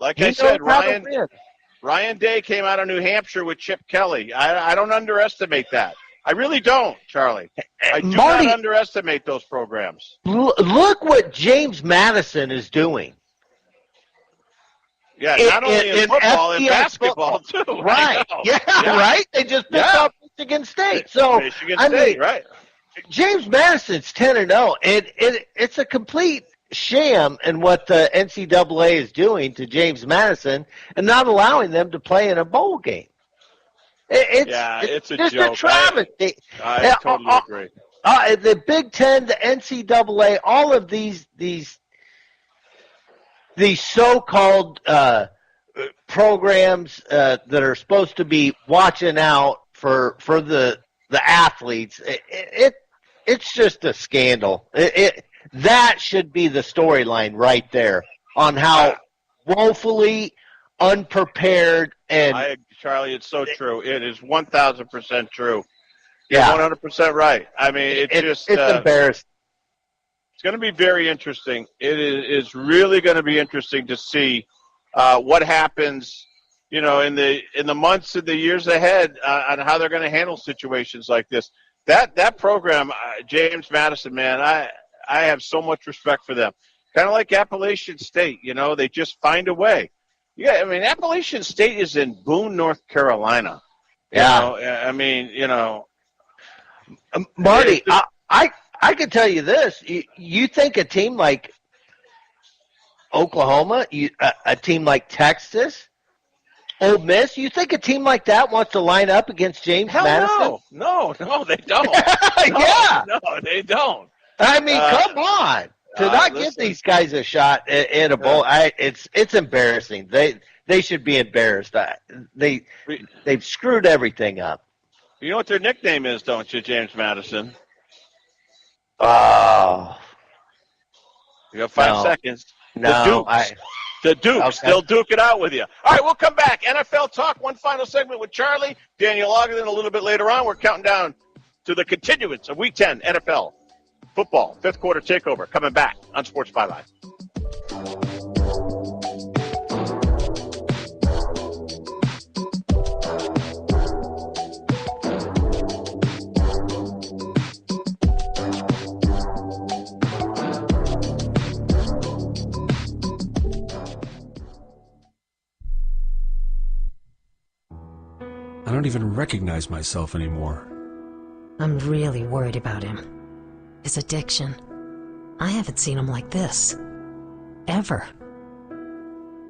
Like I said, Ryan Day came out of New Hampshire with Chip Kelly. I don't underestimate that. I really don't, Charlie. I do not underestimate those programs. Look what James Madison is doing. Yeah, not only in football, in basketball, too. Right. Yeah, right? They just picked up Michigan State. So, right. James Madison's 10-0, and it's a complete sham in what the NCAA is doing to James Madison and not allowing them to play in a bowl game. It's a just joke. a travesty. I totally agree. The Big Ten, the NCAA, all of these so-called programs that are supposed to be watching out for the athletes, it's just a scandal. That should be the storyline right there on how woefully unprepared and. Charlie, it's so true. It is 1,000% true. You're 100% right. I mean, it's embarrassing. It's going to be very interesting. It is really going to be interesting to see what happens, in the months and the years ahead on how they're going to handle situations like this. That program, James Madison, man, I have so much respect for them. Kind of like Appalachian State, they just find a way. Yeah, I mean, Appalachian State is in Boone, North Carolina. Marty, I can tell you this. You think a team like Oklahoma, a team like Texas, Ole Miss, you think a team like that wants to line up against James Madison? No, they don't. No, they don't. I mean, come on. To not give these guys a shot in a bowl, it's embarrassing. They should be embarrassed. They've screwed everything up. You know what their nickname is, don't you, James Madison? Oh. You got 5 seconds. No. The Dukes. Okay. They'll duke it out with you. All right, we'll come back. NFL Talk, one final segment with Charlie. Daniel Ogden a little bit later on. We're counting down to the continuance of Week 10 NFL. Football, fifth quarter takeover, coming back on Sports Byline. I don't even recognize myself anymore. I'm really worried about him. His addiction. I haven't seen him like this. Ever.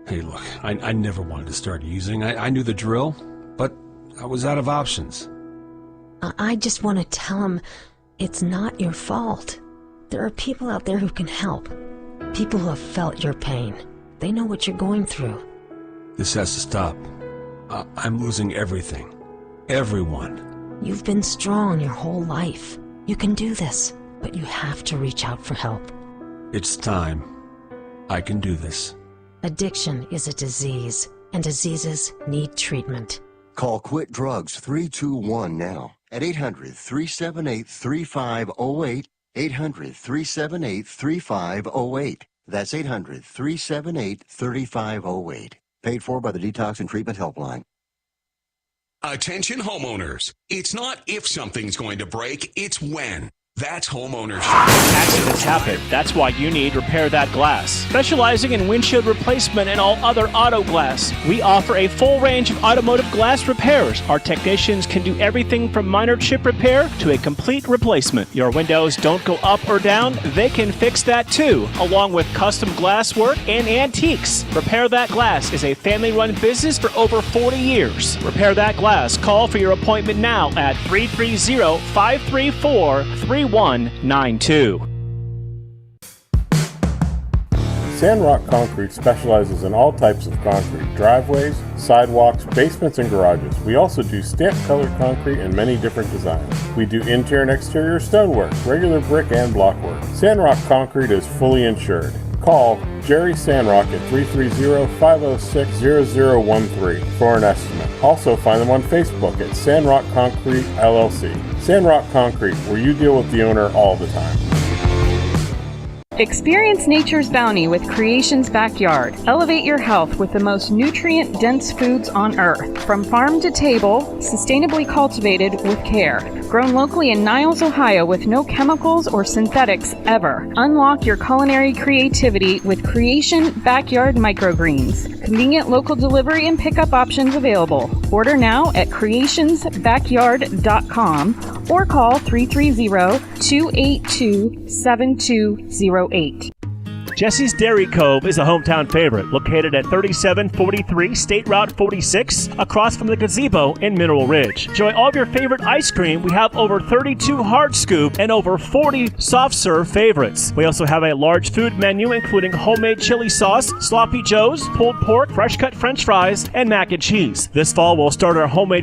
Hey, look, I never wanted to start using. I knew the drill, but I was out of options. I just want to tell him it's not your fault. There are people out there who can help. People who have felt your pain. They know what you're going through. This has to stop. I'm losing everything. Everyone. You've been strong your whole life. You can do this. But you have to reach out for help. It's time. I can do this. Addiction is a disease, and diseases need treatment. Call Quit Drugs 321 now at 800-378-3508, 800-378-3508. That's 800-378-3508. Paid for by the Detox and Treatment Helpline. Attention homeowners. It's not if something's going to break, it's when. That's homeownership. Accidents happen. That's why you need Repair That Glass. Specializing in windshield replacement and all other auto glass, we offer a full range of automotive glass repairs. Our technicians can do everything from minor chip repair to a complete replacement. Your windows don't go up or down, they can fix that too, along with custom glass work and antiques. Repair That Glass is a family-run business for over 40 years. Repair That Glass. Call for your appointment now at 330-534-3192. Sandrock Concrete specializes in all types of concrete, driveways, sidewalks, basements, and garages. We also do stamp-colored concrete in many different designs. We do interior and exterior stonework, regular brick and block work. Sandrock Concrete is fully insured. Call Jerry Sandrock at 330-506-0013 for an estimate. Also find them on Facebook at Sandrock Concrete LLC. Sandrock Concrete, where you deal with the owner all the time. Experience nature's bounty with Creation's Backyard. Elevate your health with the most nutrient-dense foods on earth. From farm to table, sustainably cultivated with care. Grown locally in Niles, Ohio with no chemicals or synthetics ever. Unlock your culinary creativity with Creation Backyard Microgreens. Convenient local delivery and pickup options available. Order now at creationsbackyard.com or call 330-282-7208. Jesse's Dairy Cove is a hometown favorite, located at 3743 State Route 46, across from the gazebo in Mineral Ridge. Enjoy all of your favorite ice cream. We have over 32 hard scoop and over 40 soft serve favorites. We also have a large food menu, including homemade chili sauce, sloppy joes, pulled pork, fresh cut French fries, and mac and cheese. This fall, we'll start our homemade